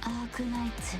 アークナイツ。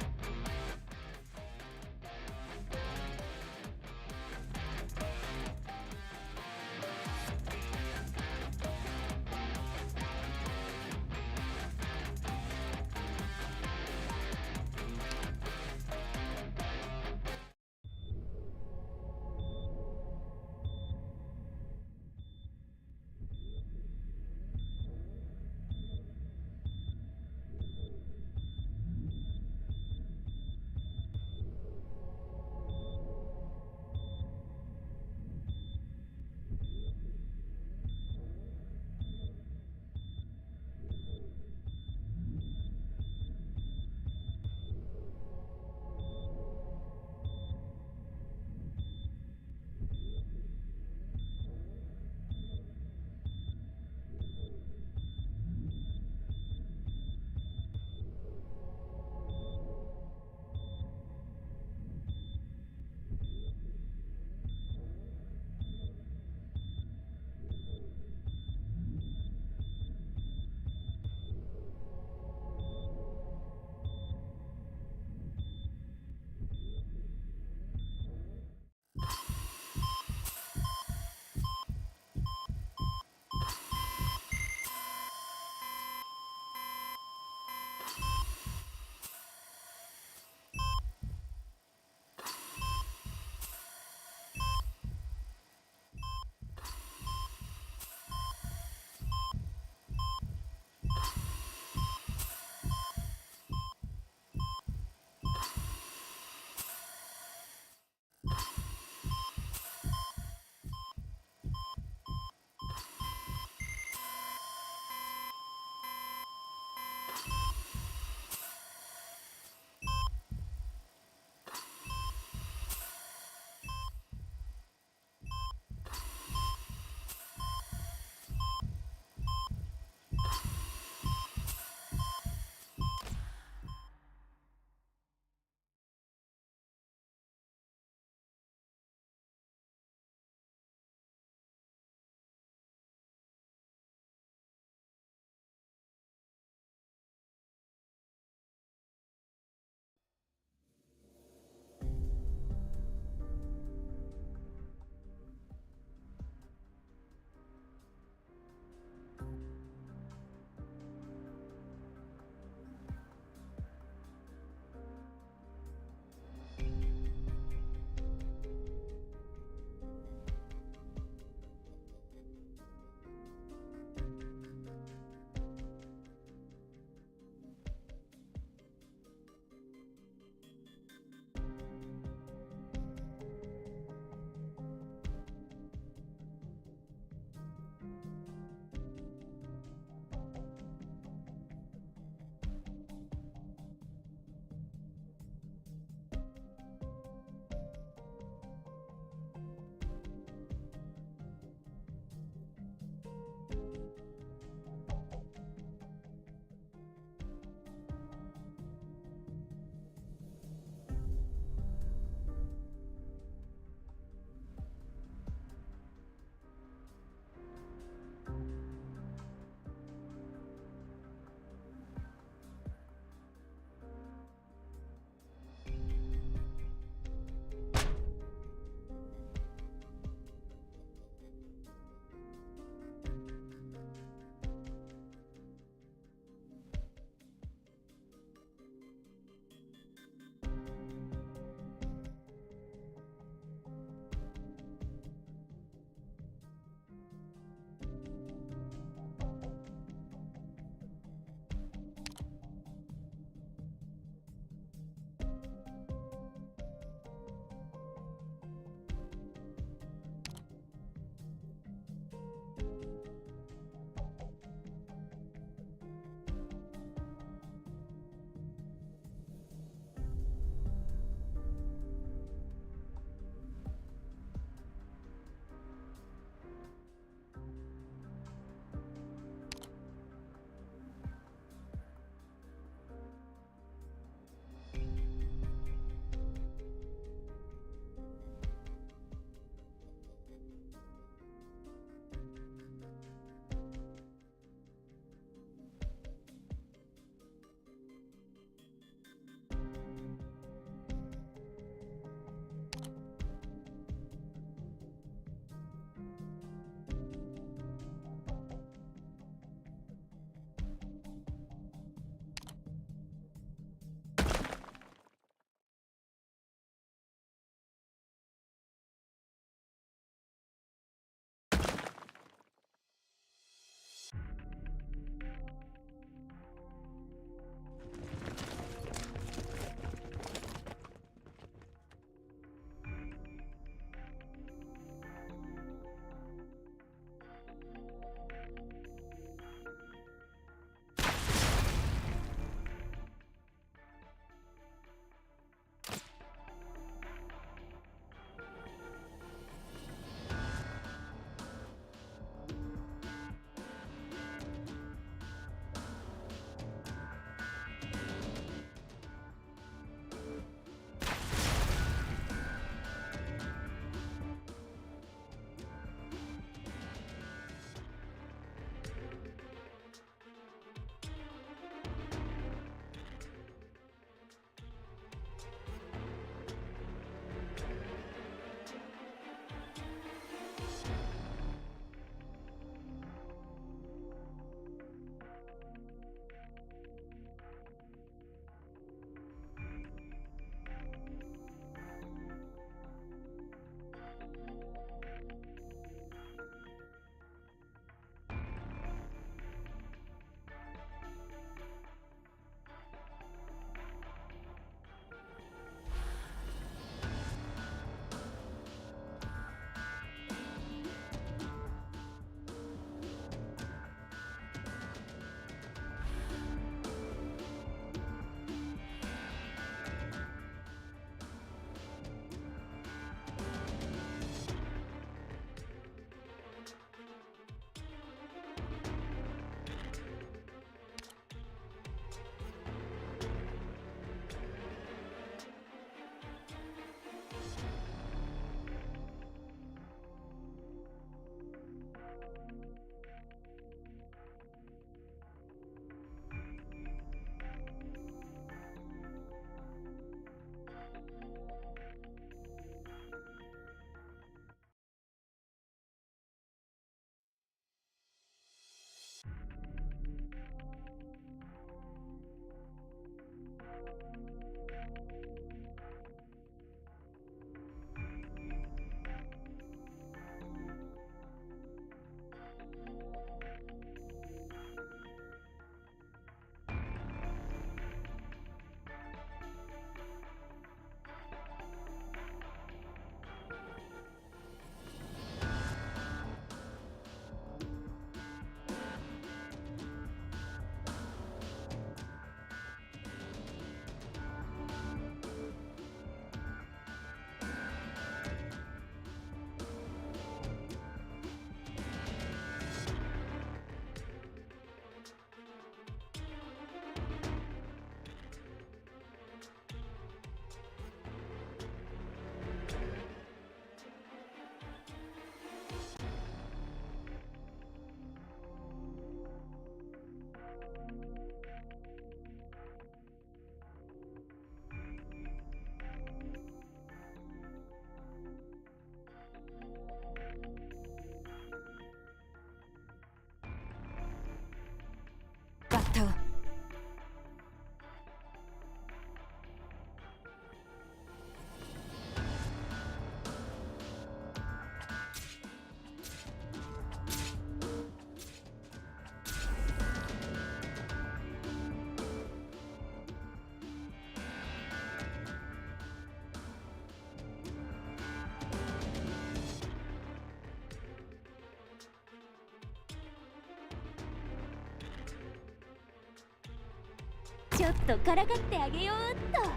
ちょっとからかってあげようっと。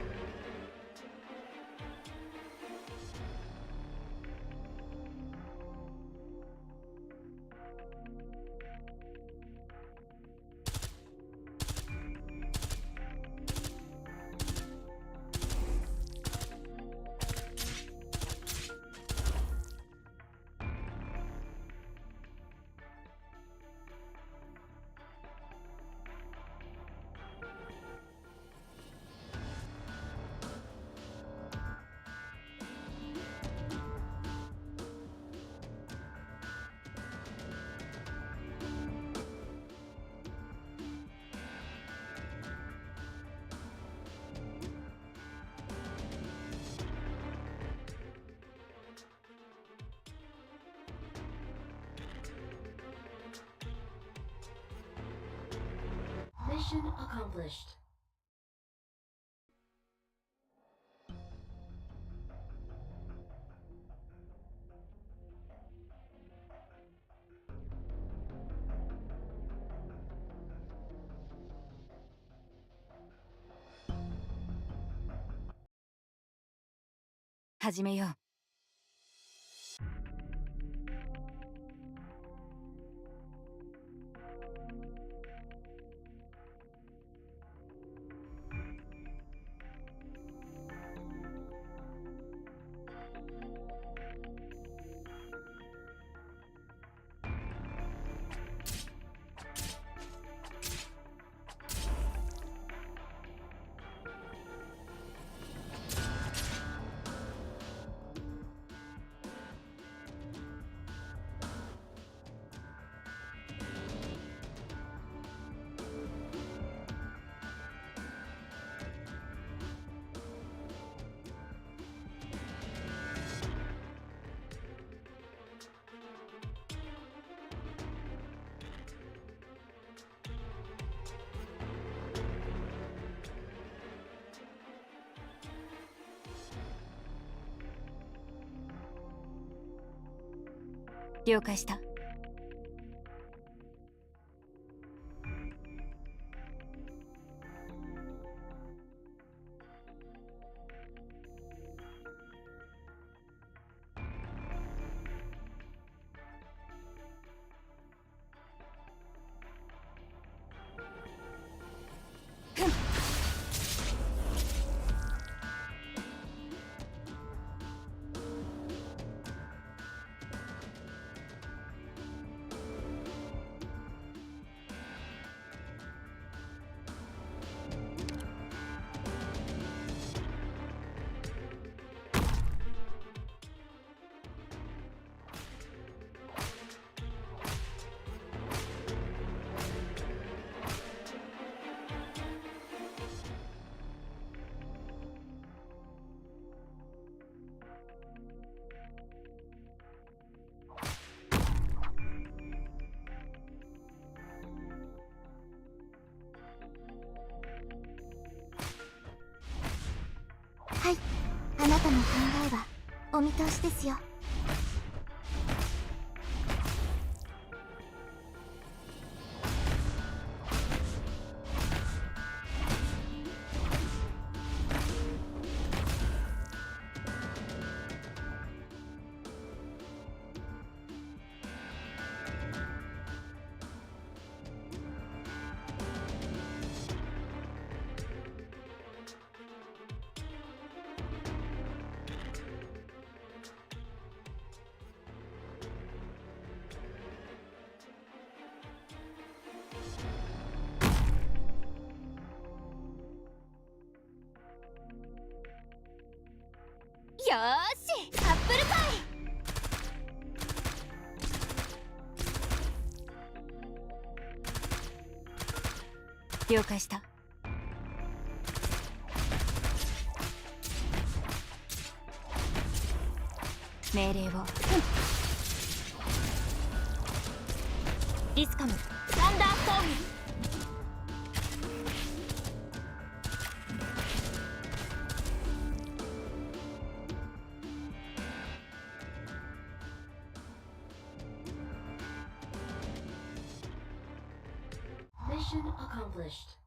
Mission accomplished. 始めよう。了解した。はい、あなたの考えはお見通しですよ。よーし、アップルパイ。了解した。命令を。リスカムサンダーストーム。Mission accomplished.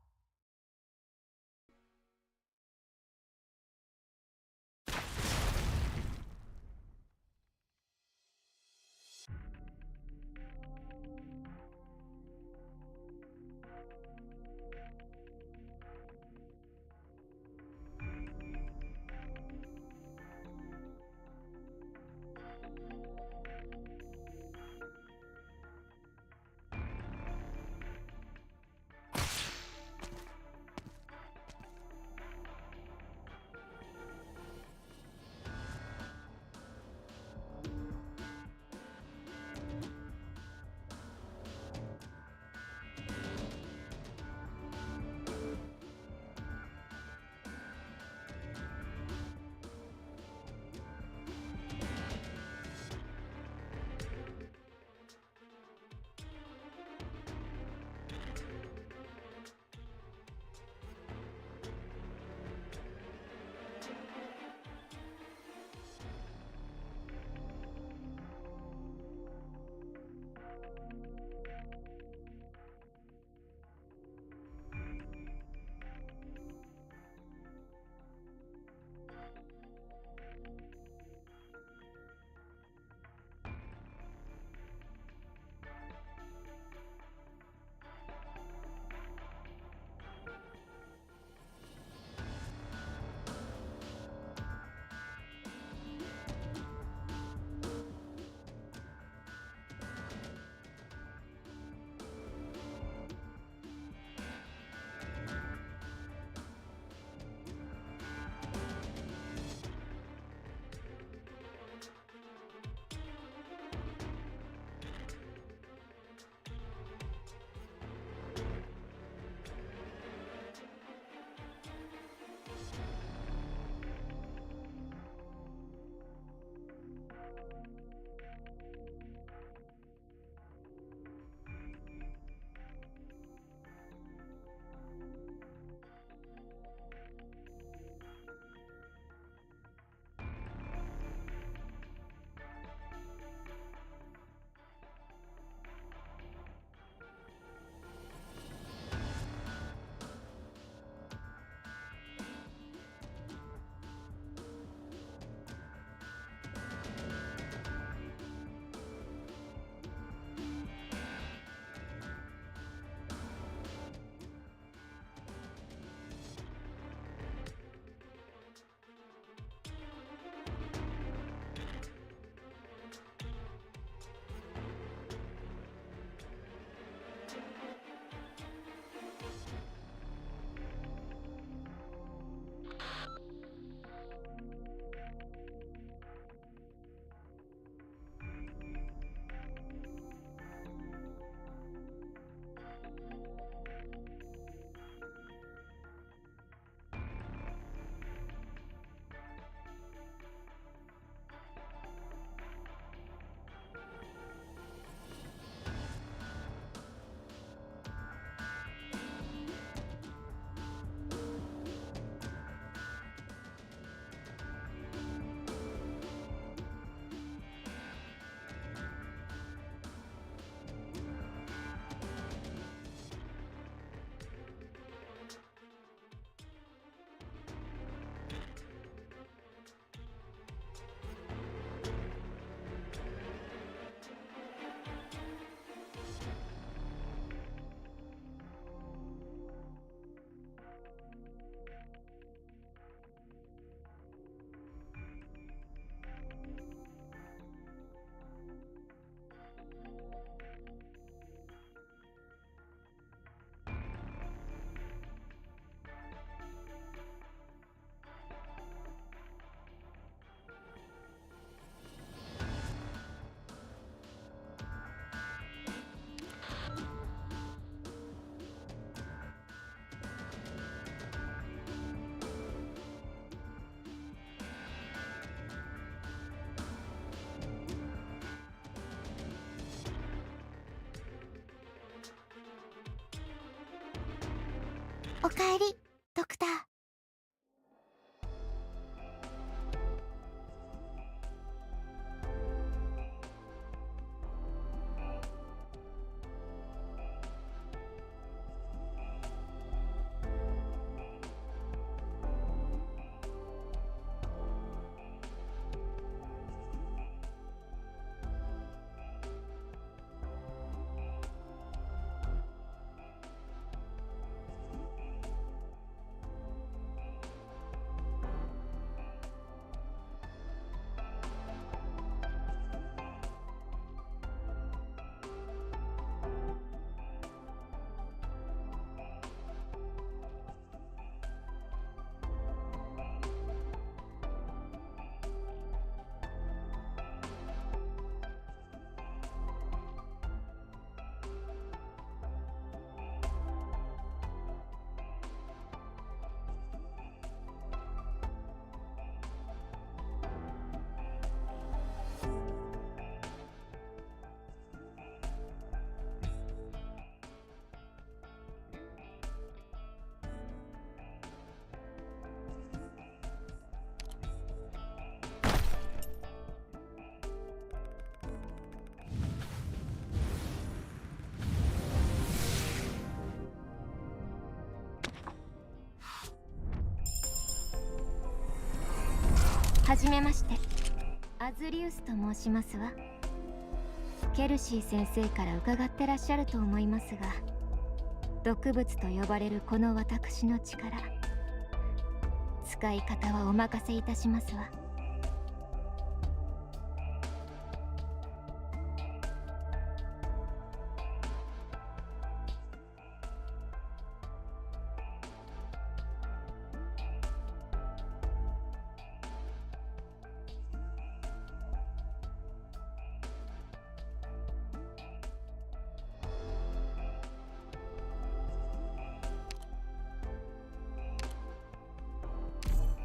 おかえりドクター。はじめまして、アズリウスと申しますわ。ケルシー先生から伺ってらっしゃると思いますが、毒物と呼ばれるこの私の力、使い方はお任せいたしますわ。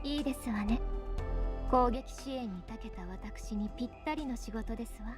いいですわね。攻撃支援に長けた私にぴったりの仕事ですわ。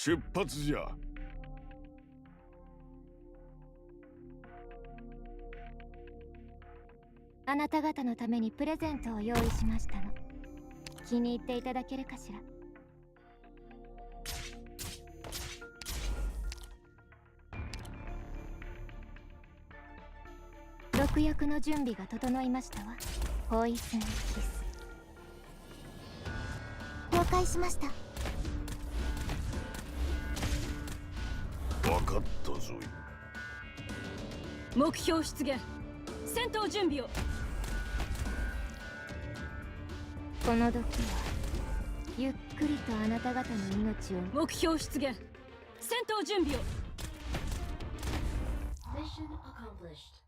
出発じゃ。あなた方のためにプレゼントを用意しましたの。気に入っていただけるかしら。毒薬の準備が整いましたわ。ポイズンキス。了解しました。分かったぞい。目標出現。戦闘準備を。この毒はゆっくりとあなた方の命を。目標出現。戦闘準備を。Mission accomplished.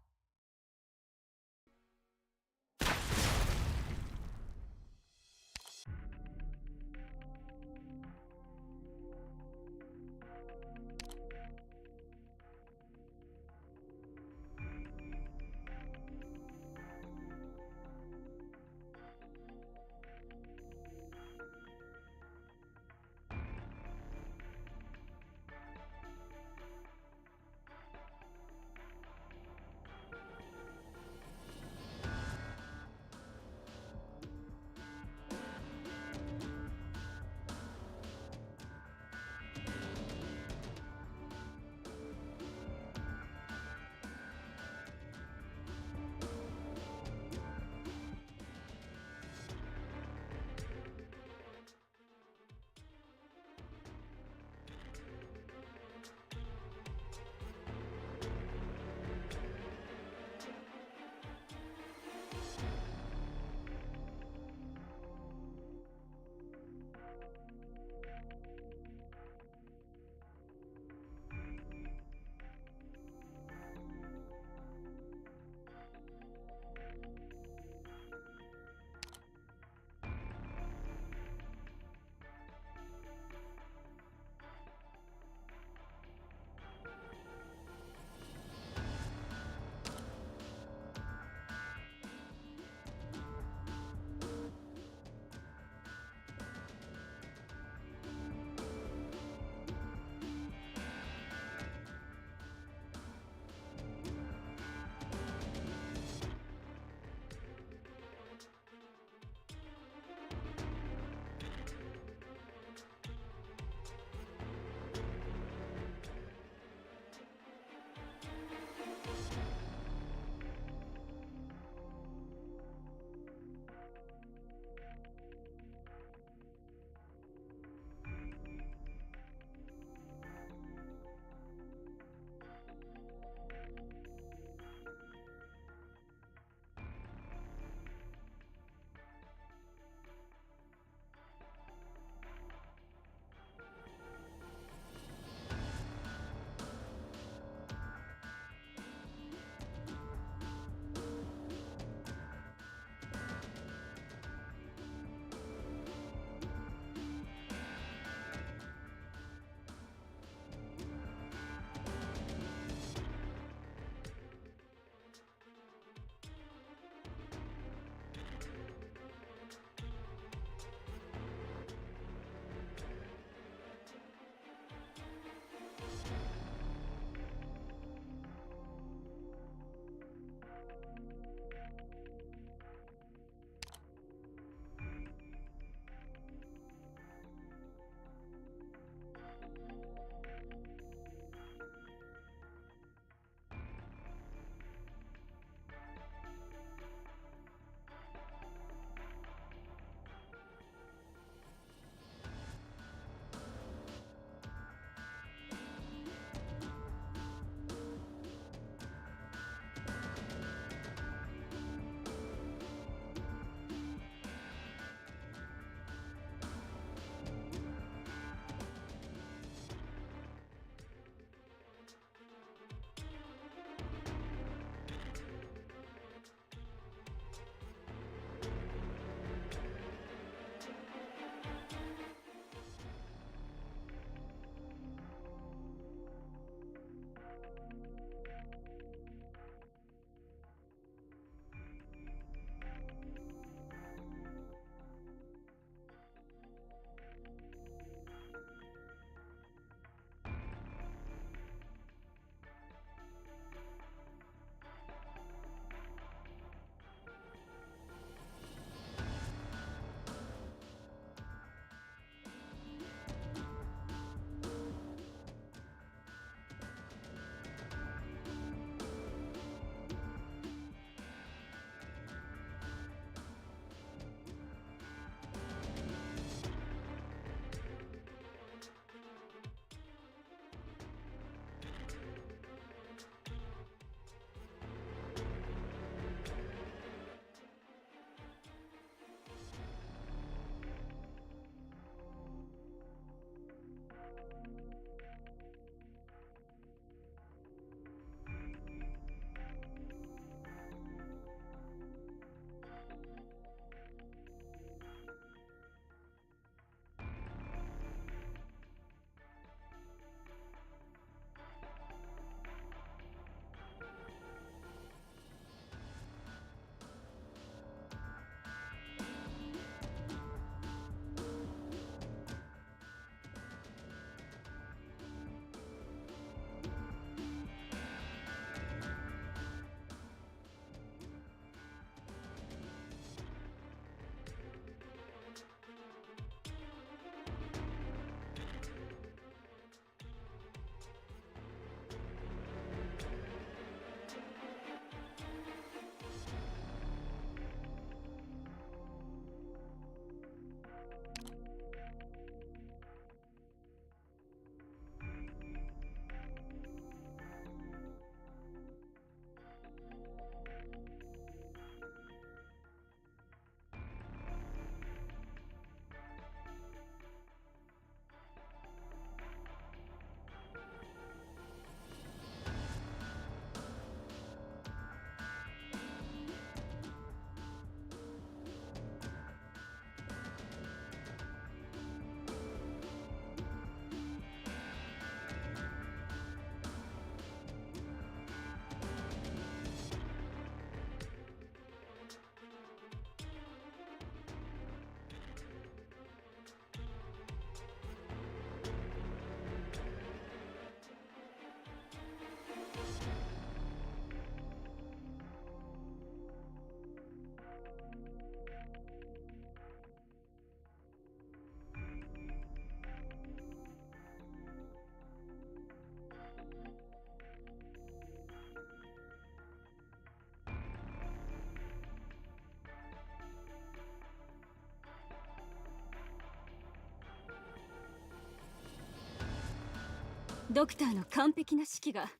ドクターの完璧な指揮が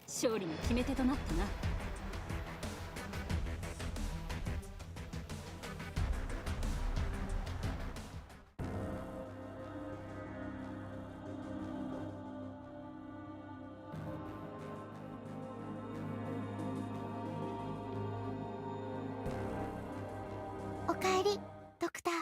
勝利の決め手となったな。おかえり、ドクター。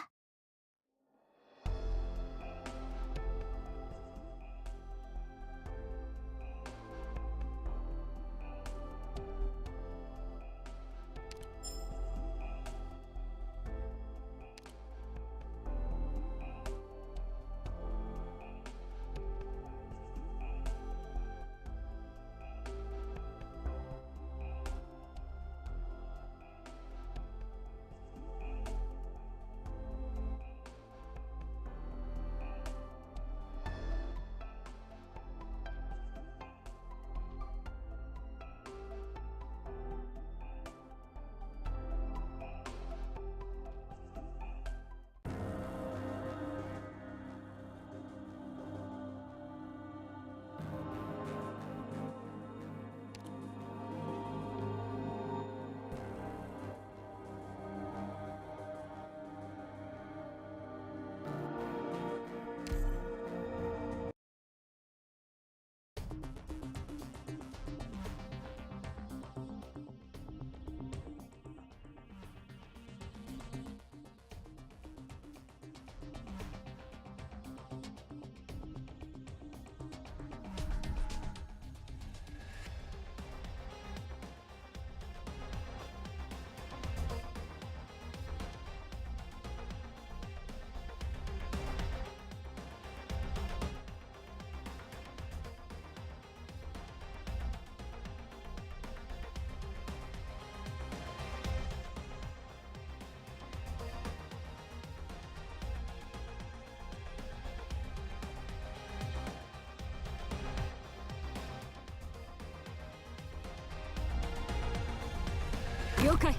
了解。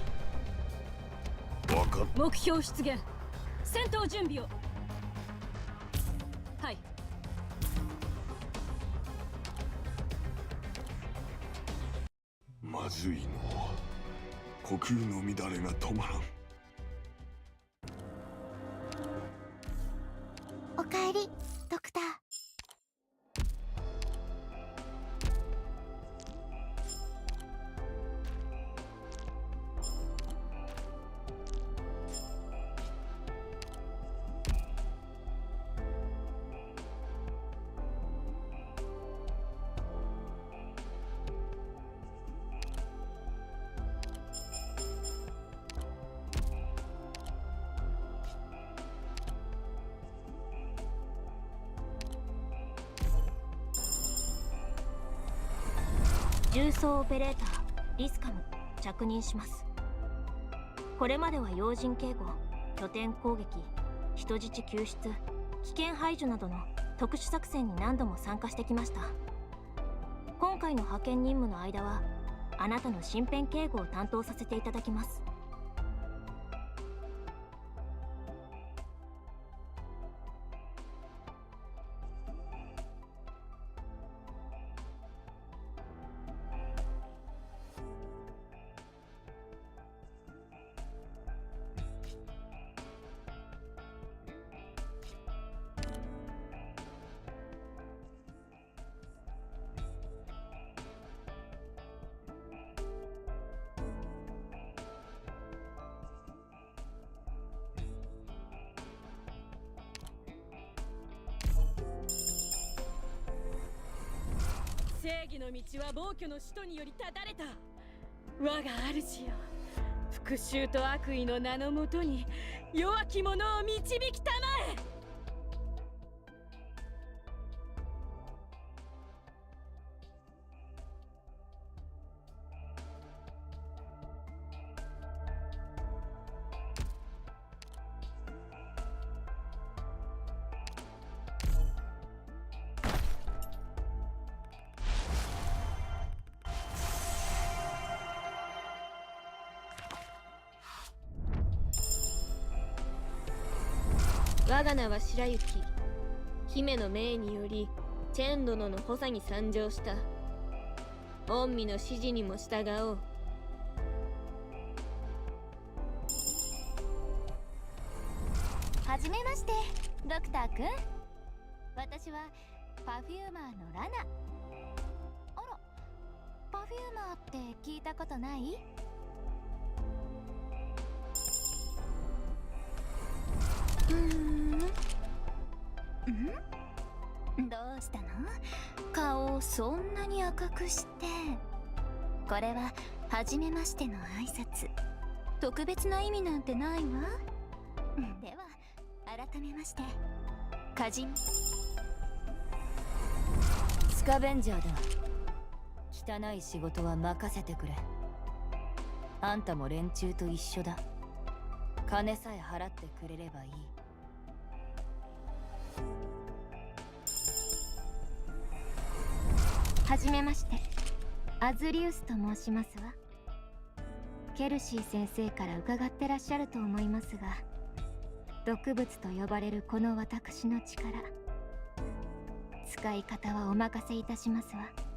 わかっ目標出現。戦闘準備を。はい。まずいのは呼吸の乱れが止まらん。おかえり、ドクター。重装オペレーターリスカム着任します。これまでは要人警護、拠点攻撃、人質救出、危険排除などの特殊作戦に何度も参加してきました。今回の派遣任務の間はあなたの身辺警護を担当させていただきます。正義の道は暴挙の使徒により断たれた。我が主よ、復讐と悪意の名のもとに弱き者を導きたまえ。我が名は白雪。姫の命によりチェン殿の補佐に参上した。御身の指示にも従おう。はじめまして、ドクターくん。私はパフューマーのラナ。あら、パフューマーって聞いたことない？どうしたの？顔をそんなに赤くして。これは初めましての挨拶。特別な意味なんてないわ。では改めまして、カジン。スカベンジャーだ。汚い仕事は任せてくれ。あんたも連中と一緒だ。金さえ払ってくれればいい。はじめまして、アズリウスと申しますわ。ケルシー先生から伺ってらっしゃると思いますが、毒物と呼ばれるこの私の力、使い方はお任せいたしますわ。こ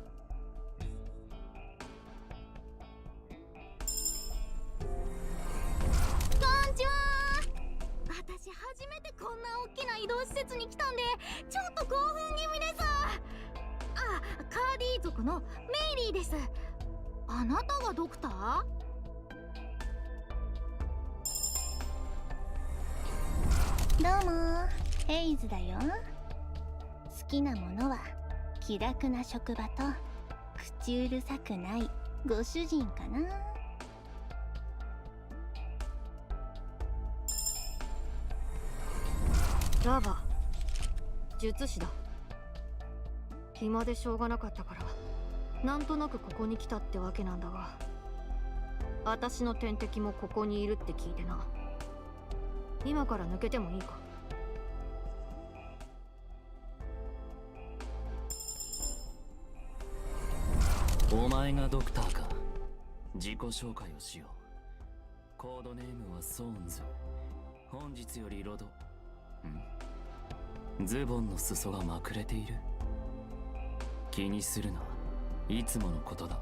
んにちは。私初めてこんな大きな移動施設に来たんで、ちょっと興奮気味です。あ、カーディー族のメイリーです。あなたがドクター？どうも、ヘイズだよ。好きなものは気楽な職場と口うるさくないご主人かな。ラバ、術師だ。暇でしょうがなかったからなんとなくここに来たってわけなんだが、私の天敵もここにいるって聞いてな。今から抜けてもいいか？お前がドクターか。自己紹介をしよう。コードネームはソーンズ。本日よりロド。ズボンの裾がまくれている。気にするな、いつものことだ。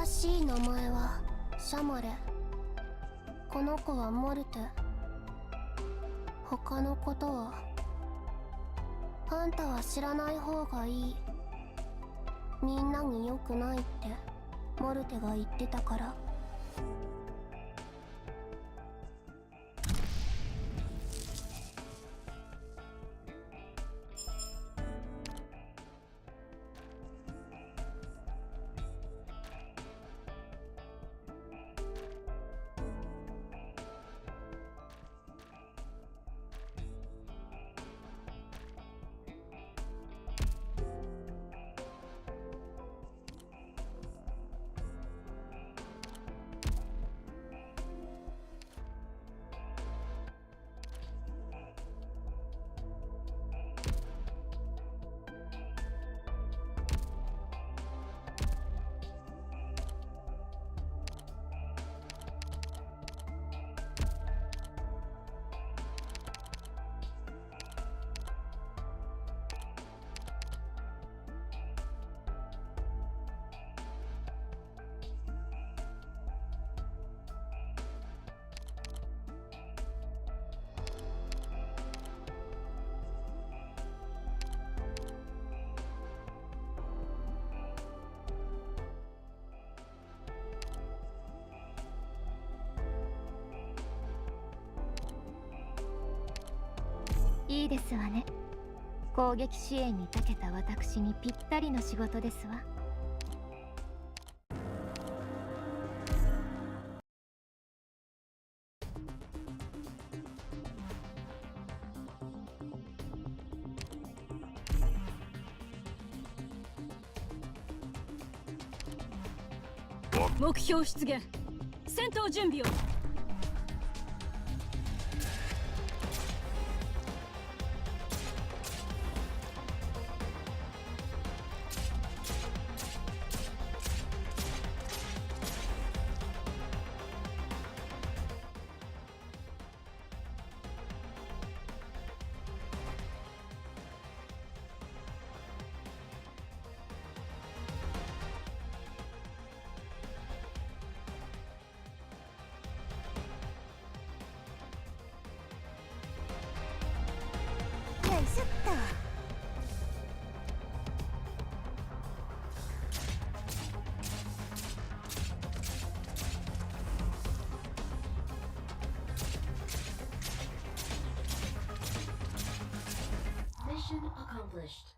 新しい名前はシャマレ。この子はモルテ。他のことはあんたは知らない方がいい。みんなに良くないってモルテが言ってたから。いいですわね。攻撃支援に長けた私にぴったりの仕事ですわ。目標出現。戦闘準備を。わ。Mission accomplished.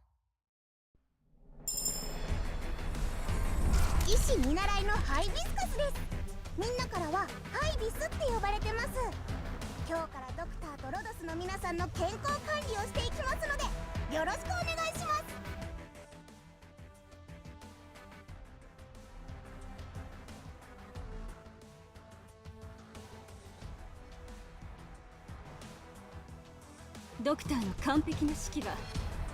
医師見習いのハイビスカスです。みんなからはハイビスって呼ばれてます。今日からドクターとロドスの皆さんの健康管理をしていきますのでよろしくお願いします。ドクターの完璧な指揮が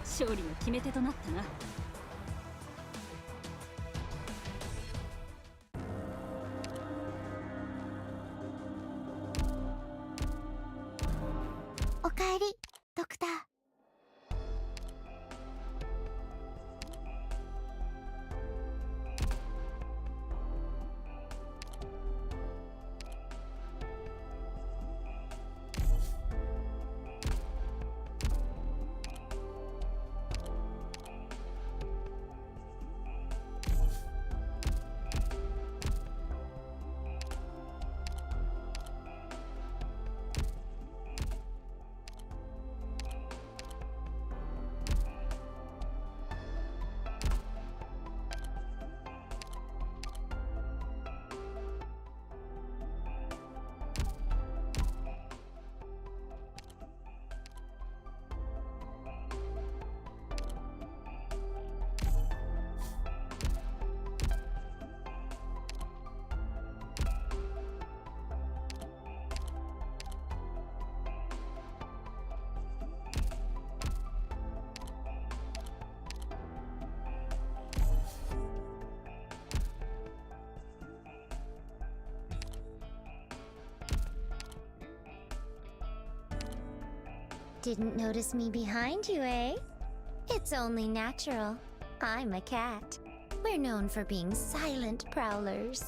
勝利の決め手となったな。おかえりドクター。Didn't notice me behind you, eh? It's only natural. I'm a cat. We're known for being silent prowlers.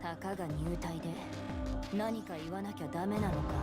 たかが入隊で何か言わなきゃダメなのか。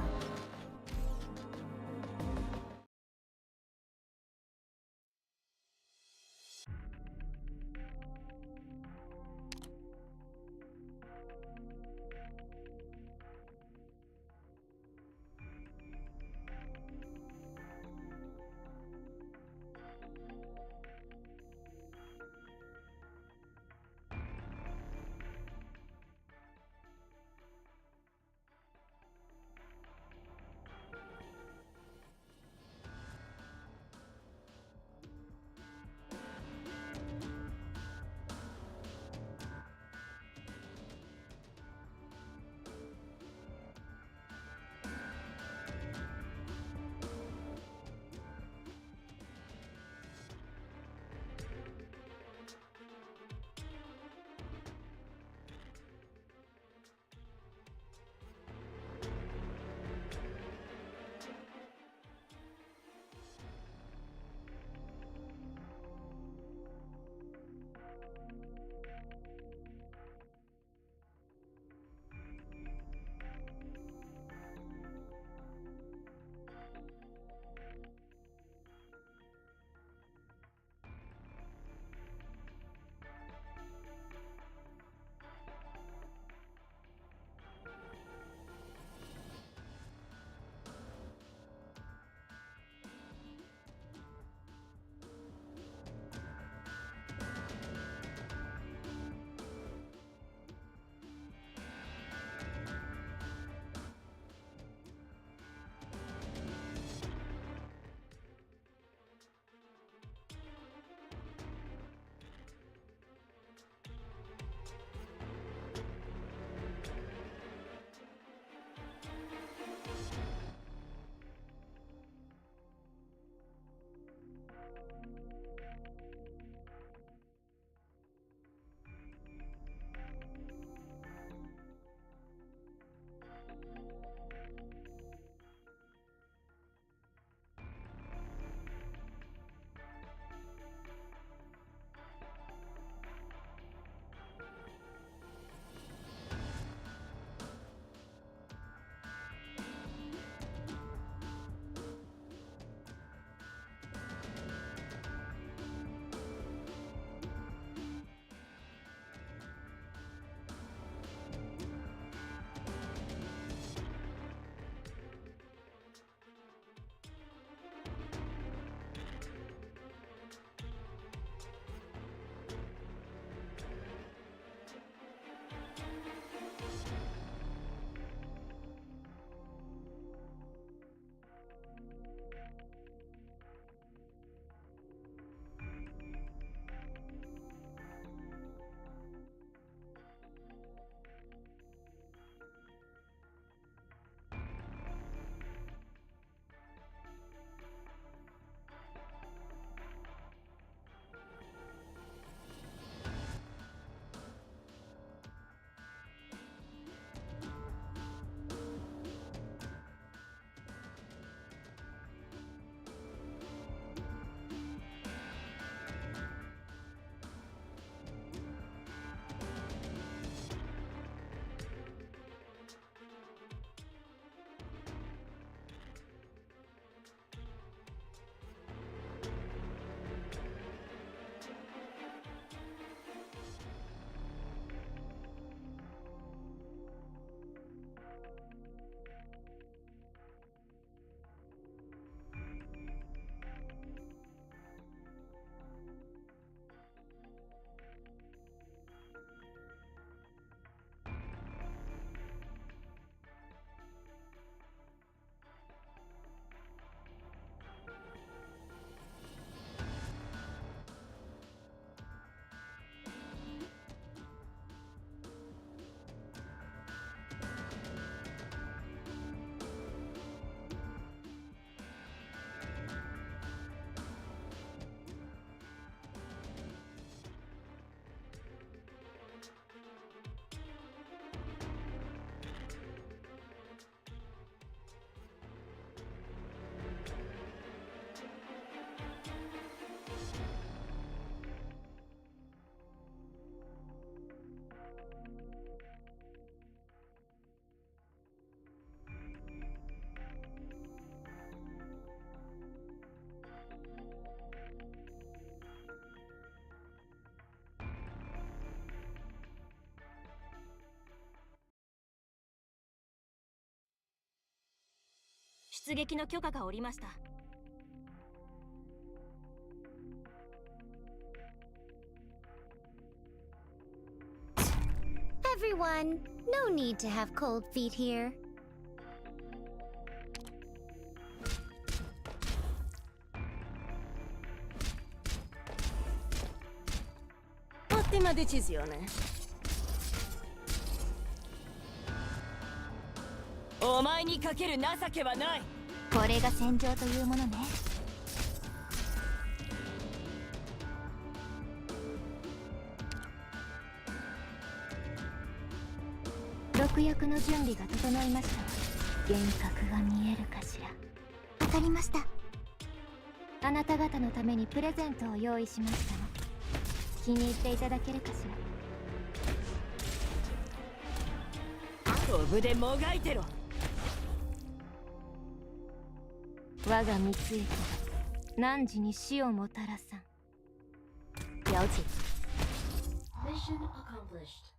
出撃の許可が下りました。Everyone, no need to have cold feet here. Ottima decisione. お前にかける情けはない。これが戦場というものね。毒薬の準備が整いましたわ。幻覚が見えるかしら。わかりました。あなた方のためにプレゼントを用意しましたの。気に入っていただけるかしら。飛ぶでもがいてろ。我が蜜液が汝に死をもたらさん。了解。 Mission accomplished.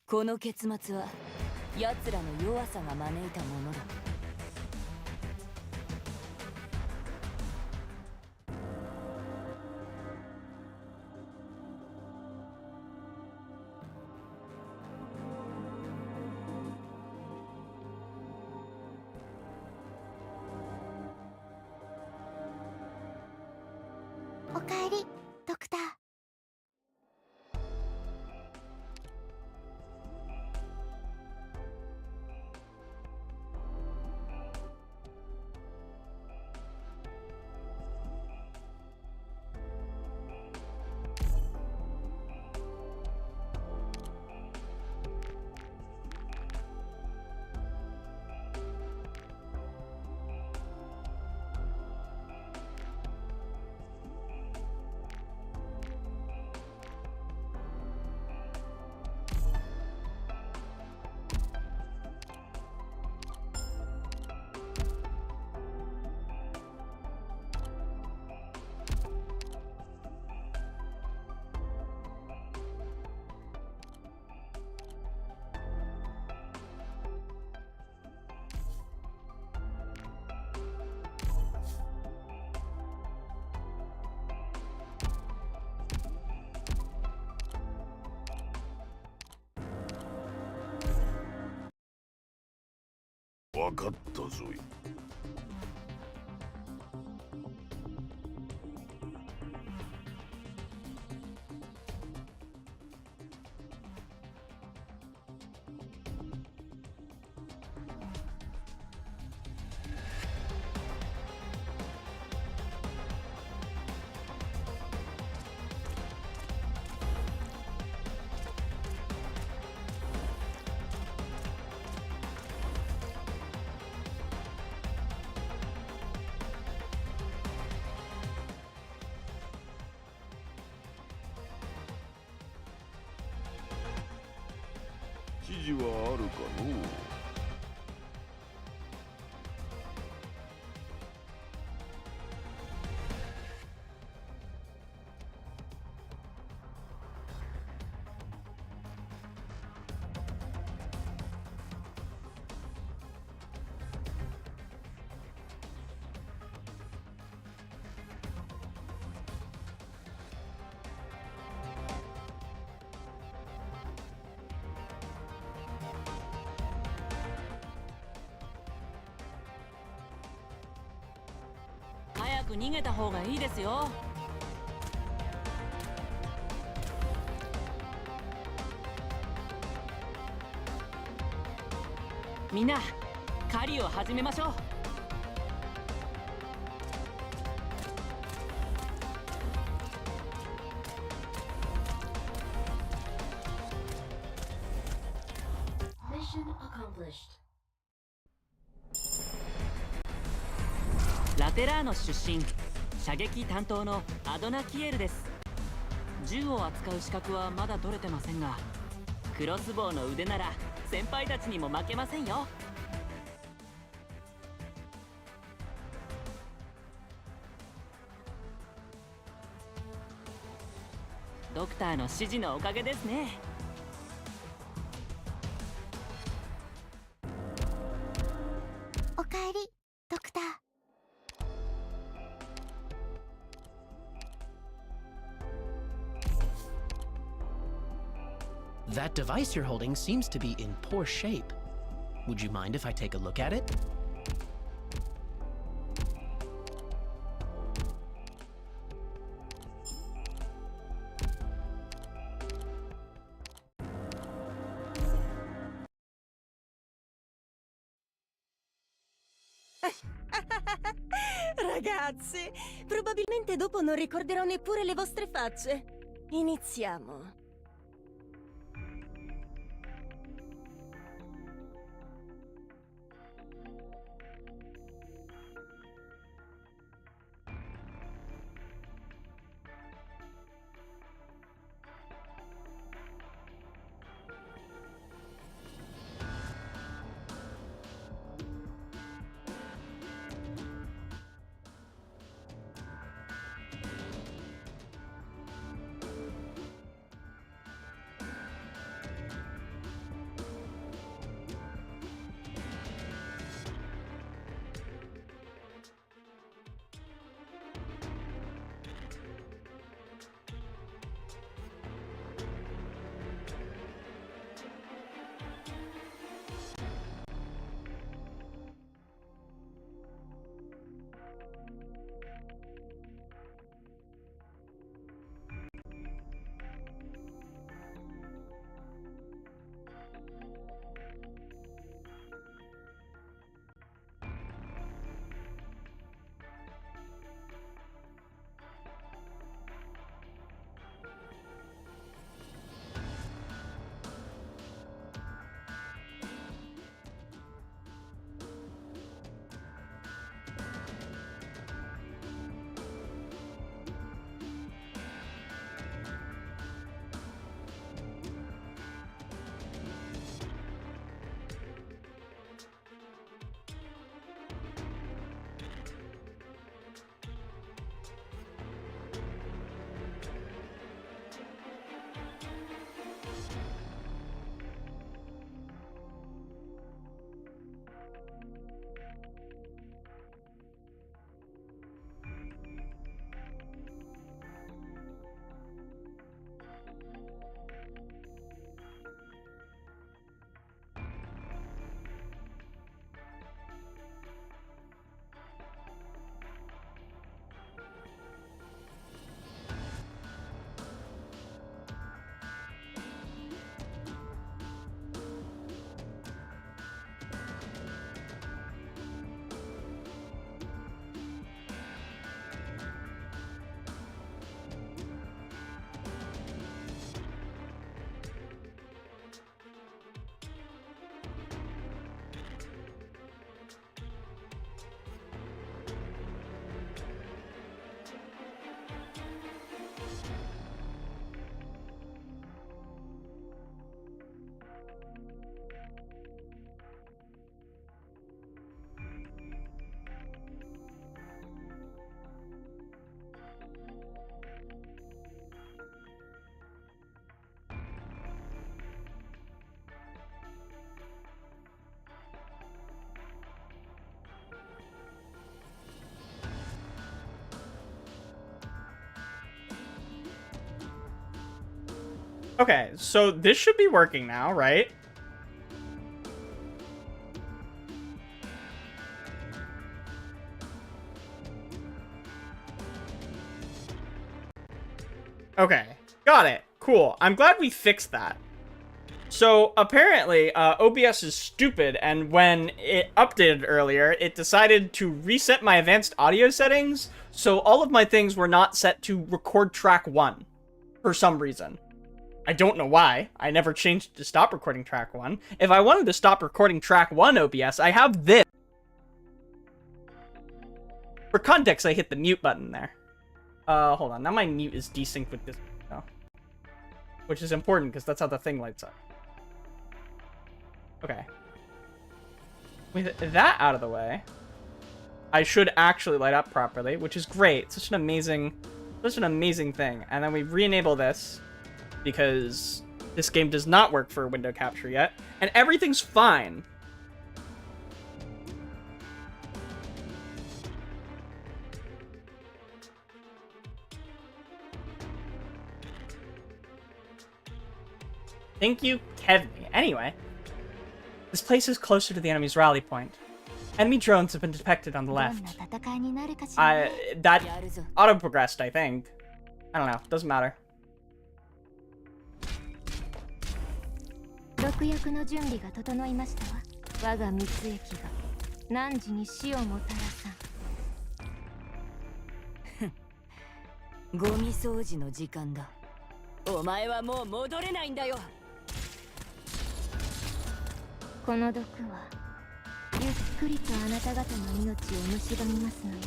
この結末は奴らの弱さが招いたものだ。おかえり、ドクター。わかったぞい。指示はあるかのう。早く逃げた方がいいですよ。みんな狩りを始めましょう。Mission accomplished. ラテラーノ出身、射撃担当のアドナキエルです。銃を扱う資格はまだ取れてませんが、クロスボウの腕なら先輩たちにも負けませんよ。ドクターの指示のおかげですね。おかえりドクター。That device you're holding seems to be in poor shape. Would you mind if I take a look at it? Ragazzi, probabilmente dopo non ricorderò neppure le vostre facce. Iniziamo. Okay, so this should be working now, right? Okay, got it. Cool. I'm glad we fixed that. So apparently, OBS is stupid, and when it updated earlier, it decided to reset my advanced audio settings, so all of my things were not set to record track 1 for some reason. I don't know why. I never changed it to stop recording track 1. If I wanted to stop recording track 1 OBS, I have this. For context, I hit the mute button there. Hold on. Now my mute is desynced with this, which is important because that's how the thing lights up. Okay. With that out of the way, I should actually light up properly, which is great. Such an amazing thing. And then we re-enable this because this game does not work for window capture yet, and everything's fine. Thank you, Kevin. Anyway, this place is closer to the enemy's rally point. Enemy drones have been detected on the left. That auto-progressed, I think. I don't know. Doesn't matter. 毒薬の準備が整いましたわ。我が蜜液が汝に死をもたらさん。ゴミ掃除の時間だ。お前はもう戻れないんだよ。この毒はゆっくりとあなた方の命を蝕みますのよ。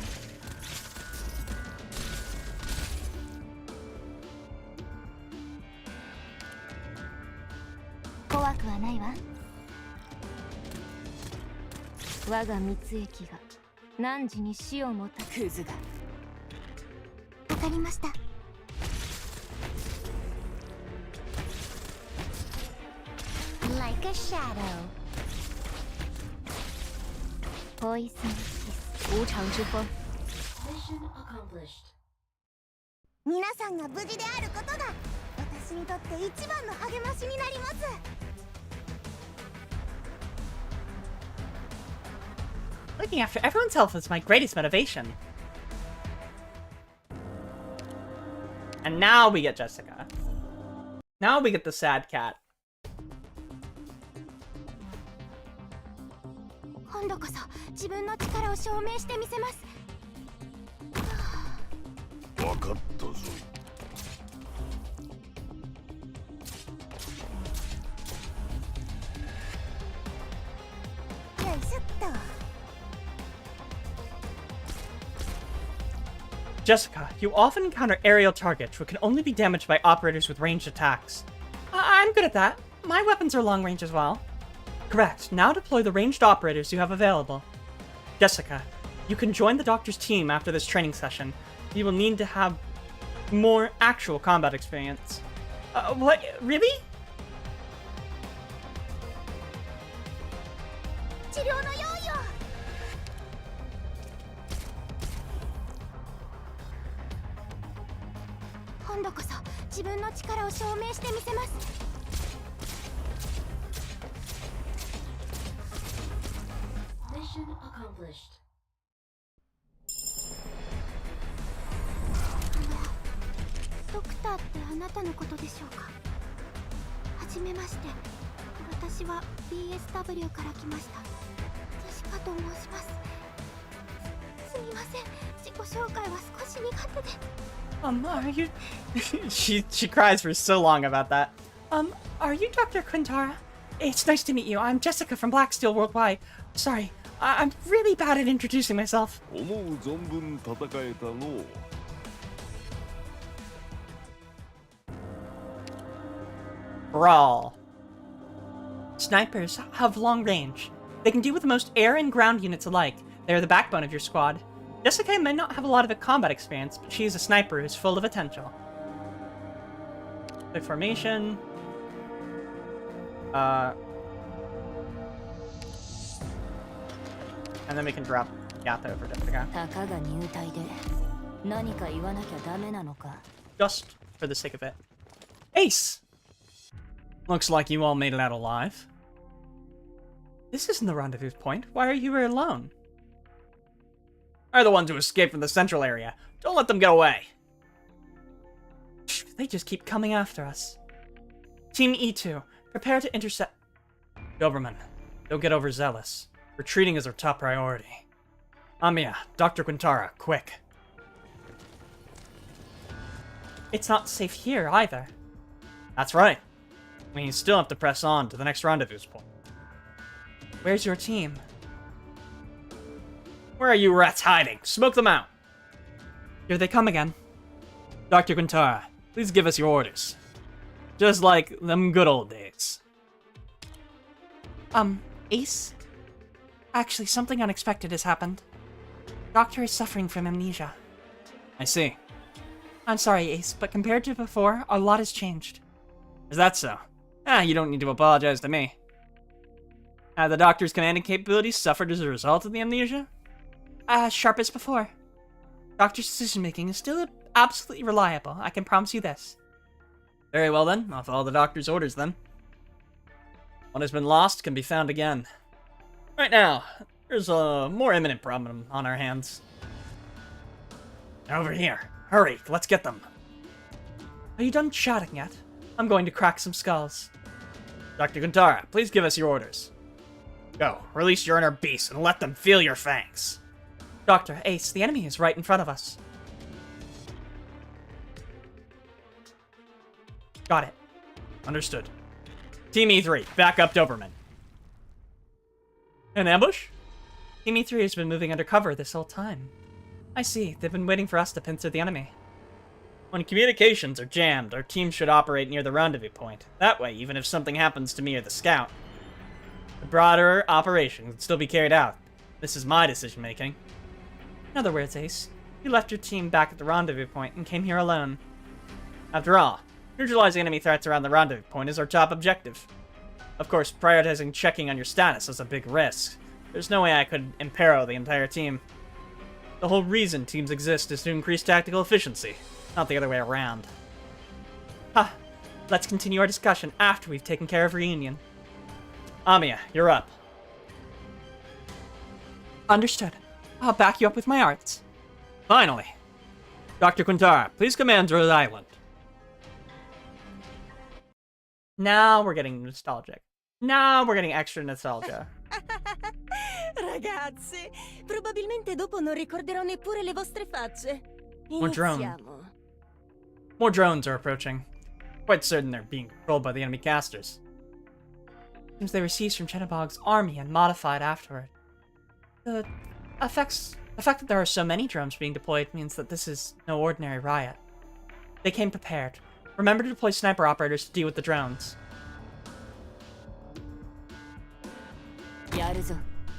怖くはないわ。我が蜜液が汝に死をもたクズが。わかりました。Like a shadow. ポイズンキス。无常之风。 Mission accomplished. 皆さんが無事であることが私にとって一番の励ましになります。Looking after everyone's health is my greatest motivation. And now we get Jessica. Now we get the sad cat. 今度こそ自分の力を証明してみせます。わかったぞ。よいしょっと。Jessica, you often encounter aerial targets which can only be damaged by operators with ranged attacks. I'm good at that. My weapons are long range as well. Correct. Now deploy the ranged operators you have available. Jessica, you can join the doctor's team after this training session. You will need to have more actual combat experience. What? Really? 治療の用意を。今度こそ自分の力を証明してみせます。Mission accomplished. ドクターってあなたのことでしょうか。はじめまして。私は BSW から来ました。ジェシカと申します。すみません。自己紹介は少し苦手で。Are you... she cries for so long about that. Are you Dr. Quintara? It's nice to meet you. I'm Jessica from Black Steel Worldwide. Sorry, I'm really bad at introducing myself. 思う存分戦えたのう。Brawl. Snipers have long range. They can deal with most air and ground units alike. They are the backbone of your squad. Jessica may not have a lot of combat experience, but she is a sniper who's full of potential. Quick formation. And then we can drop Yatha over Jessica. たかが入隊で何か言わなきゃダメなのか。 Just for the sake of it. Ace! Looks like you all made it out alive. This isn't the rendezvous point. Why are you here alone? They're the ones who escaped from the central area. Don't let them get away. They just keep coming after us. Team E2, prepare to intercept... Doberman, don't get overzealous. Retreating is our top priority. Amiya, Dr. Quintara, quick. It's not safe here, either. That's right. We still have to press on to the next rendezvous point. Where's your team? Where are you rats hiding? Smoke them out! Here they come again. Dr. Quintara, please give us your orders. Just like them good old days. Ace? Actually, something unexpected has happened. Doctor is suffering from amnesia. I see. I'm sorry, Ace, but compared to before, a lot has changed. Is that so? You don't need to apologize to me. Have the Doctor's commanding capabilities suffered as a result of the amnesia? As sharp as before. Doctor's decision-making is still absolutely reliable, I can promise you this. Very well then, I'll follow the Doctor's orders then. What has been lost can be found again. Right now, there's a more imminent problem on our hands. They're over here. Hurry, let's get them. Are you done chatting yet? I'm going to crack some skulls. Dr. Quintara, please give us your orders. Go, release your inner beast and let them feel your fangs. Doctor, Ace, the enemy is right in front of us. Got it. Understood. Team E3, back up Doberman. An ambush? Team E3 has been moving undercover this whole time. I see, they've been waiting for us to pincer the enemy. When communications are jammed, our team should operate near the rendezvous point. That way, even if something happens to me or the scout, the broader operation can still be carried out. This is my decision-making. In other words, Ace, you left your team back at the rendezvous point and came here alone. After all, neutralizing enemy threats around the rendezvous point is our top objective. Of course, prioritizing checking on your status is a big risk. There's no way I could imperil the entire team. The whole reason teams exist is to increase tactical efficiency, not the other way around. Ha! Let's continue our discussion after we've taken care of reunion. Amiya, you're up. Understood. I'll back you up with my arts. Finally! Dr. Quintara, please command Rhode Island. Now we're getting nostalgic. Now we're getting extra nostalgia. Ragazze, probabilmente dopo non ricorderò neppure le vostre facce. More drone. Iniziamo. More drones are approaching. Quite certain they're being controlled by the enemy casters. Seems they were seized from Chenabog's army and modified afterward. The fact that there are so many drones being deployed means that this is no ordinary riot. They came prepared. Remember to deploy sniper operators to deal with the drones.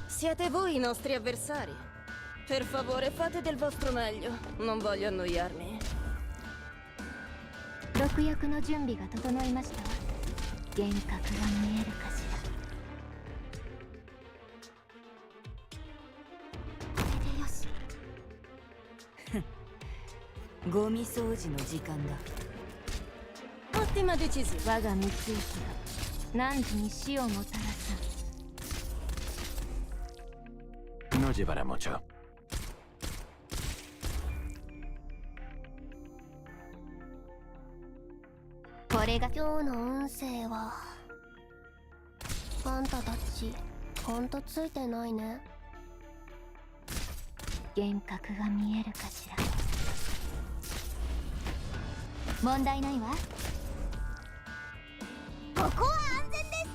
Siete voi i nostri avversari. Per favore, fate del vostro meglio. Non voglio annoiarmi. 毒薬の準備が整いましたわ。幻覚が見えるかしら。これでよし。ゴミ掃除の時間だ。Ottima decisione. 我が蜜液が汝に死をもたらす。No llevará mucho. これが今日の運勢は。あんたたち、ほんとついてないね。幻覚が見えるかしら。問題ないわ。ここは安全です。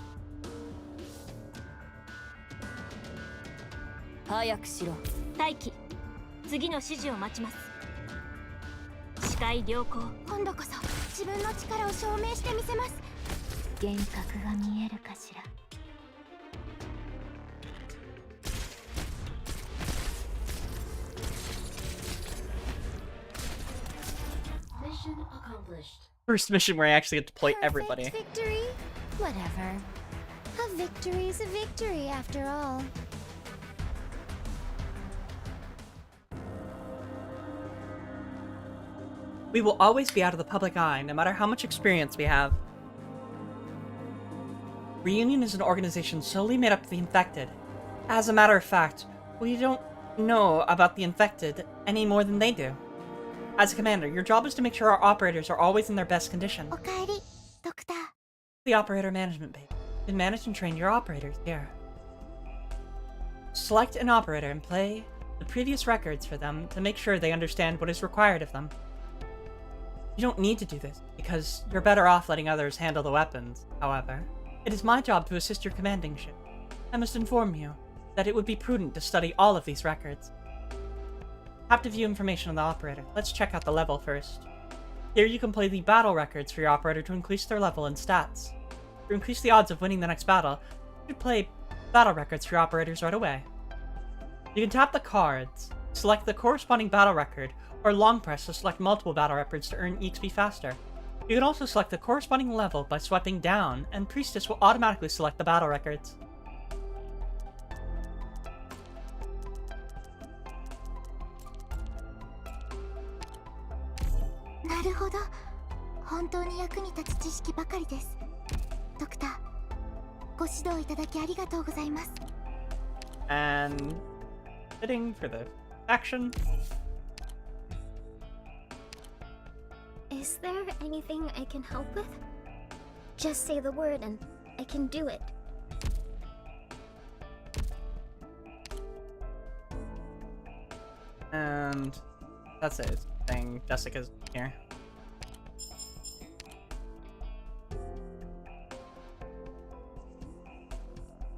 早くしろ。待機。次の指示を待ちます。視界良好。今度こそ自分の力を証明してみせます。幻覚が見えるかしら。Mission accomplished. First mission where I actually get to play everybody. Victory? Whatever. A victory's a victory after all. We will always be out of the public eye, no matter how much experience we have. Reunion is an organization solely made up of the infected. As a matter of fact, we don't know about the infected any more than they do. As a commander, your job is to make sure our operators are always in their best condition. おかえり、ドクター。 The operator management page. You can manage and train your operators here. Select an operator and play the previous records for them to make sure they understand what is required of them. You don't need to do this, because you're better off letting others handle the weapons. However, it is my job to assist your commanding ship. I must inform you that it would be prudent to study all of these records. Have to view information on the operator. Let's check out the level first. Here you can play the battle records for your operator to increase their level and stats. To increase the odds of winning the next battle, you should play battle records for your operators right away. You can tap the cards, select the corresponding battle record, or long press to select multiple battle records to earn EXP faster. You can also select the corresponding level by swiping down, and Priestess will automatically select the battle records. なるほど。本当に役に立つ知識ばかりです。ドクター、ご指導いただきありがとうございます。And fitting for the action. Is there anything I can help with? Just say the word and I can do it. And that's it. It's saying Jessica's here.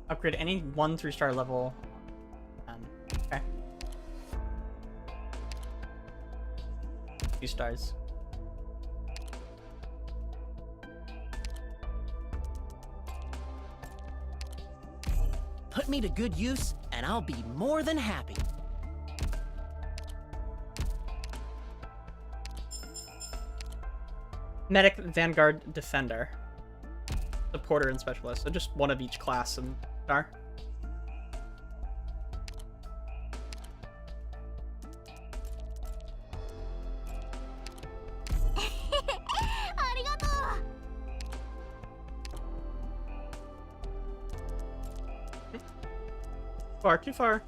Upgrade any 1 3-star level. Okay. 2 stars. Put me to good use, and I'll be more than happy. Medic, Vanguard, Defender. Supporter, and Specialist. So just one of each class and star. Far too far.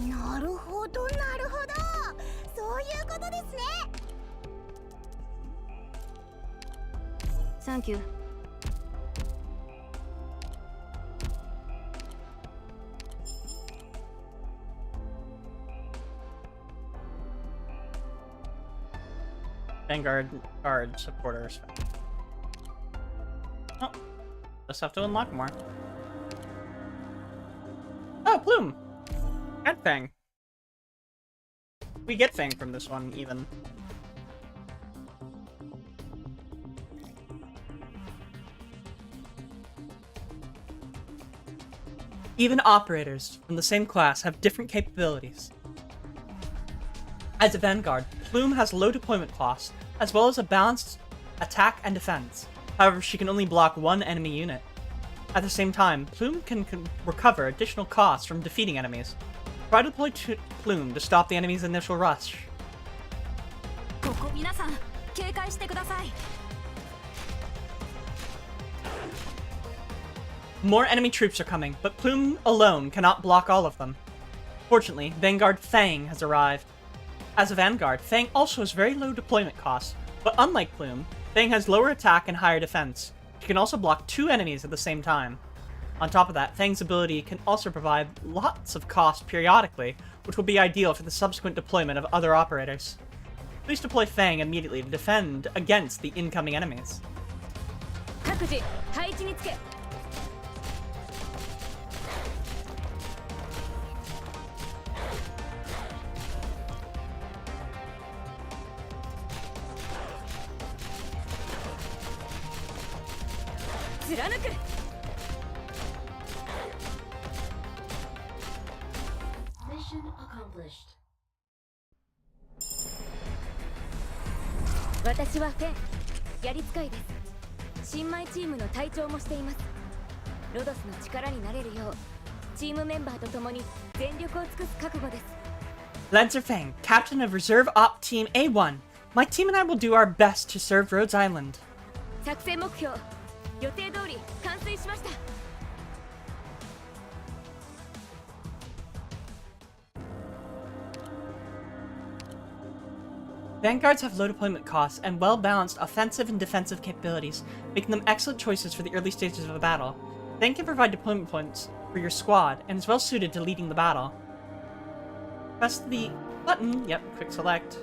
なるほど、なるほど。そういうことですね。Thank you. Vanguard, guard, supporters. Oh, just have to unlock more. Oh, Plume! And Fang. We get Fang from this one, even. Even operators from the same class have different capabilities. As a Vanguard, Plume has low deployment cost, as well as a balanced attack and defense. However, she can only block one enemy unit. At the same time, Plume can recover additional costs from defeating enemies. Try to deploy Plume to stop the enemy's initial rush. ここ皆さん警戒してください。 More enemy troops are coming, but Plume alone cannot block all of them. Fortunately, Vanguard Fang has arrived. As a Vanguard, Fang also has very low deployment costs, but unlike Plume, Fang has lower attack and higher defense. She can also block 2 enemies at the same time. On top of that, Fang's ability can also provide lots of cost periodically, which will be ideal for the subsequent deployment of other operators. Please deploy Fang immediately to defend against the incoming enemies. 各自配置につけ。 貫く。 Mission accomplished. 私はフェン、やり使いです。新米チームの隊長もしています。ロドスの力になれるよう、チームメンバーと共に全力を尽くす覚悟です。 Lancer Fang, captain of Reserve Op Team A1. My team and I will do our best to serve Rhodes Island. 作戦目標、予定通り完遂しました。 Vanguards have low deployment costs and well-balanced offensive and defensive capabilities, making them excellent choices for the early stages of a battle. Fang can provide deployment points for your squad, and is well-suited to leading the battle. Press the button, yep, quick select.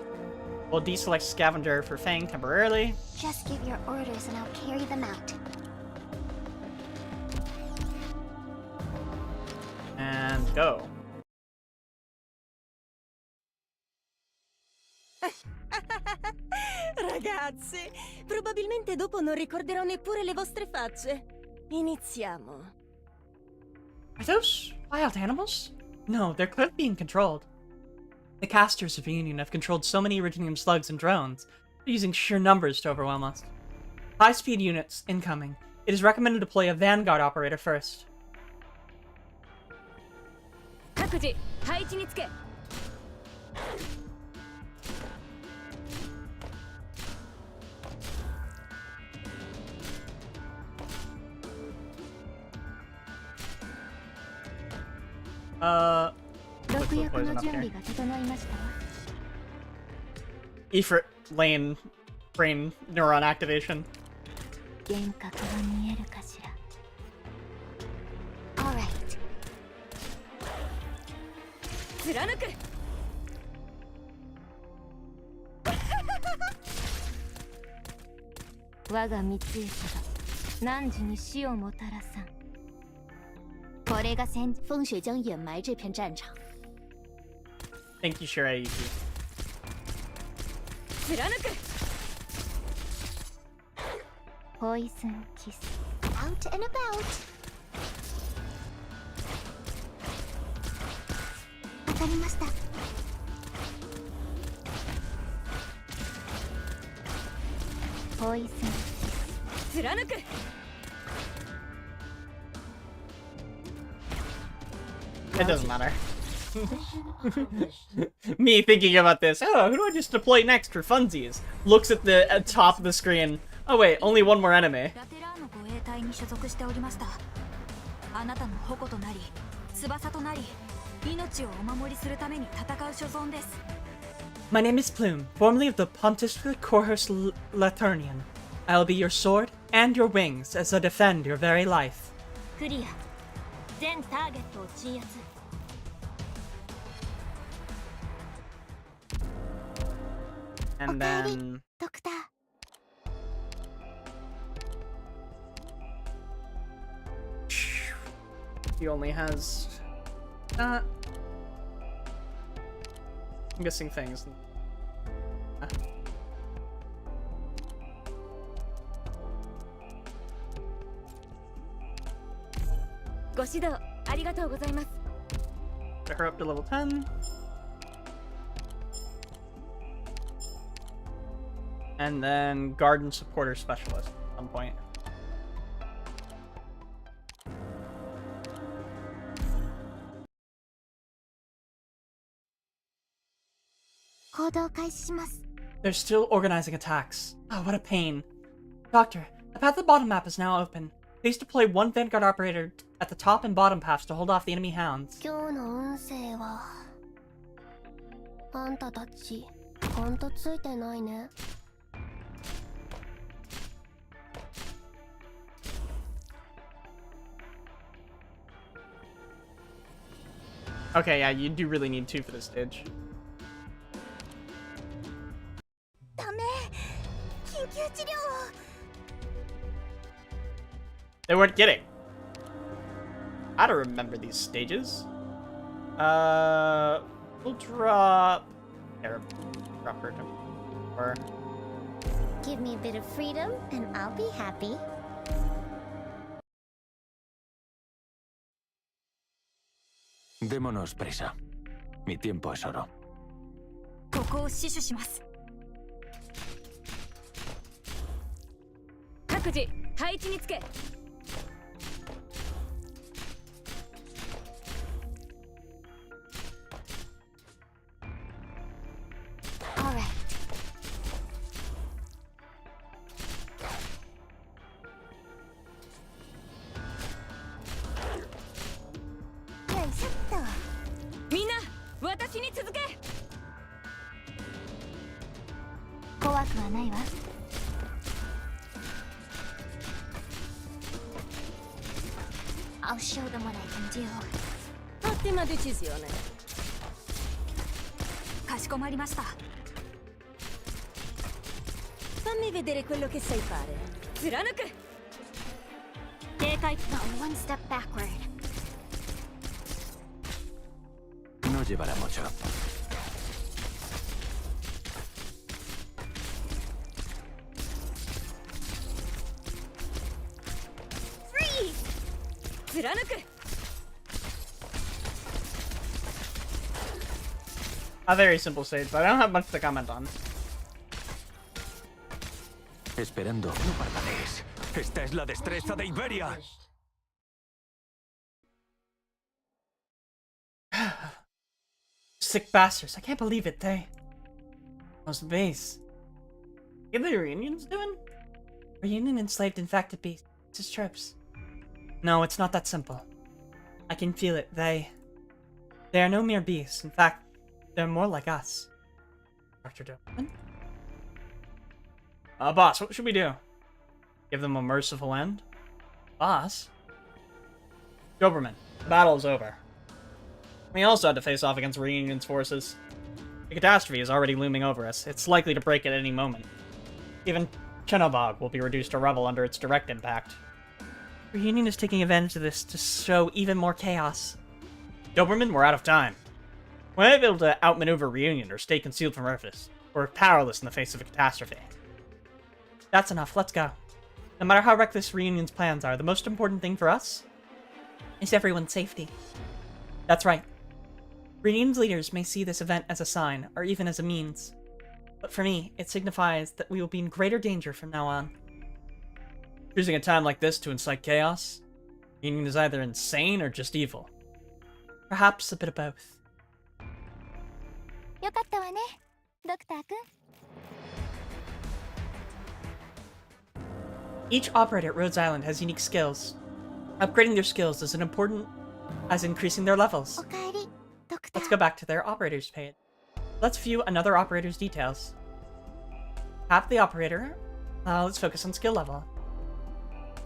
We'll deselect Scavenger for Fang temporarily. Just give your orders and I'll carry them out. And go. Ragazzi, probabilmente dopo non ricorderò neppure le vostre facce. Iniziamo. Are those wild animals? No, they're clearly being controlled. The casters of Union have controlled so many Iridium slugs and drones, they're using sheer numbers to overwhelm us. High-speed units incoming. It is recommended to deploy a Vanguard operator first. 各自配置につけ。 毒薬の準備が整いましたわ。 Efort lane brain neuron activation. 幻覚が見えるかしら。Alright. 貫く。我が三つ餌が汝に死をもたらさん。これが戦风雪将掩埋这片战场。 Thank you, Shirayuki. 貫く。ポイズンキス。 Out and about. わかりました。ポイズンキス。貫く。 It doesn't matter. Me thinking about this. Oh, who do I just deploy next for funsies? Looks at the top of the screen. Oh wait, only one more enemy. ラテラーの護衛隊に所属しておりました。あなたの矛となり、翼となり、命をお守りするために戦う所存です。 My name is Plume, formerly of the Pontifical Corhus Laternian. I will be your sword and your wings as I defend your very life. クリア。全ターゲットを鎮圧。 And then... ドクター。 He only has... I'm guessing things. Get her up to level 10. And then Garden Supporter Specialist at some point. They're still organizing attacks. Oh, what a pain. Doctor, the path to the bottom map is now open. Please deploy one Vanguard operator at the top and bottom paths to hold off the enemy hounds. 今日の運勢はあんたたちほんとついてないね。 Okay, yeah, you do really need 2 for this stage. ダメ。緊急治療を。 They weren't kidding. I don't remember these stages. We'll drop... Yeah, drop her to... Or... Give me a bit of freedom and I'll be happy. Démonos prisa. Mi tiempo es oro. ここを死守します。各自配置につけ。 Alright. I'll show them what I can do. Ottima decisione. かしこまりました。Fammi vedere quello che sai fare. 貫く。警戒 Not one step backward. No llevará mucho. Freeze! 貫く。A very simple stage, but I don't have much to comment on. Esperando, no parpadees. Esta es la destreza de Iberia. Sick bastards. I can't believe it. How's the base? What are the reunions doing? Reunion enslaved infected beasts. It's just trips. No, it's not that simple. I can feel it. They are no mere beasts. In fact, they're more like us. Dr. Doberman? Boss, what should we do? Give them a merciful end? Boss? Doberman, the battle is over. We also had to face off against Reunion's forces. The catastrophe is already looming over us. It's likely to break at any moment. Even Chenobog will be reduced to rubble under its direct impact. Reunion is taking advantage of this to show even more chaos. Doberman, we're out of time. We might be able to outmaneuver Reunion or stay concealed from Earthus. We're powerless in the face of a catastrophe. That's enough, let's go. No matter how reckless Reunion's plans are, the most important thing for us is everyone's safety. That's right. Reunion's leaders may see this event as a sign, or even as a means. But for me, it signifies that we will be in greater danger from now on. Choosing a time like this to incite chaos? Reunion is either insane or just evil. Perhaps a bit of both. よかったわね、ドクター君。 Each operator at Rhodes Island has unique skills. Upgrading their skills is as important as increasing their levels. おかえり、ドクター。 Let's go back to their operators page. Let's view another operator's details. Tap the operator. Let's focus on skill level.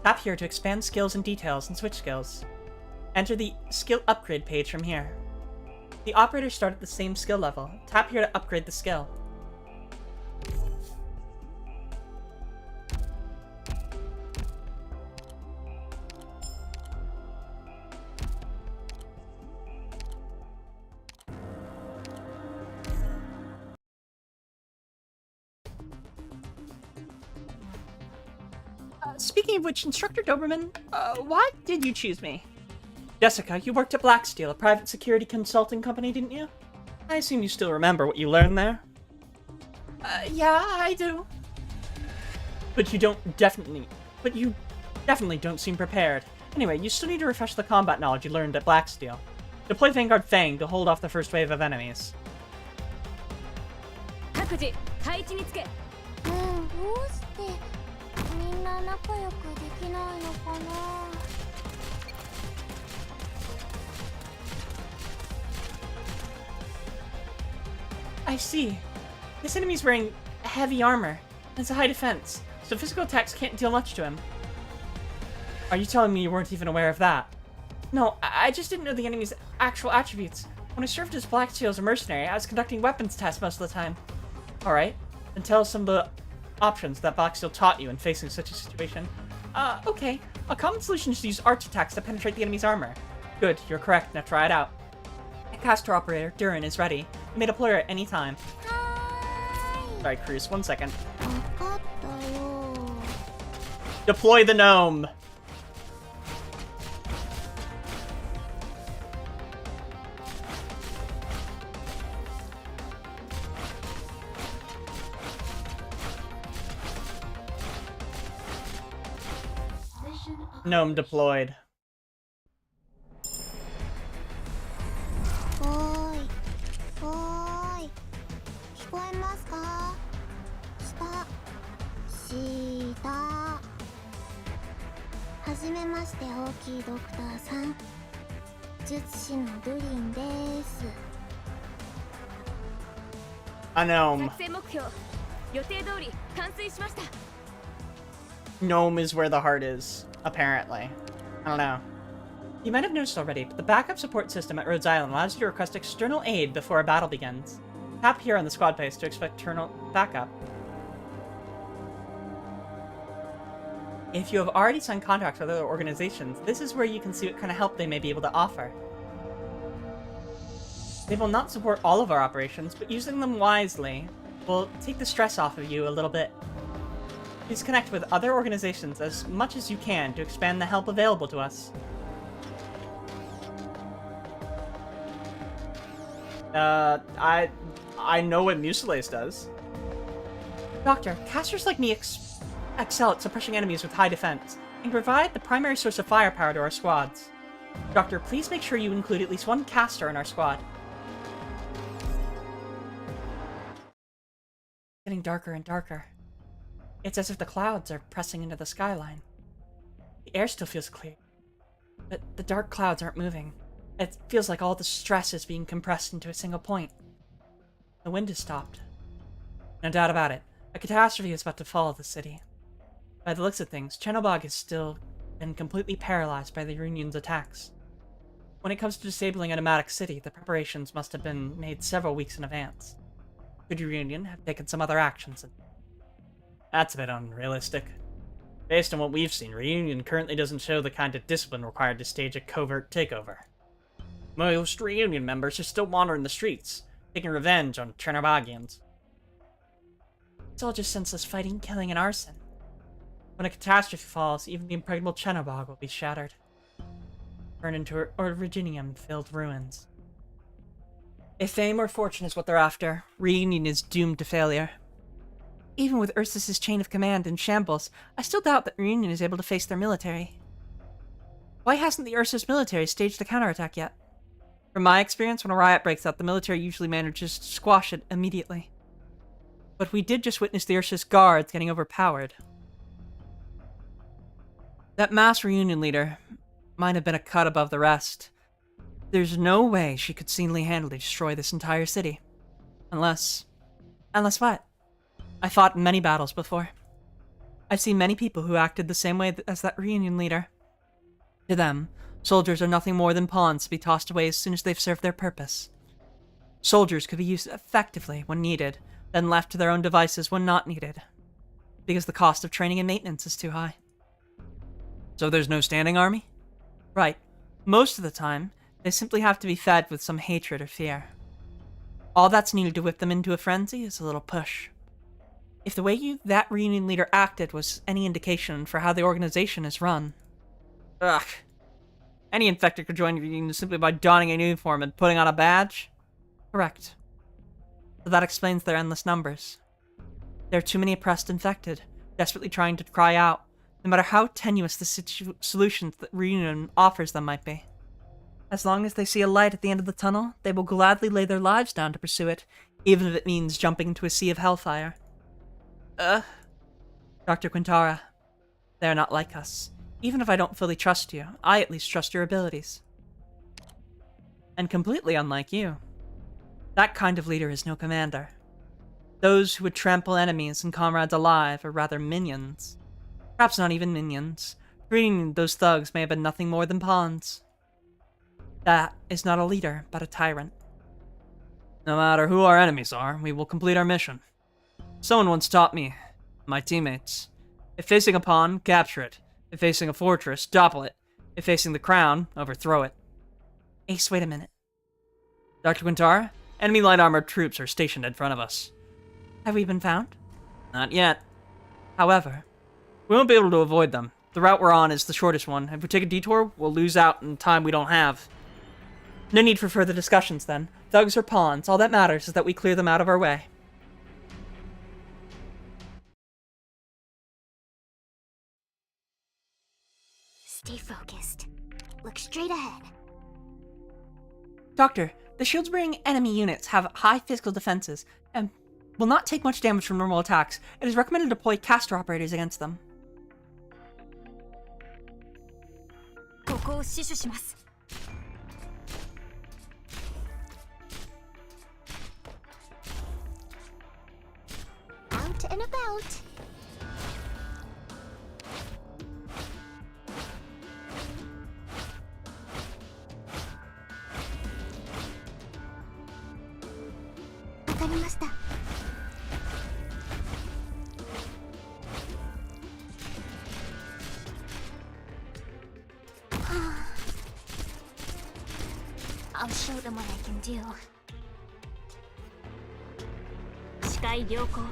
Tap here to expand skills and details and switch skills. Enter the skill upgrade page from here. The operators start at the same skill level. Tap here to upgrade the skill. Speaking of which, Instructor Doberman, why did you choose me? Jessica, you worked at Blacksteel, a private security consulting company, didn't you? I assume you still remember what you learned there? Yeah, I do. But you definitely don't seem prepared. Anyway, you still need to refresh the combat knowledge you learned at Blacksteel. Deploy Vanguard Fang to hold off the first wave of enemies. 各自配置につけ。どうしてみんな仲良くできないのかな。 I see. This enemy's wearing heavy armor. It's a high defense, so physical attacks can't deal much to him. Are you telling me you weren't even aware of that? No, I just didn't know the enemy's actual attributes. When I served as Blacksteel as a mercenary, I was conducting weapons tests most of the time. Alright, then tell us some of the options that Blacksteel taught you in facing such a situation. Okay. A common solution is to use arch attacks to penetrate the enemy's armor. Good, you're correct, now try it out. The caster operator, Durin, is ready. You may deploy her at any time. Sorry, Cruz, 1 second. わかったよ。 Deploy the gnome! Gnome deployed. おーい、おーい、聞こえますか？下、はじめまして、大きいドクターさん。術師のドリンです。A gnome. 作戦目標予定通り完遂しました。 Gnome is where the heart is, apparently. I don't know. You might have noticed already, but the backup support system at Rhodes Island allows you to request external aid before a battle begins. Tap here on the squad page to expect external backup. If you have already signed contracts with other organizations, this is where you can see what kind of help they may be able to offer. They will not support all of our operations, but using them wisely will take the stress off of you a little bit. Please connect with other organizations as much as you can to expand the help available to us. I know what Mucilace does. Doctor, casters like me excel at suppressing enemies with high defense, and provide the primary source of firepower to our squads. Doctor, please make sure you include at least one caster in our squad. It's getting darker and darker. It's as if the clouds are pressing into the skyline. The air still feels clear, but the dark clouds aren't moving. It feels like all the stress is being compressed into a single point. The wind has stopped. No doubt about it, a catastrophe is about to fall the city. By the looks of things, Chenobog has still been completely paralyzed by the Union's attacks. When it comes to disabling a nomadic city, the preparations must have been made several weeks in advance. Could Union have taken some other actions? That's a bit unrealistic. Based on what we've seen, Reunion currently doesn't show the kind of discipline required to stage a covert takeover. Most Reunion members are still wandering the streets, taking revenge on Chernobygians. It's all just senseless fighting, killing, and arson. When a catastrophe falls, even the impregnable Chenobog will be shattered, turned into Originium-filled ruins. If fame or fortune is what they're after, Reunion is doomed to failure. Even with Ursus's chain of command in shambles, I still doubt that Reunion is able to face their military. Why hasn't the Ursus military staged a counterattack yet? From my experience, when a riot breaks out, the military usually manages to squash it immediately. But we did just witness the Ursus guards getting overpowered. That mass Reunion leader might have been a cut above the rest. There's no way she could single-handedly destroy this entire city. Unless what? I fought in many battles before. I've seen many people who acted the same way as that Reunion leader. To them, soldiers are nothing more than pawns to be tossed away as soon as they've served their purpose. Soldiers could be used effectively when needed, then left to their own devices when not needed, because the cost of training and maintenance is too high. So there's no standing army? Right. Most of the time, they simply have to be fed with some hatred or fear. All that's needed to whip them into a frenzy is a little push. If the way that Reunion leader acted was any indication for how the organization is run... Ugh. Any infected could join Reunion simply by donning a uniform and putting on a badge? Correct. So that explains their endless numbers. There are too many oppressed infected, desperately trying to cry out, no matter how tenuous the solutions that Reunion offers them might be. As long as they see a light at the end of the tunnel, they will gladly lay their lives down to pursue it, even if it means jumping into a sea of hellfire. Dr. Quintara, they are not like us. Even if I don't fully trust you, I at least trust your abilities. And completely unlike you. That kind of leader is no commander. Those who would trample enemies and comrades alive are rather minions. Perhaps not even minions. Treating those thugs may have been nothing more than pawns. That is not a leader, but a tyrant. No matter who our enemies are, we will complete our mission. Someone once taught me, my teammates, if facing a pawn, capture it. If facing a fortress, topple it. If facing the crown, overthrow it. Ace, wait a minute. Dr. Quintara, enemy light armored troops are stationed in front of us. Have we been found? Not yet. However, we won't be able to avoid them. The route we're on is the shortest one. If we take a detour, we'll lose out in time we don't have. No need for further discussions, then. Thugs or pawns, all that matters is that we clear them out of our way. Stay focused. Look straight ahead. Doctor, the shields-bearing enemy units have high physical defenses and will not take much damage from normal attacks. It is recommended to deploy caster operators against them. ここを死守します。 Out and about. かりました。I'll show them what I can do. 視界良好。こ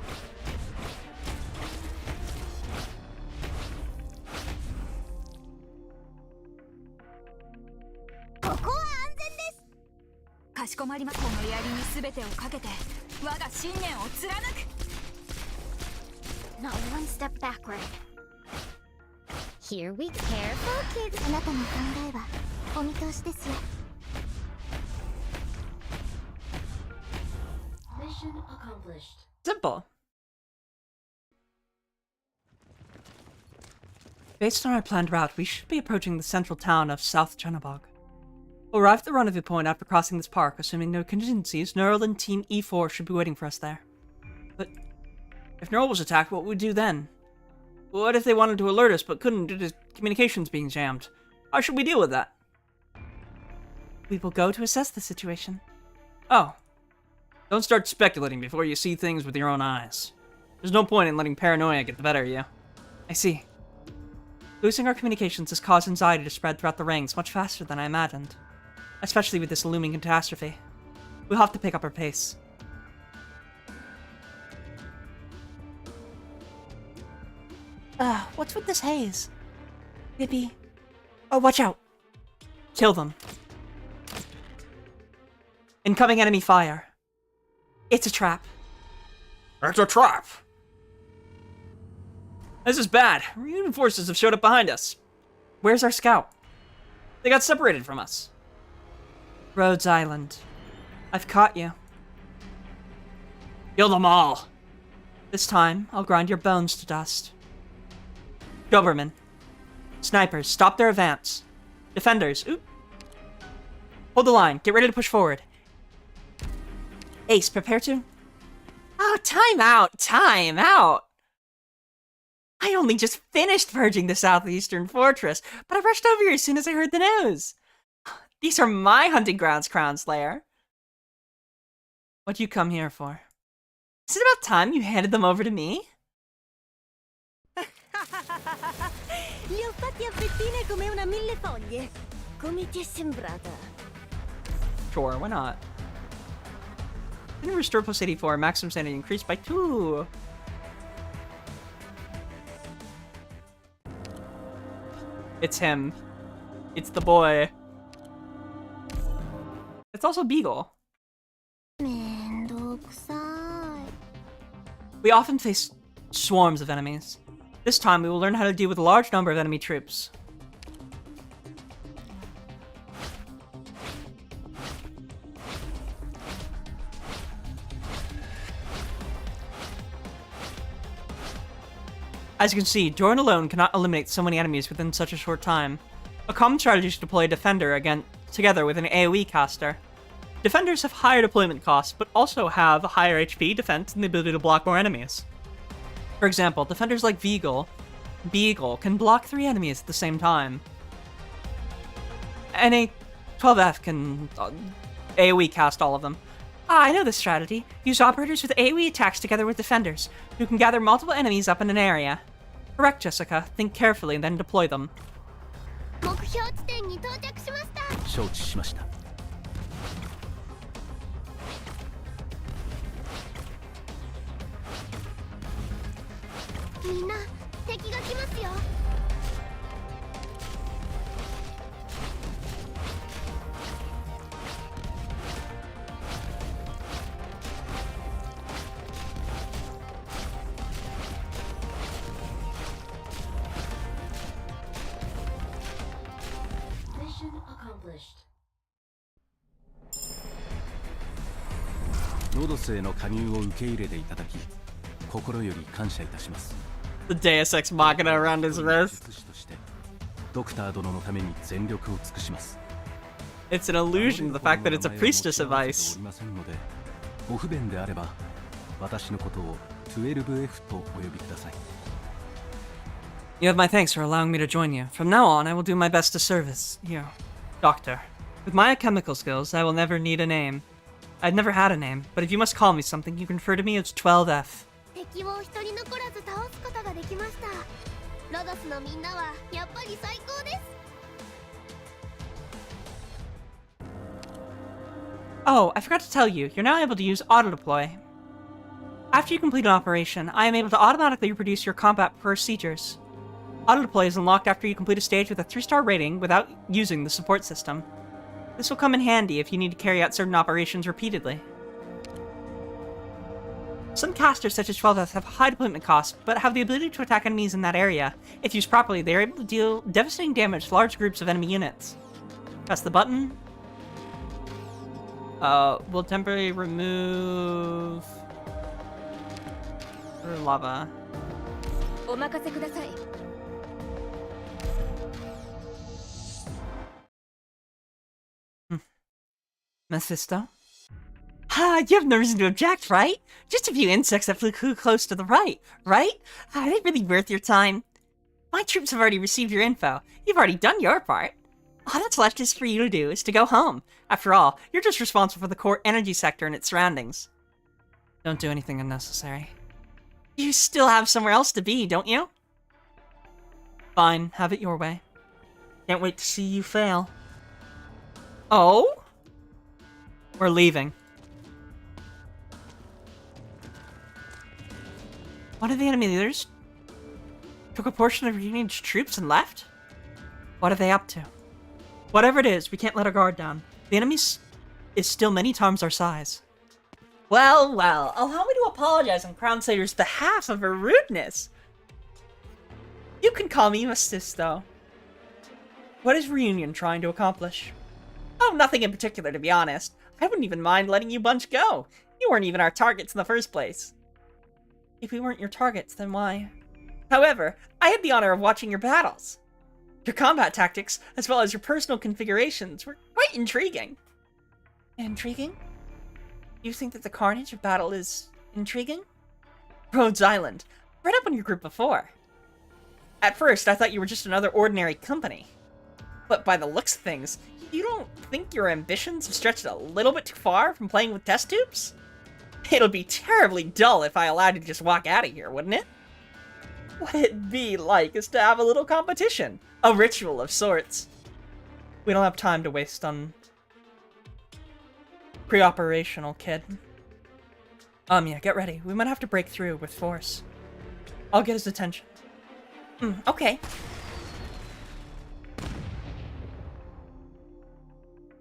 こは安全です。かしこまりまこの槍に全てをかけて我が信念を貫く。 Not one step backward. Here we careful kids. あなたの考えはお見通しですよ。 Mission accomplished. Simple. Based on our planned route, we should be approaching the central town of South Chenabog. We'll arrive at the rendezvous point after crossing this park. Assuming no contingencies, Neural and Team E4 should be waiting for us there. But if Neural was attacked, what would we do then? What if they wanted to alert us but couldn't due to communications being jammed? How should we deal with that? We will go to assess the situation. Oh. Don't start speculating before you see things with your own eyes. There's no point in letting paranoia get the better of you. I see. Losing our communications has caused anxiety to spread throughout the ranks much faster than I imagined. Especially with this looming catastrophe. We'll have to pick up our pace. What's with this haze? Maybe... Oh, watch out! Kill them. Incoming enemy fire. It's a trap. It's a trap! This is bad. Reunion forces have showed up behind us. Where's our scout? They got separated from us. Rhodes Island. I've caught you. Kill them all. This time, I'll grind your bones to dust. Doberman. Snipers, stop their advance. Defenders, oop. Hold the line. Get ready to push forward. Ace, prepare to... Oh, time out! Time out! I only just finished purging the southeastern fortress, but I rushed over here as soon as I heard the news. These are my hunting grounds, Crown Slayer. What'd you come here for? Is it about time you handed them over to me? Li ho fatti a fettine come una mille foglie. Come ti è sembrata? Sure, why not? Didn't restore plus 84, maximum sanity increased by 2. It's him. It's the boy. It's also Beagle. We often face swarms of enemies. This time we will learn how to deal with a large number of enemy troops. As you can see, Jordan alone cannot eliminate so many enemies within such a short time. A common strategy is to deploy a defender together with an AoE caster. Defenders have higher deployment costs, but also have a higher HP, defense, and the ability to block more enemies. For example, defenders like Beagle can block 3 enemies at the same time. And a 12F can AoE cast all of them. Ah, I know this strategy. Use operators with AoE attacks together with defenders, who can gather multiple enemies up in an area. Correct, Jessica. Think carefully and then deploy them. 目標地点に到着しました。承知しました。みんな、敵が来ますよ。ロドスへの加入を受け入れていただき、心より感謝いたします。The Deus Ex Machina around his wrist. ドクター殿のために全力を尽くします。It's an illusion, the fact that it's a priestess advice. ご不便であれば、私のことを 12F とお呼びください。You have my thanks for allowing me to join you. From now on, I will do my best to service you, Doctor. With my chemical skills, I will never need a name. I've never had a name, but if you must call me something, you can refer to me as 12F. 敵を一人残らず倒すことができました。ロドスのみんなはやっぱり最高です。 Oh, I forgot to tell you, you're now able to use auto-deploy. After you complete an operation, I am able to automatically reproduce your combat procedures. Auto-deploy is unlocked after you complete a stage with a 3-star rating without using the support system. This will come in handy if you need to carry out certain operations repeatedly. Some casters such as 12F have high deployment costs, but have the ability to attack enemies in that area. If used properly, they are able to deal devastating damage to large groups of enemy units. Press the button. We'll temporarily remove... lava. お任せください。 Mephisto? Ha! You have no reason to object, right? Just a few insects that flew close to the right? Are they really worth your time? My troops have already received your info. You've already done your part. All that's left is for you to do is to go home. After all, you're just responsible for the core energy sector and its surroundings. Don't do anything unnecessary. You still have somewhere else to be, don't you? Fine, have it your way. Can't wait to see you fail. Oh? We're leaving. One of the enemy leaders took a portion of Union's troops and left? What are they up to? Whatever it is, we can't let our guard down. The enemy is still many times our size. Well, well, allow me to apologize on Crown Slayer's behalf of her rudeness. You can call me Mephisto. What is Reunion trying to accomplish? Oh, nothing in particular, to be honest. I wouldn't even mind letting you bunch go. You weren't even our targets in the first place. If we weren't your targets, then why? However, I had the honor of watching your battles. Your combat tactics, as well as your personal configurations, were quite intriguing. Intriguing? You think that the carnage of battle is intriguing? Rhodes Island. I've read up on your group before. At first, I thought you were just another ordinary company. But by the looks of things, you don't think your ambitions have stretched a little bit too far from playing with test tubes? It'll be terribly dull if I allowed you to just walk out of here, wouldn't it? What it'd be like is to have a little competition. A ritual of sorts. We don't have time to waste on... pre-operational, kid. Yeah, get ready. We might have to break through with force. I'll get his attention. Okay.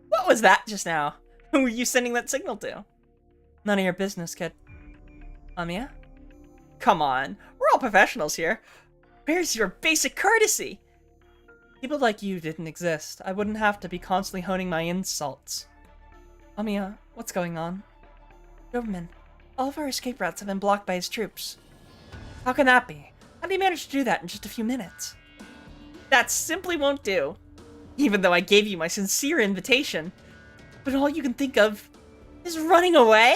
What was that just now? Who were you sending that signal to? None of your business, kid. Yeah? Come on. We're all professionals here. Where's your basic courtesy? People like you didn't exist. I wouldn't have to be constantly honing my insults. Amiya, what's going on? Doberman, all of our escape routes have been blocked by his troops. How can that be? How did he manage to do that in just a few minutes? That simply won't do. Even though I gave you my sincere invitation. But all you can think of is running away?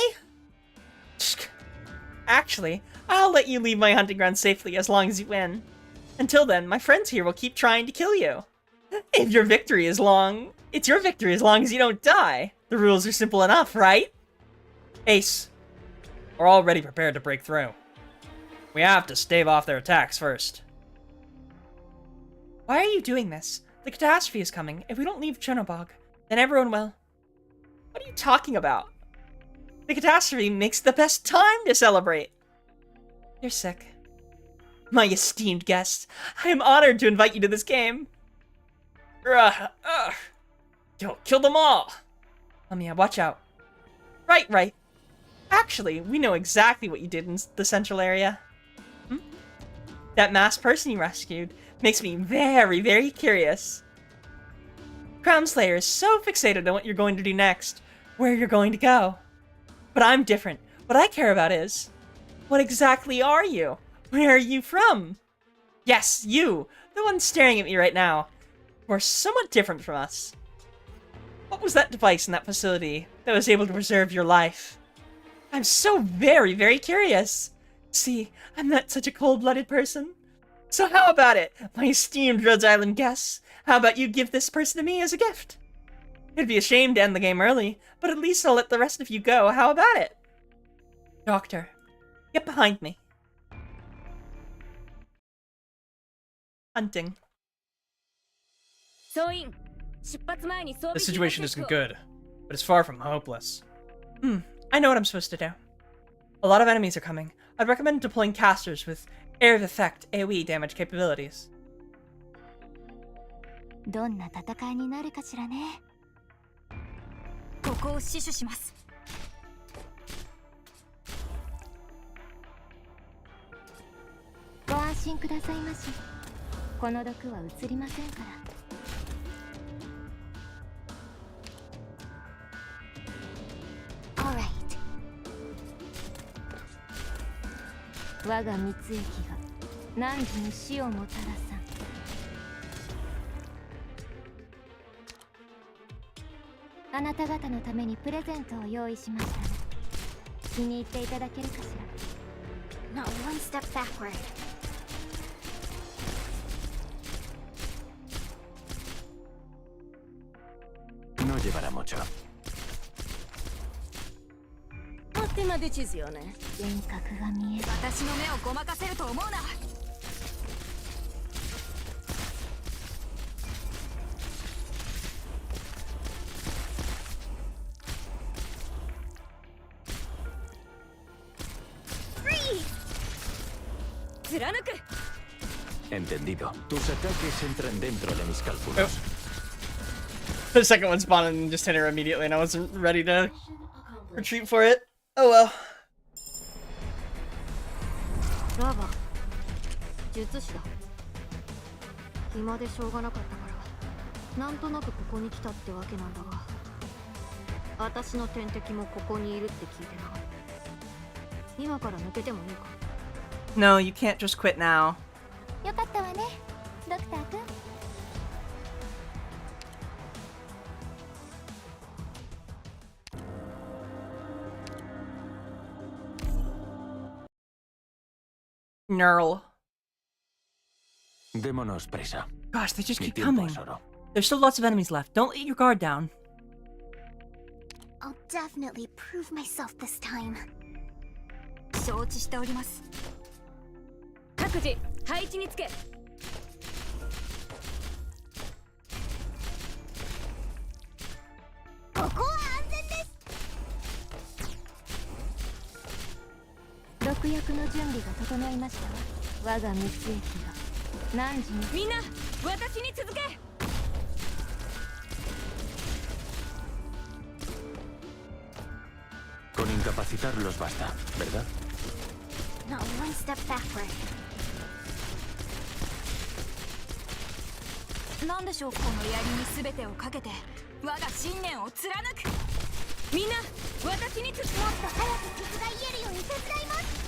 Actually, I'll let you leave my hunting ground safely as long as you win. Until then, my friends here will keep trying to kill you. If your victory is long, it's your victory as long as you don't die. The rules are simple enough, right? Ace, we're already prepared to break through. We have to stave off their attacks first. Why are you doing this? The catastrophe is coming. If we don't leave Chernobog, then everyone will... What are you talking about? The catastrophe makes the best time to celebrate. You're sick. My esteemed guest, I am honored to invite you to this game. Yo, kill them all. Yeah, watch out. Right. Actually, we know exactly what you did in the central area. That masked person you rescued makes me very, very curious. Crown Slayer is so fixated on what you're going to do next, where you're going to go. But I'm different. What I care about is, what exactly are you? Where are you from? Yes, you, the one staring at me right now. You are somewhat different from us. What was that device in that facility that was able to preserve your life? I'm so very, very curious. See, I'm not such a cold-blooded person. So how about it, my esteemed Rhodes Island guests? How about you give this person to me as a gift? It'd be a shame to end the game early, but at least I'll let the rest of you go. How about it? Doctor, get behind me. Hunting. The situation isn't good, but it's far from hopeless. I know what I'm supposed to do. A lot of enemies are coming. I'd recommend deploying casters with area of effect AoE damage capabilities. どんな戦いになるかしらね。ここを死守します。ご安心くださいまし。この毒は移りませんから。我が蜜液が汝に死をもたらさん。あなた方のためにプレゼントを用意しましたね。気に入っていただけるかしら。 Not one step backward. No llevará mucho. Ottima decisione. 幻覚が見える。私の目をごまかせると思うな。Entendido. Tus ataques entran dentro de mis cálculos. The second one spawned and just hit her immediately, and I wasn't ready to retreat for it. Oh well. ラバ、術師だ。暇でしょうがなかったから、なんとなくここに来たってわけなんだが、私の天敵もここにいるって聞いてな。今から抜けてもいいか？ No, you can't just quit now. よかったわね、ドクター君。Knurl. Démonos prisa. Gosh, they just Mi keep tiempo coming. es oro. There's still lots of enemies left. Don't let your guard down. I'll definitely prove myself this time. 承知しております。各自配置につけ。ここは安全です。毒薬の準備が整いましたわ。我が蜜液が何時に。みんな私に続け。Con incapacitarlos basta, ¿verdad? Not one step backward. なんでしょう、この槍に全てをかけて我が信念を貫く。みんな私に続け。もっと早く傷が癒えるように手伝います。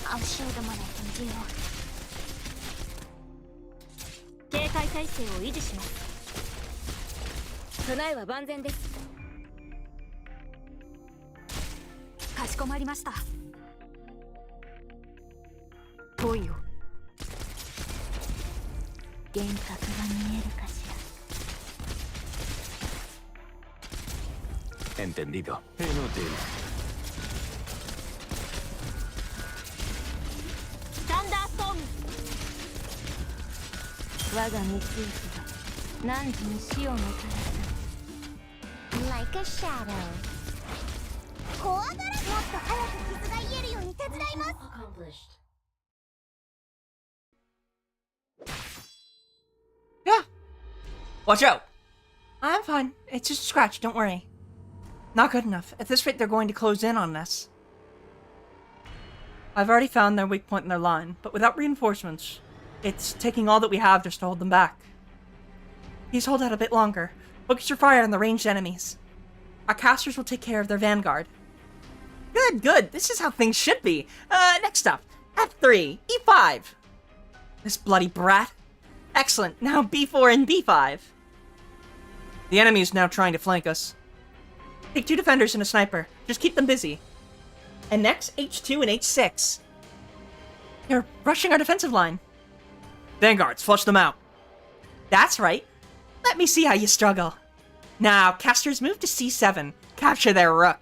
I'll show them what I can do. 警戒態勢を維持します。備えは万全です。かしこまりました。来いよ。幻覚が見えるかしら。 Entendido. Inútil. サンダーストーム。我が蜜液が何時に死をもたらす。 Like a shadow. 怖がらず、もっと早く傷が癒えるように手伝います。Watch out! I'm fine. It's just a scratch, don't worry. Not good enough. At this rate, they're going to close in on us. I've already found their weak point in their line, but without reinforcements, it's taking all that we have just to hold them back. Please hold out a bit longer. Focus your fire on the ranged enemies. Our casters will take care of their vanguard. Good, good. This is how things should be. Next up, F3, E5. This bloody brat. Excellent. Now B4 and B5. The enemy is now trying to flank us. Take 2 defenders and a sniper. Just keep them busy. And next, H2 and H6. They're rushing our defensive line. Vanguards, flush them out. That's right. Let me see how you struggle. Now, casters move to C7. Capture their rook.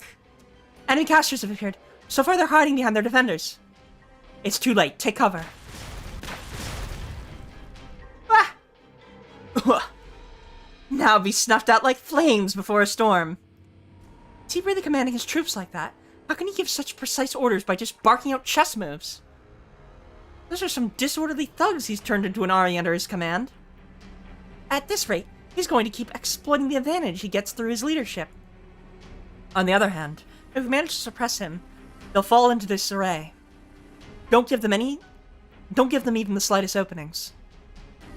Enemy casters have appeared. So far they're hiding behind their defenders. It's too late. Take cover. Ah! Now be snuffed out like flames before a storm. Is he really commanding his troops like that? How can he give such precise orders by just barking out chess moves? Those are some disorderly thugs he's turned into an Ari under his command. At this rate, he's going to keep exploiting the advantage he gets through his leadership. On the other hand, if we manage to suppress him, they'll fall into disarray. Don't give them even the slightest openings.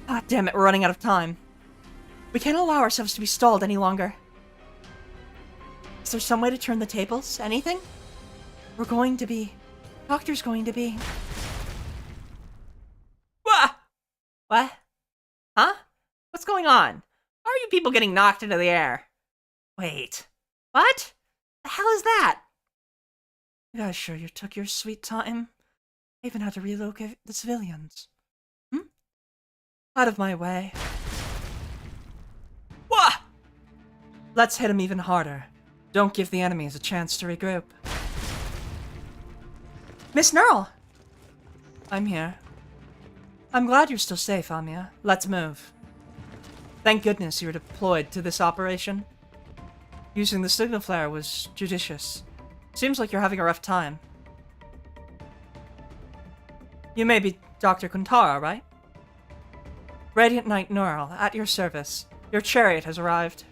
Ah, damn it, we're running out of time. We can't allow ourselves to be stalled any longer. Is there some way to turn the tables? Anything? Doctor's going to be... Wah! What? Huh? What's going on? How are you people getting knocked into the air? Wait. What? The hell is that? You guys sure you took your sweet time? I even had to relocate the civilians. Out of my way. Wah! Let's hit him even harder. Don't give the enemies a chance to regroup. Miss Nerl! I'm here. I'm glad you're still safe, Amia. Let's move. Thank goodness you were deployed to this operation. Using the signal flare was judicious. Seems like you're having a rough time. You may be Dr. Kuntara, right? Radiant Knight Neural, at your service. Your chariot has arrived.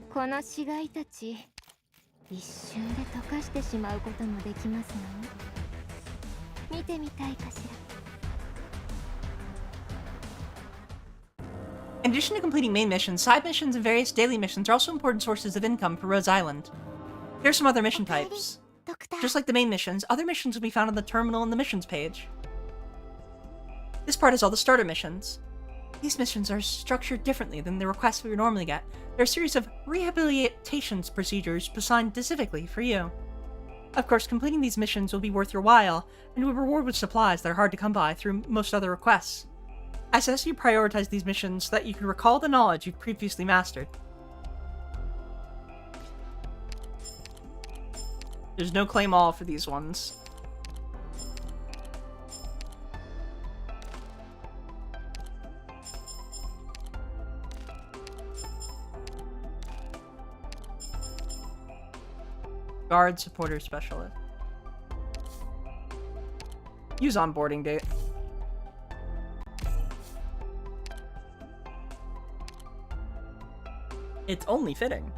この死骸たち、一瞬で溶かしてしまうこともできますのね。見てみたいかしら。In addition to completing main missions, side missions and various daily missions are also important sources of income for Rose Island. Here are some other mission types. Just like the main missions, other missions will be found on the terminal in the missions page. This part is all the starter missions. These missions are structured differently than the requests we would normally get. They're a series of rehabilitation procedures designed specifically for you. Of course, completing these missions will be worth your while, and will reward with supplies that are hard to come by through most other requests. I suggest you prioritize these missions so that you can recall the knowledge you've previously mastered. There's no claim all for these ones. Guard Supporter Specialist. Use onboarding date. It's only fitting.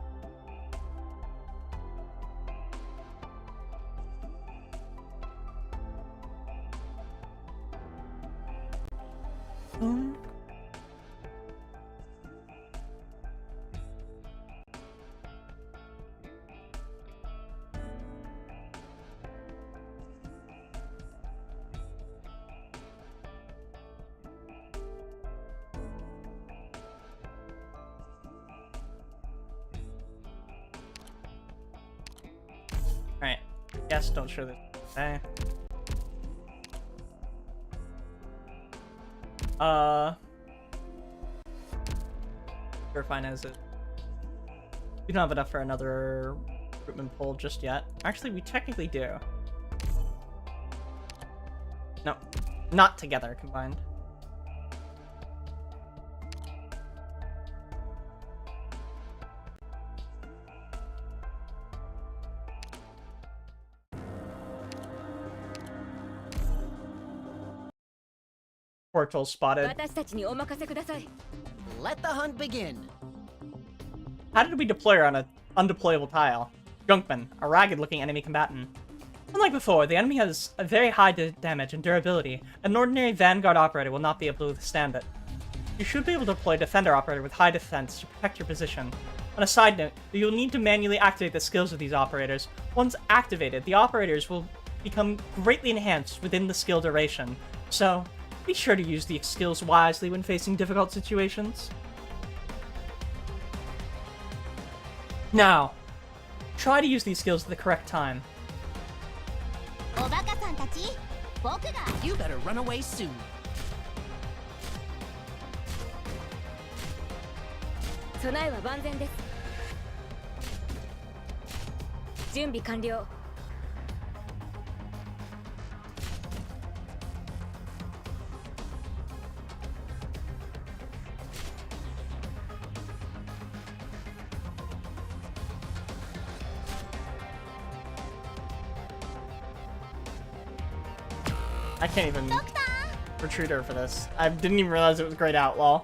Alright. Yes, don't show this. Okay. Sure, fine as it. We don't have enough for another recruitment pool just yet. Actually, we technically do. No, not together, combined. Portal spotted. Let the hunt begin. How did we deploy her on an undeployable tile? Junkman, a ragged-looking enemy combatant. Unlike before, the enemy has a very high damage and durability, and an ordinary Vanguard operator will not be able to withstand it. You should be able to deploy a Defender operator with high defense to protect your position. On a side note, you'll need to manually activate the skills of these operators. Once activated, the operators will become greatly enhanced within the skill duration, so be sure to use the skills wisely when facing difficult situations. Now, try to use these skills at the correct time. You better run away soon. 備えは万全です。準備完了。I can't even retreat her for this. I didn't even realize it was Great Outlaw.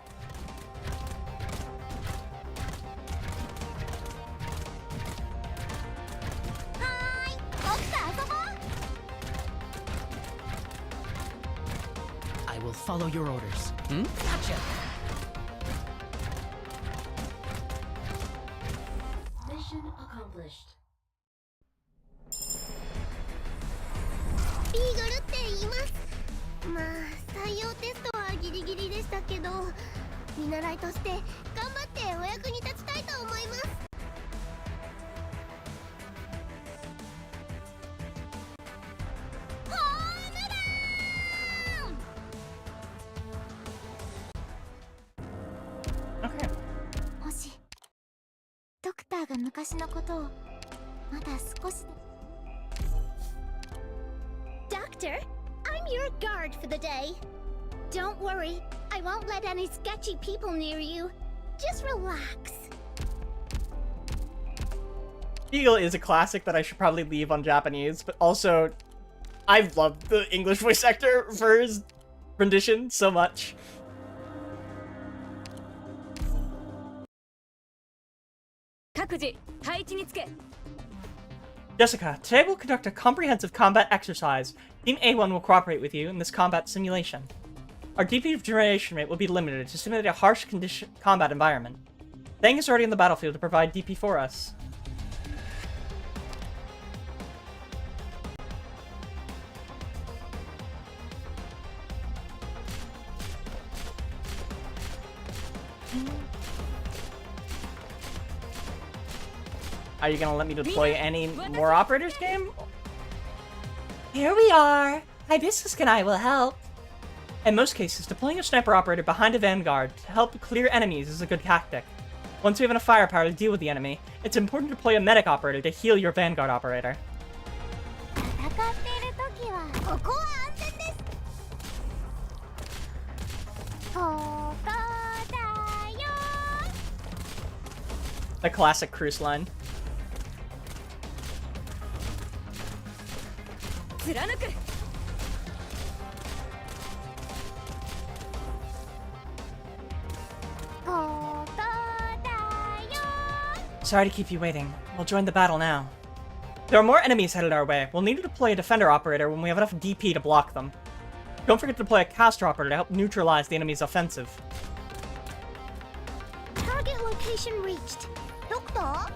I will follow your orders. Hmm? Gotcha. Mission accomplished. ビーグルって言います。まあ採用テストはギリギリでしたけど、見習いとして頑張ってお役に立ちたいと思います。ホームラン。Okay. もしドクターが昔のことをまだ少しで。Doctor, I'm your guard for the day. Don't worry, I won't let any sketchy people near you. Just relax. Eagle is a classic that I should probably leave on Japanese, but also, I've loved the English voice actor for his rendition so much. Jessica, today we'll conduct a comprehensive combat exercise. Team A1 will cooperate with you in this combat simulation. Our DP generation rate will be limited to simulate a harsh combat environment. Thang is already in the battlefield to provide DP for us. Are you gonna let me deploy any more operators, game? Here we are! Hibiscus and I will help. In most cases, deploying a sniper operator behind a vanguard to help clear enemies is a good tactic. Once you have enough firepower to deal with the enemy, it's important to deploy a medic operator to heal your vanguard operator. 戦っている時はここは安全です。ここだよ。 The classic cruise line. 貫く。 Sorry to keep you waiting. We'll join the battle now. There are more enemies headed our way. We'll need to deploy a defender operator when we have enough DP to block them. Don't forget to deploy a caster operator to help neutralize the enemy's offensive. Target location reached. Doctor?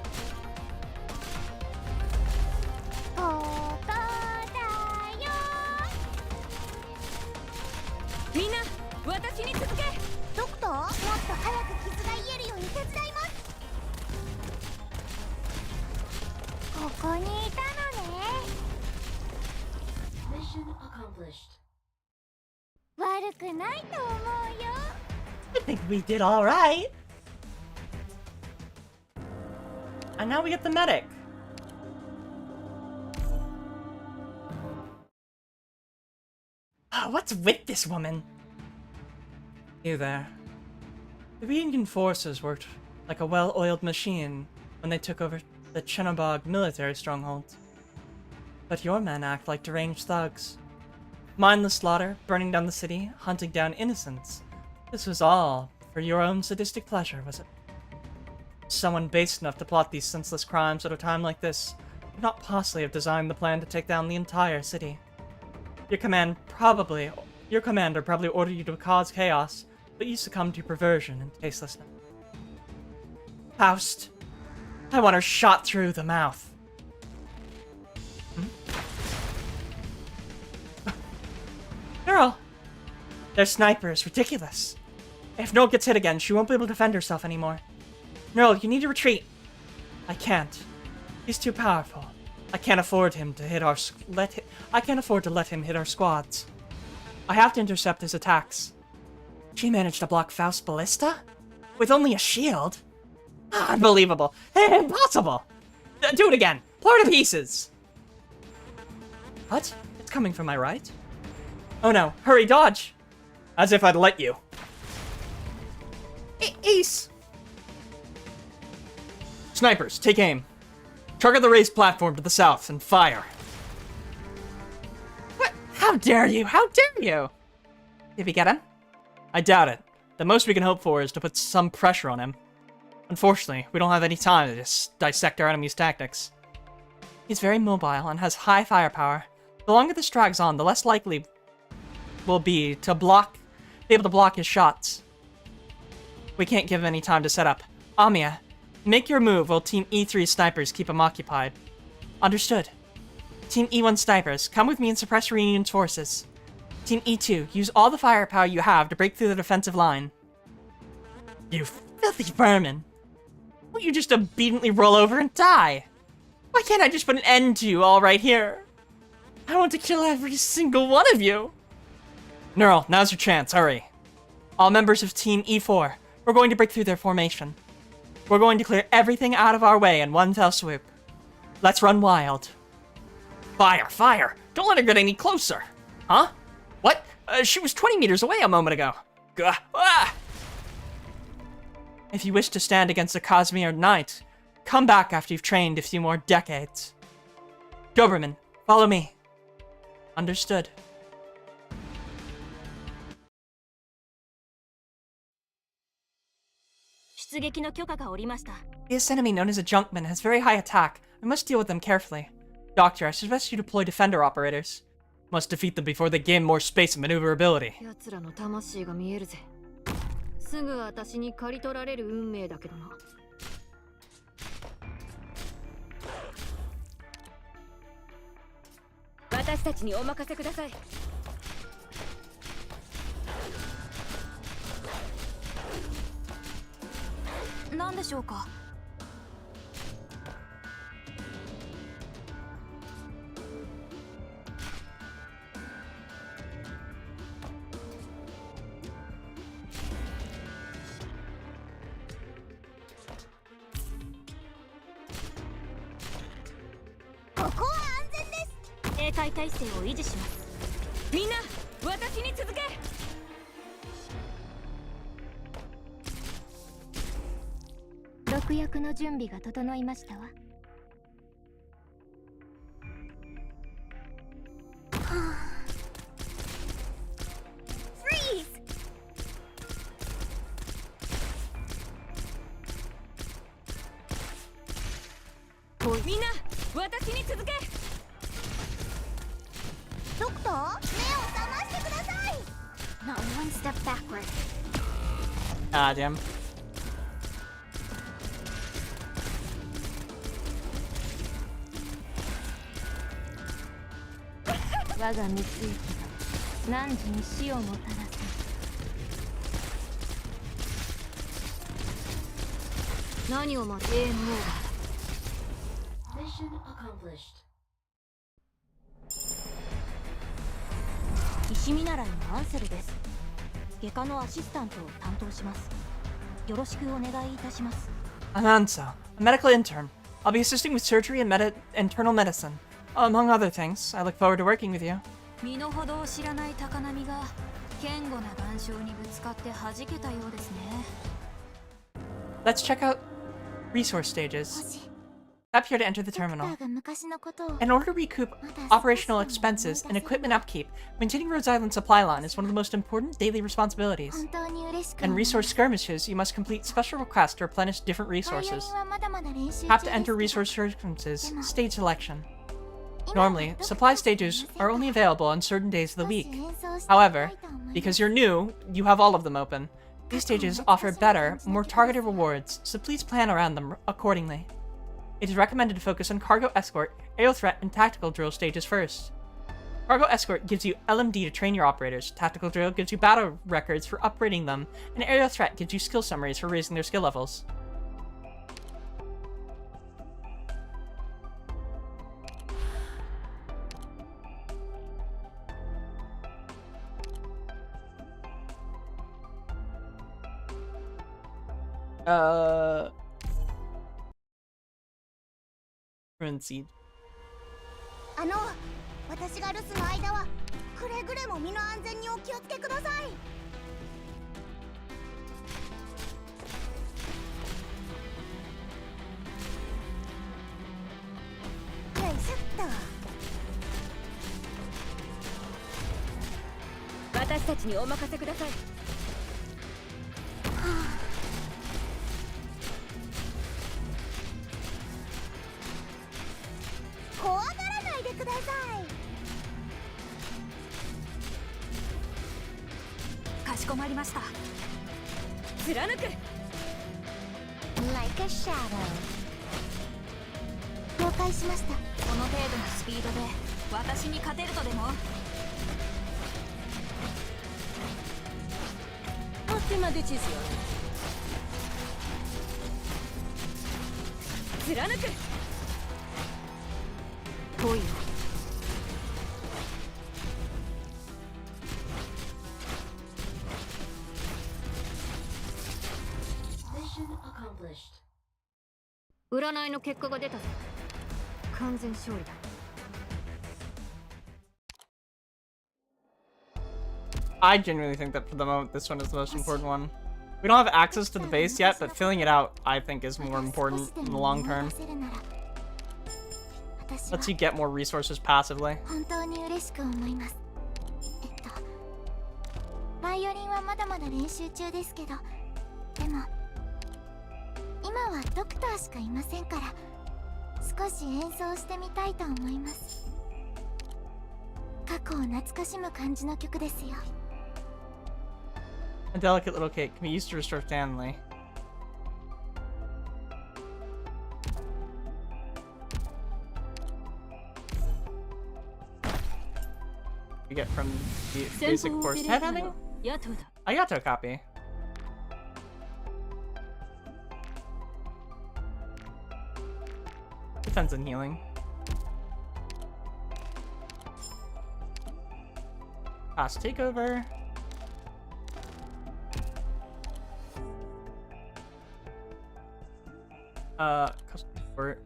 ここだよ。みんな、私に続け。ドクター、もっと早く傷が癒えるように手伝います。ここにいたのね。Mission accomplished. 悪くないと思うよ。I think we did alright. And now we get the medic. What's with this woman? You there. The Union forces worked like a well-oiled machine when they took over the Chenobog military stronghold. But your men act like deranged thugs. Mindless slaughter, burning down the city, hunting down innocents. This was all for your own sadistic pleasure, was it? Someone base enough to plot these senseless crimes at a time like this could not possibly have designed the plan to take down the entire city. Your commander probably ordered you to cause chaos, but you succumbed to perversion and tastelessness. Faust, I want her shot through the mouth. Girl, their sniper is ridiculous. If Noel gets hit again, she won't be able to defend herself anymore. Noel, you need to retreat. I can't. He's too powerful. I can't afford him to hit I can't afford to let him hit our squads. I have to intercept his attacks. She managed to block Faust's ballista? With only a shield? Unbelievable. Impossible. Do it again. Pour to pieces. What? It's coming from my right? Oh no. Hurry, dodge. As if I'd let you. Ace. Snipers, take aim. Target the raised platform to the south and fire. What? How dare you? How dare you? Did we get him? I doubt it. The most we can hope for is to put some pressure on him. Unfortunately, we don't have any time to just dissect our enemy's tactics. He's very mobile and has high firepower. The longer this drags on, the less likely will be able to block his shots. We can't give him any time to set up. Amiya, make your move while Team E3 snipers keep him occupied. Understood. Team E1 snipers, come with me and suppress Reunion's forces. Team E2, use all the firepower you have to break through the defensive line. You filthy vermin! Won't you just obediently roll over and die? Why can't I just put an end to you all right here? I want to kill every single one of you! Neural, now's your chance, hurry. All members of Team E4, we're going to break through their formation. We're going to clear everything out of our way in one fell swoop. Let's run wild. Fire, fire! Don't let her get any closer! Huh? What? She was 20 meters away a moment ago. Gah! Ah! If you wish to stand against the Cosmere Knight, come back after you've trained a few more decades. Doberman, follow me. Understood. This enemy, known as a Junkman, has very high attack. We must deal with them carefully. Doctor, I suggest you deploy defender operators. Must defeat them before they gain more space and maneuverability. すぐ私に刈り取られる運命だけどな。私たちにお任せください。何でしょうか。警戒態勢を維持します。みんな、私に続け。毒薬の準備が整いましたわ。みんな、私に続け。ドクター、目を覚ましてください。 Not one step backward. Ah, damn. Mission accomplished. 医師見習いのアンセルです。外科のアシスタントを担当します。よろしくお願いいたします。I'm Ansa, a medical intern. I'll be assisting with surgery and internal medicine. Among other things, I look forward to working with you. 身の程を知らない高波が堅固な岩礁にぶつかって弾けたようですね。Let's check out resource stages. Tap here to enter the terminal. In order to recoup operational expenses and equipment upkeep, maintaining Rhode Island's supply line is one of the most important daily responsibilities. In resource skirmishes, you must complete special requests to replenish different resources. Tap to enter resource skirmishes, stage selection. Normally, supply stages are only available on certain days of the week. However, because you're new, you have all of them open. These stages offer better, more targeted rewards, so please plan around them accordingly. It is recommended to focus on Cargo Escort, Aerial Threat, and Tactical Drill stages first. Cargo Escort gives you LMD to train your operators, Tactical Drill gives you battle records for upgrading them, and Aerial Threat gives you skill summaries for raising their skill levels. Ruined Seed. 私が留守の間はくれぐれも身の安全にお気をつけください。よいしょっと。私たちにお任せください。怖がらないでください。かしこまりました。貫く。 Like a shadow。了解しました。この程度のスピードで私に勝てるとでも？Ottima decisione。貫く。来いよ。占いの結果が出たぞ。完全勝利だ。I genuinely think that for the moment, this one is the most important one. We don't have access to the base yet, but filling it out, I think, is more important in the long term. Lets you get more resources passively. 本当に嬉しく思います。バイオリンはまだまだ練習中ですけど、でも今はドクターしかいませんから、少し演奏してみたいと思います。過去を懐かしむ感じの曲ですよ。A delicate little cake can be used to restore family. You get from the basic course headhunting? Ayato copy. Defense and healing. Fast takeover. Custom support.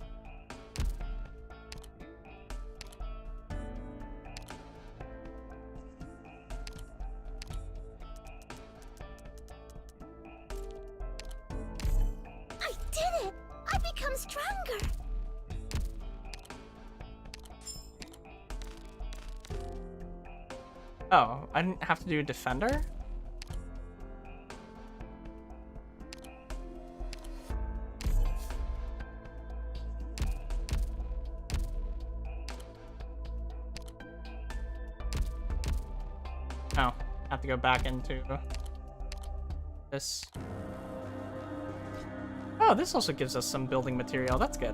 I did it! I become stronger! Oh, I didn't have to do a defender? Oh, have to go back into this. Oh, this also gives us some building material. That's good.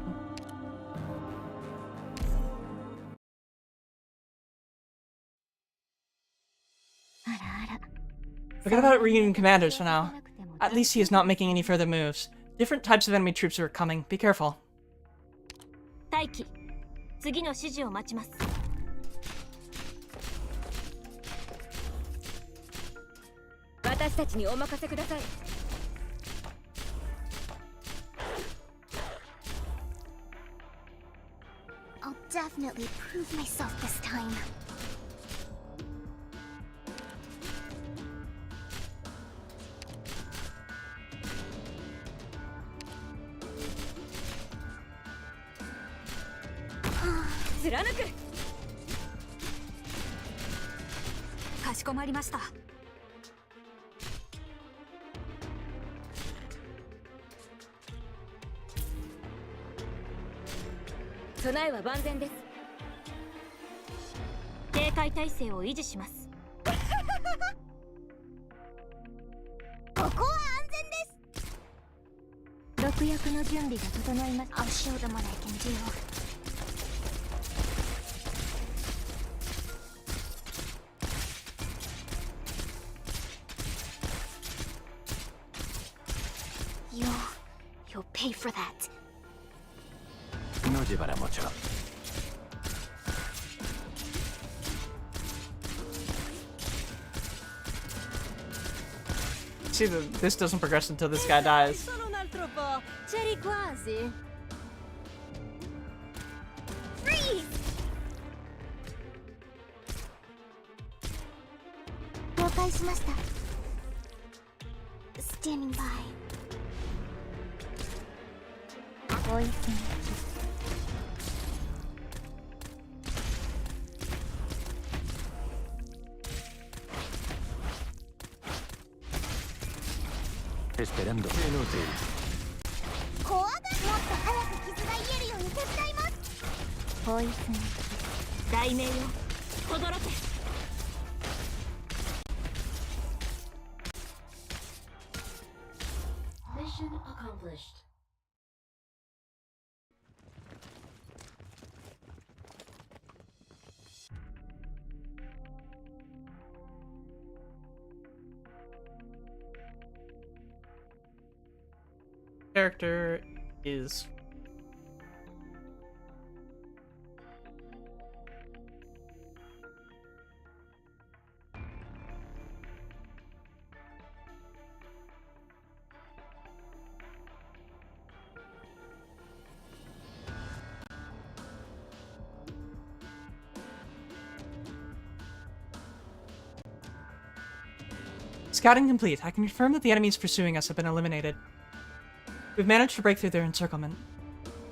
Forget about reunion commanders for now. At least he is not making any further moves. Different types of enemy troops are coming. Be careful. 待機。次の指示を待ちます。私たちにお任せください。I'll definitely prove myself this time.貫く。かしこまりました。備えは万全です。警戒態勢を維持します。ここは安全です。毒薬の準備が整います。I'll show them what I can do. You'll pay for that. の字腹もちろん。See, this doesn't progress until this guy dies. Solo un altro po'. C'eri quasi. しました。Standing by. 追い線Esperando. 怖がもっと早く傷が癒えるように手伝います。追い線題名よ、轟け。Mission accomplished. Character is Scouting complete. I can confirm that the enemies pursuing us have been eliminated. We've managed to break through their encirclement.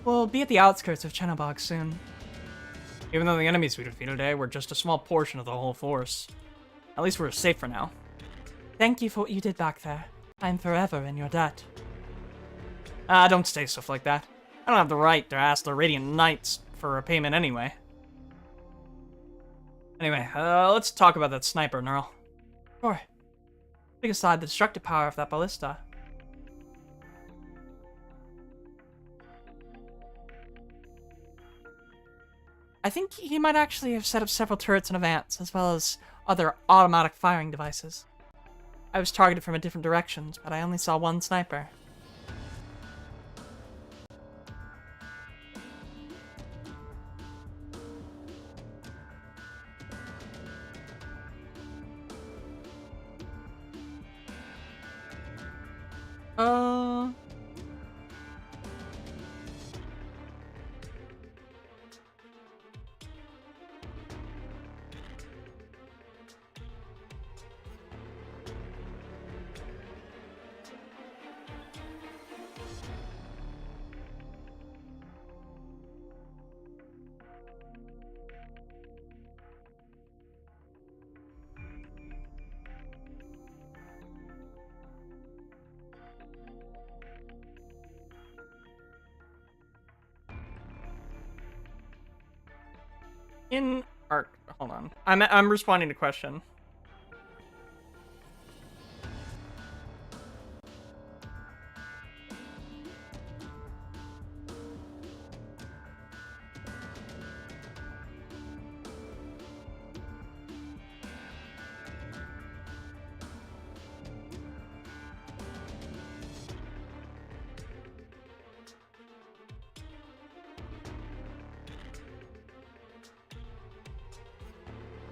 We'll be at the outskirts of Chenobog soon. Even though the enemies we defeated today were just a small portion of the whole force. At least we're safe for now. Thank you for what you did back there. I'm forever in your debt. Ah, don't say stuff like that. I don't have the right to ask the Radiant Knights for a payment anyway. Anyway, let's talk about that sniper, Neural. Sure. Putting aside the destructive power of that ballista. I think he might actually have set up several turrets in advance, as well as other automatic firing devices. I was targeted from a different directions, but I only saw one sniper. In hold on. I'm responding to question.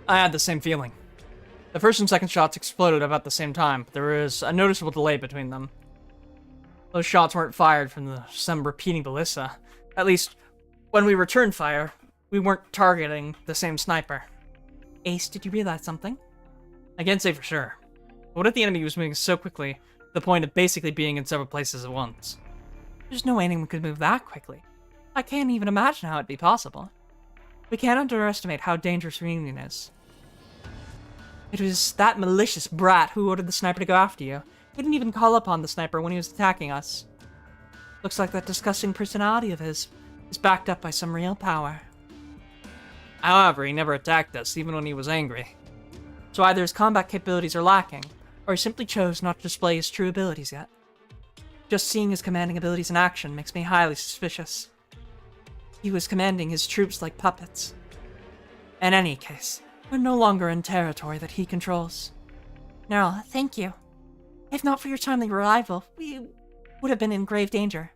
I had the same feeling. The first and second shots exploded about the same time, but there was a noticeable delay between them. Those shots weren't fired from some repeating ballista. At least, when we returned fire, we weren't targeting the same sniper. Ace, did you realize something? I can't say for sure. But what if the enemy was moving so quickly, to the point of basically being in several places at once? There's no way anyone could move that quickly. I can't even imagine how it'd be possible. We can't underestimate how dangerous Reunion is. It was that malicious brat who ordered the sniper to go after you. He didn't even call upon the sniper when he was attacking us. Looks like that disgusting personality of his is backed up by some real power. However, he never attacked us, even when he was angry. So either his combat capabilities are lacking, or he simply chose not to display his true abilities yet. Just seeing his commanding abilities in action makes me highly suspicious. He was commanding his troops like puppets. In any case, we're no longer in territory that he controls. Nerl, thank you. If not for your timely arrival, we would have been in grave danger.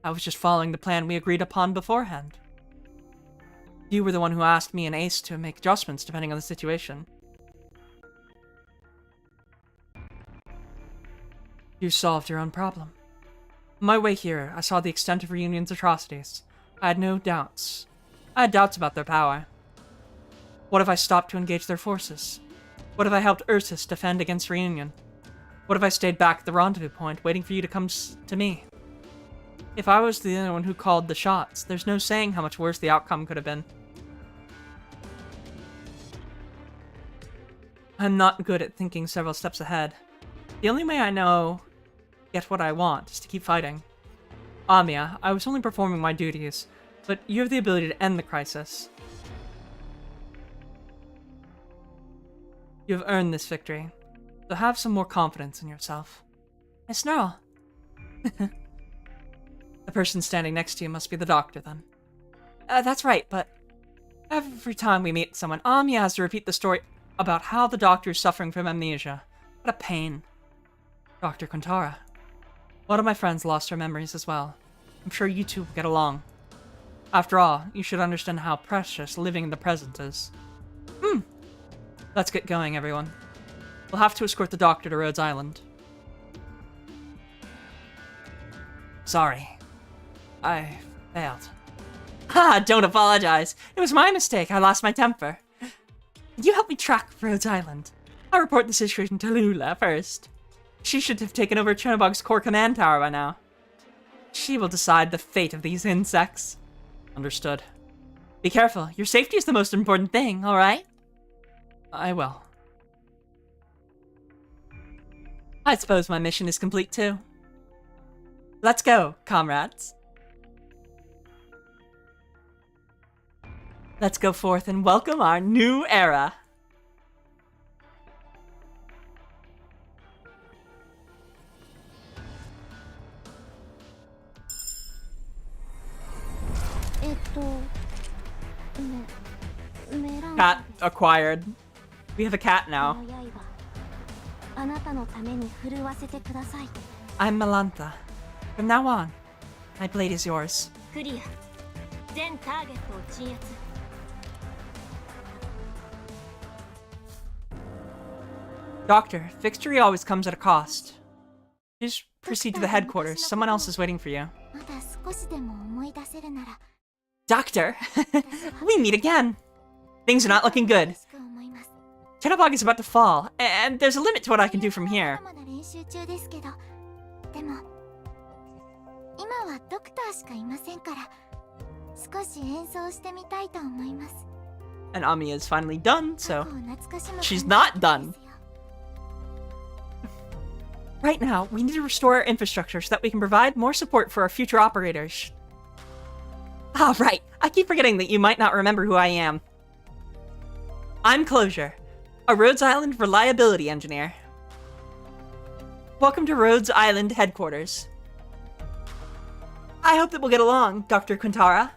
I was just following the plan we agreed upon beforehand. You were the one who asked me and Ace to make adjustments depending on the situation. You solved your own problem. On my way here, I saw the extent of Reunion's atrocities. I had no doubts. I had doubts about their power. What if I stopped to engage their forces? What if I helped Ursus defend against reunion? What if I stayed back at the rendezvous point, waiting for you to come to me? If I was the only one who called the shots, there's no saying how much worse the outcome could have been. I'm not good at thinking several steps ahead. The only way I know get what I want is to keep fighting. Amiya, I was only performing my duties, but you have the ability to end the crisis. You have earned this victory, so have some more confidence in yourself. I snarl. The person standing next to you must be the doctor, then. That's right, but every time we meet someone, Amiya has to repeat the story about how the doctor is suffering from amnesia. What a pain. Dr. Quintara. One of my friends lost her memories as well. I'm sure you two will get along. After all, you should understand how precious living in the present is. Let's get going, everyone. We'll have to escort the doctor to Rhodes Island. Sorry. I failed. Ha! Don't apologize. It was my mistake. I lost my temper. You help me track Rhodes Island. I'll report the situation to Lula first. She should have taken over Chernobog's core command tower by now. She will decide the fate of these insects. Understood. Be careful. Your safety is the most important thing, alright? I will. I suppose my mission is complete too. Let's go, comrades. Let's go forth and welcome our new era. Cat acquired. We have a cat now. I'm Melantha. From now on, my blade is yours. Doctor, victory always comes at a cost. Just proceed to the headquarters. Someone else is waiting for you. Doctor! We meet again! Things are not looking good. Chernobog is about to fall, and there's a limit to what I can do from here. And Amiya is finally done, so she's not done. Right now, we need to restore our infrastructure so that we can provide more support for our future operators. Ah, right. I keep forgetting that you might not remember who I am. I'm Closure, a Rhodes Island reliability engineer. Welcome to Rhodes Island headquarters. I hope that we'll get along, Dr. Quintara.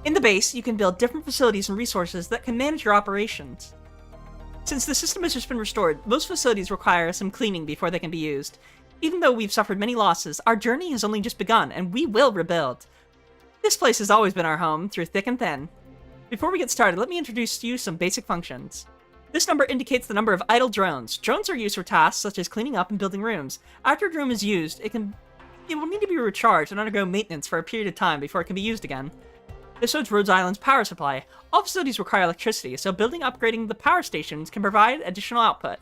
In the base, you can build different facilities and resources that can manage your operations. Since the system has just been restored, most facilities require some cleaning before they can be used. Even though we've suffered many losses, our journey has only just begun, and we will rebuild. This place has always been our home, through thick and thin. Before we get started, let me introduce to you some basic functions. This number indicates the number of idle drones. Drones are used for tasks such as cleaning up and building rooms. After a drone is used, it will need to be recharged and undergo maintenance for a period of time before it can be used again. This shows Rhodes Island's power supply. All facilities require electricity, so building and upgrading the power stations can provide additional output.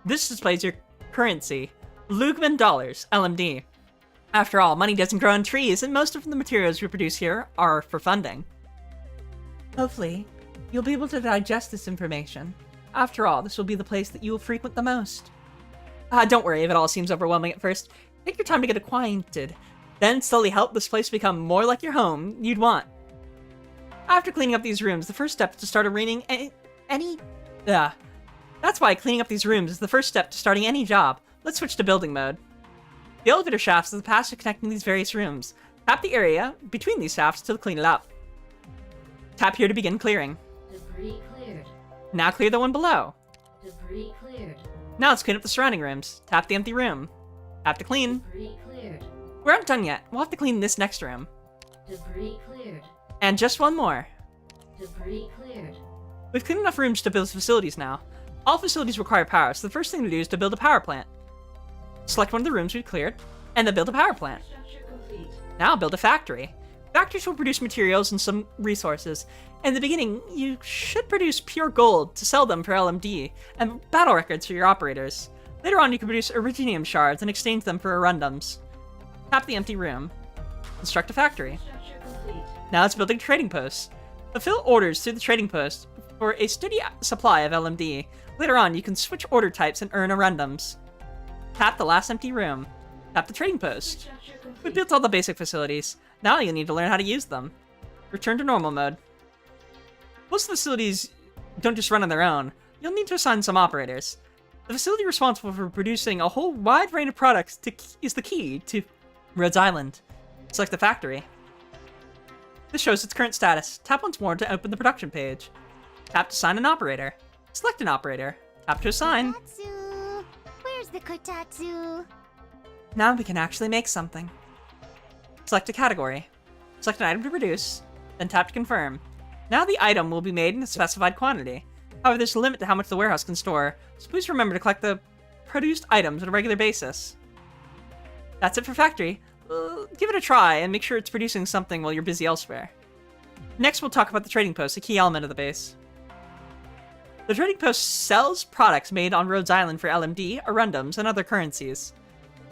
This displays your currency, Lugman dollars, LMD. After all, money doesn't grow on trees, and most of the materials we produce here are for funding. Hopefully, you'll be able to digest this information. After all, this will be the place that you will frequent the most. Don't worry if it all seems overwhelming at first. Take your time to get acquainted, then slowly help this place become more like your home you'd want. After cleaning up these rooms, the first step is to start arranging That's why cleaning up these rooms is the first step to starting any job. Let's switch to building mode. The elevator shafts are the paths connecting these various rooms. Tap the area between these shafts to clean it up. Tap here to begin clearing. Debris cleared. Now clear the one below. Debris cleared. Now let's clean up the surrounding rooms. Tap the empty room. Tap to clean. Debris cleared. We aren't done yet. We'll have to clean this next room. Debris cleared. And just one more. Debris cleared. We've cleaned enough rooms to build facilities now. All facilities require power, so the first thing to do is to build a power plant. Select one of the rooms we've cleared, and then build a power plant. Now build a factory. Factories will produce materials and some resources. In the beginning, you should produce pure gold to sell them for LMD, and battle records for your operators. Later on, you can produce Originium shards and exchange them for Arundums. Tap the empty room. Construct a factory. Now it's building trading posts. Fulfill orders through the trading post for a steady supply of LMD. Later on, you can switch order types and earn Arundums. Tap the last empty room. Tap the trading post. We built all the basic facilities. Now you need to learn how to use them. Return to normal mode. Most facilities don't just run on their own. You'll need to assign some operators. The facility responsible for producing a whole wide range of products is the key to Rhodes Island. Select the factory. This shows its current status. Tap once more to open the production page. Tap to assign an operator. Select an operator. Tap to assign. Kotatsu. Where's the kotatsu? Now we can actually make something. Select a category. Select an item to produce. Then tap to confirm. Now the item will be made in a specified quantity. However, there's a limit to how much the warehouse can store, so please remember to collect the produced items on a regular basis. That's it for factory. Give it a try and make sure it's producing something while you're busy elsewhere. Next, we'll talk about the trading post, a key element of the base. The trading post sells products made on Rhodes Island for LMD, Arundums, and other currencies.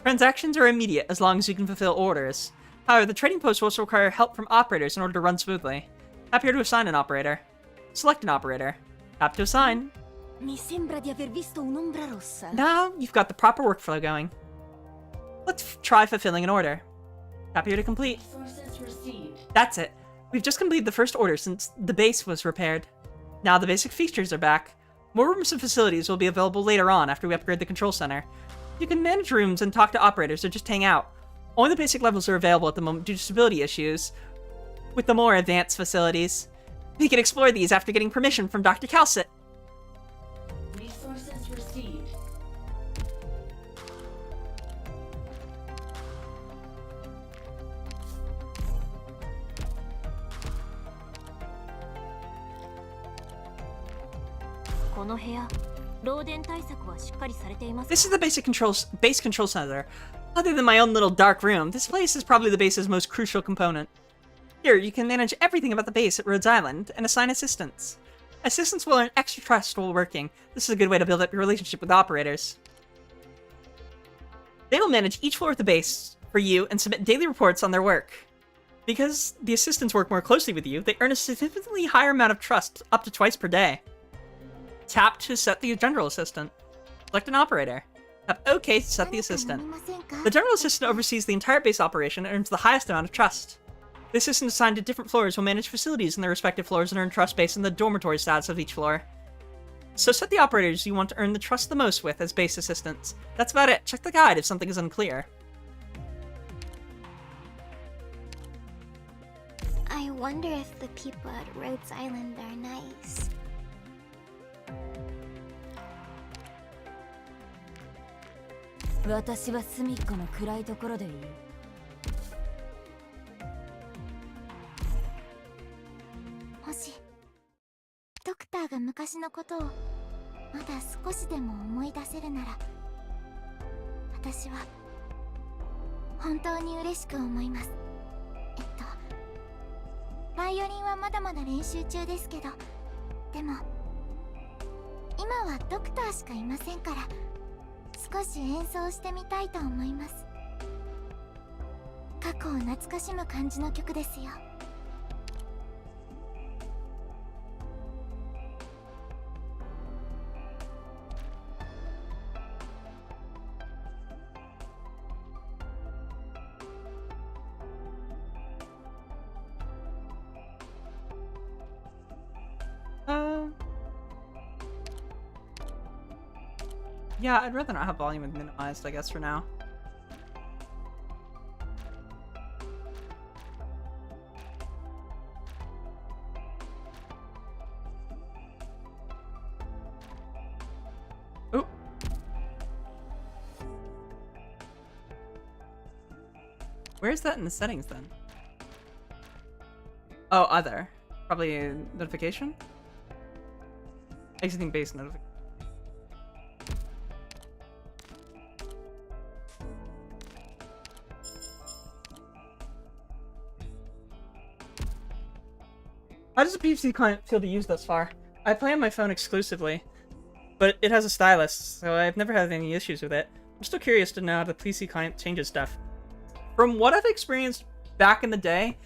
Transactions are immediate as long as you can fulfill orders. However, the trading post will also require help from operators in order to run smoothly. Tap here to assign an operator. Select an operator. Tap to assign. Mi sembra di aver visto un'ombra rossa. Now you've got the proper workflow going. Let's try fulfilling an order. Tap here to complete. That's it. We've just completed the first order since the base was repaired. Now the basic features are back. More rooms and facilities will be available later on after we upgrade the control center. You can manage rooms and talk to operators or just hang out. Only the basic levels are available at the moment due to stability issues. With the more advanced facilities, we can explore these after getting permission from Dr. Calcit. Resources received. This is the base control center. Other than my own little dark room, this place is probably the base's most crucial component. Here, you can manage everything about the base at Rhodes Island and assign assistants. Assistants will earn extra trust while working. This is a good way to build up your relationship with operators. They will manage each floor of the base for you and submit daily reports on their work. Because the assistants work more closely with you, they earn a significantly higher amount of trust, up to twice per day. Tap to set the general assistant. Select an operator. Tap OK to set the assistant. The general assistant oversees the entire base operation and earns the highest amount of trust. The assistant assigned to different floors will manage facilities in their respective floors and earn trust based on the dormitory status of each floor. So set the operators you want to earn the trust the most with as base assistants. That's about it. Check the guide if something is unclear. I wonder if the people at Rhodes Island are nice. Moshi, ドクターが昔のことをまだ少しでも思い出せるなら、私は本当に嬉しく思います。バイオリンはまだまだ練習中ですけど、でも今はドクターしかいませんから、少し演奏してみたいと思います。過去を懐かしむ感じの曲ですよ。Yeah, I'd rather not have volume minimized, I guess, for now. Ooh. Where's that in the settings, then? Oh, other. Probably notification? Exiting base notification. How does the PC client feel to use thus far? I play on my phone exclusively, but it has a stylus, so I've never had any issues with it. I'm still curious to know how the PC client changes stuff. From what I've experienced back in the day,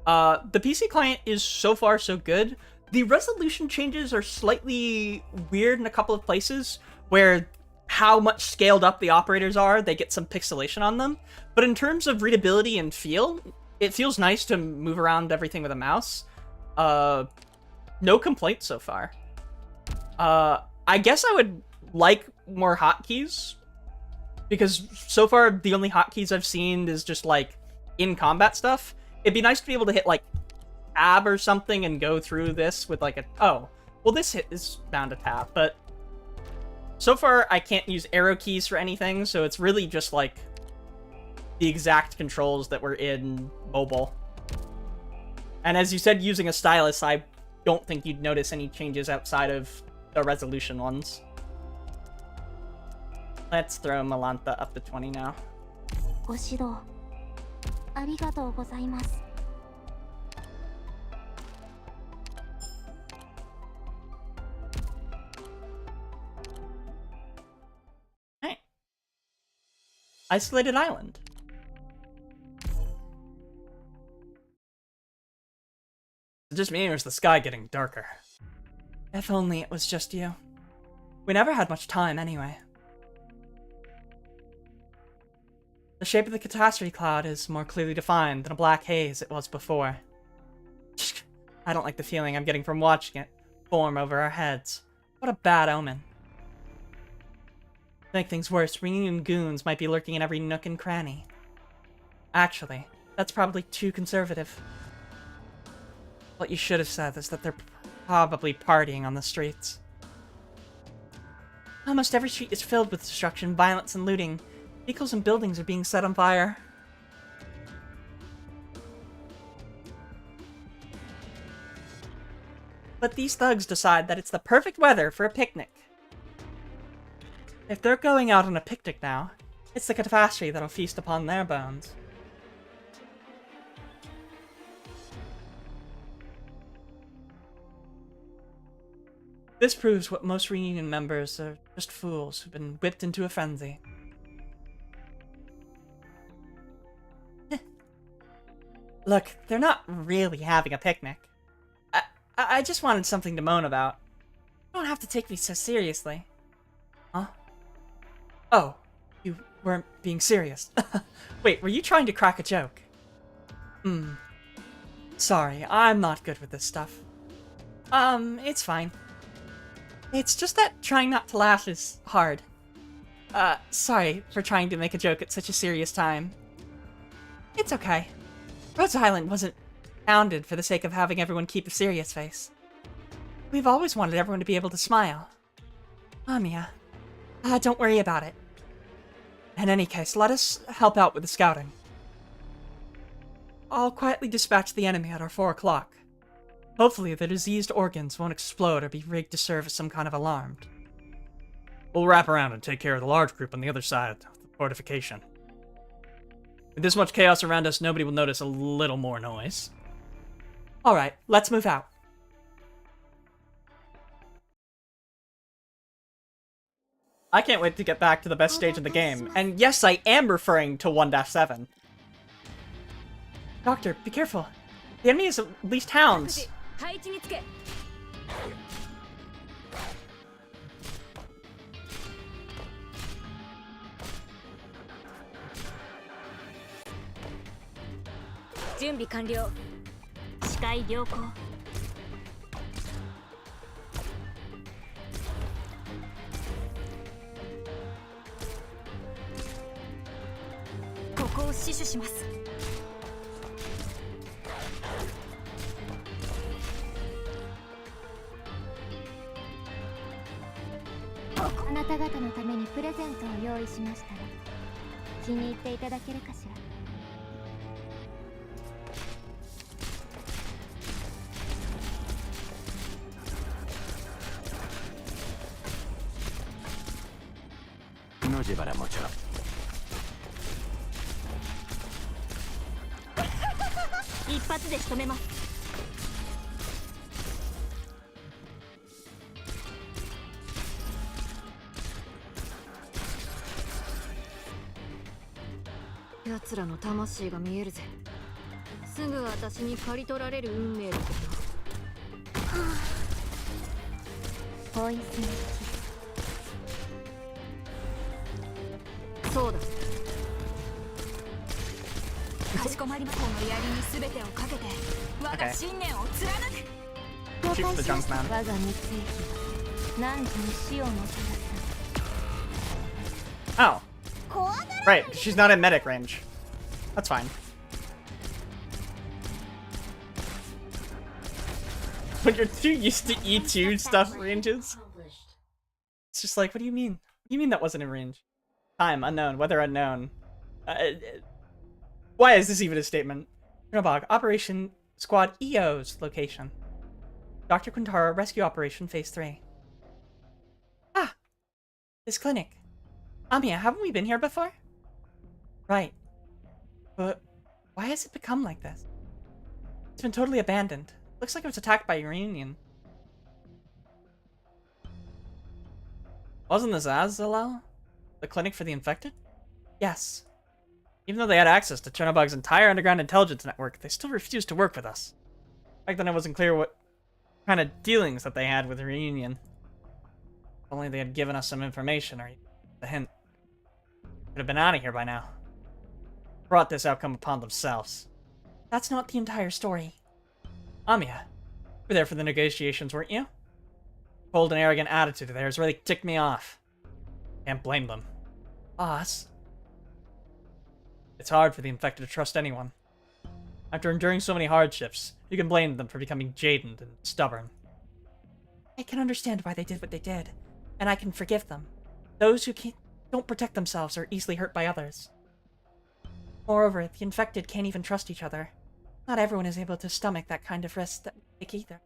the PC client is so far so good. The resolution changes are slightly weird in a couple of places, where how much scaled up the operators are, they get some pixelation on them. But in terms of readability and feel, it feels nice to move around everything with a mouse. No complaints so far. I guess I would like more hotkeys, because so far the only hotkeys I've seen is just like in combat stuff. It'd be nice to be able to hit like tab or something and go through this with like a, oh, well this hit is bound to tab, but so far I can't use arrow keys for anything, so it's really just like the exact controls that were in mobile. And as you said, using a stylus, I don't think you'd notice any changes outside of the resolution ones. Let's throw Malantha up to 20 now. ご指導ありがとうございます。 Hey. Isolated island. Is it just me, or is the sky getting darker? If only it was just you. We never had much time anyway. The shape of the catastrophe cloud is more clearly defined than a black haze it was before. I don't like the feeling I'm getting from watching it form over our heads. What a bad omen. To make things worse, reunion goons might be lurking in every nook and cranny. Actually, that's probably too conservative. What you should have said is that they're probably partying on the streets. Almost every street is filled with destruction, violence, and looting. Vehicles and buildings are being set on fire. But these thugs decide that it's the perfect weather for a picnic. If they're going out on a picnic now, it's the catastrophe that'll feast upon their bones. This proves what most reunion members are just fools who've been whipped into a frenzy. Look, they're not really having a picnic. I just wanted something to moan about. You don't have to take me so seriously. Huh? Oh, you weren't being serious. Wait, were you trying to crack a joke? Sorry, I'm not good with this stuff. It's fine. It's just that trying not to laugh is hard. Sorry for trying to make a joke at such a serious time. It's okay. Rhodes Island wasn't founded for the sake of having everyone keep a serious face. We've always wanted everyone to be able to smile. Mia, don't worry about it. In any case, let us help out with the scouting. I'll quietly dispatch the enemy at our 4 o'clock. Hopefully the diseased organs won't explode or be rigged to serve as some kind of alarm. We'll wrap around and take care of the large group on the other side of the fortification. With this much chaos around us, nobody will notice a little more noise. Alright, let's move out. I can't wait to get back to the best stage of the game. And yes, I am referring to 1-7. Doctor, be careful. The enemy is at least hounds.あなた方のためにプレゼントを用意しましたら気に入っていただけるかしら。No llevará mucho. 一発で仕留めます。奴らの魂が見えるぜ。すぐ私に刈り取られる運命だけど。ポイズンそうだ。かしこまりました。この槍に全てをかけて我が信念を貫く。Shoots the junk man. 我が密兵器は汝に死をもたらす。 Oh. Right, she's not in medic range. That's fine. When you're too used to E2 stuff ranges, it's just like, what do you mean? What do you mean that wasn't in range? Time unknown, weather unknown. Why is this even a statement? Chernobog, Operation Squad EO's location. Dr. Quintara, Rescue Operation Phase 3. Ah! This clinic. Amiya, haven't we been here before? Right. But why has it become like this? It's been totally abandoned. Looks like it was attacked by a reunion. Wasn't this Azalel? The clinic for the infected? Yes. Even though they had access to Chernobog's entire underground intelligence network, they still refused to work with us. Back then it wasn't clear what kind of dealings that they had with the reunion. If only they had given us some information or a hint. Could have been out of here by now. Brought this outcome upon themselves. That's not the entire story. Amiya, you were there for the negotiations, weren't you? Cold and arrogant attitude of theirs really ticked me off. Can't blame them. Boss. It's hard for the infected to trust anyone. After enduring so many hardships, you can blame them for becoming jaded and stubborn. I can understand why they did what they did, and I can forgive them. Those who don't protect themselves are easily hurt by others. Moreover, the infected can't even trust each other. Not everyone is able to stomach that kind of risk that we take either.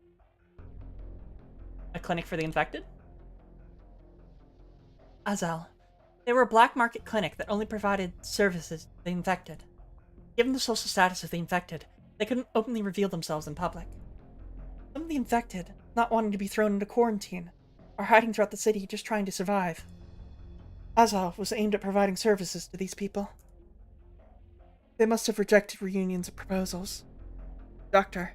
A clinic for the infected? Azel. They were a black market clinic that only provided services to the infected. Given the social status of the infected, they couldn't openly reveal themselves in public. Some of the infected, not wanting to be thrown into quarantine, are hiding throughout the city just trying to survive. Azel was aimed at providing services to these people. They must have rejected reunions of proposals. Doctor,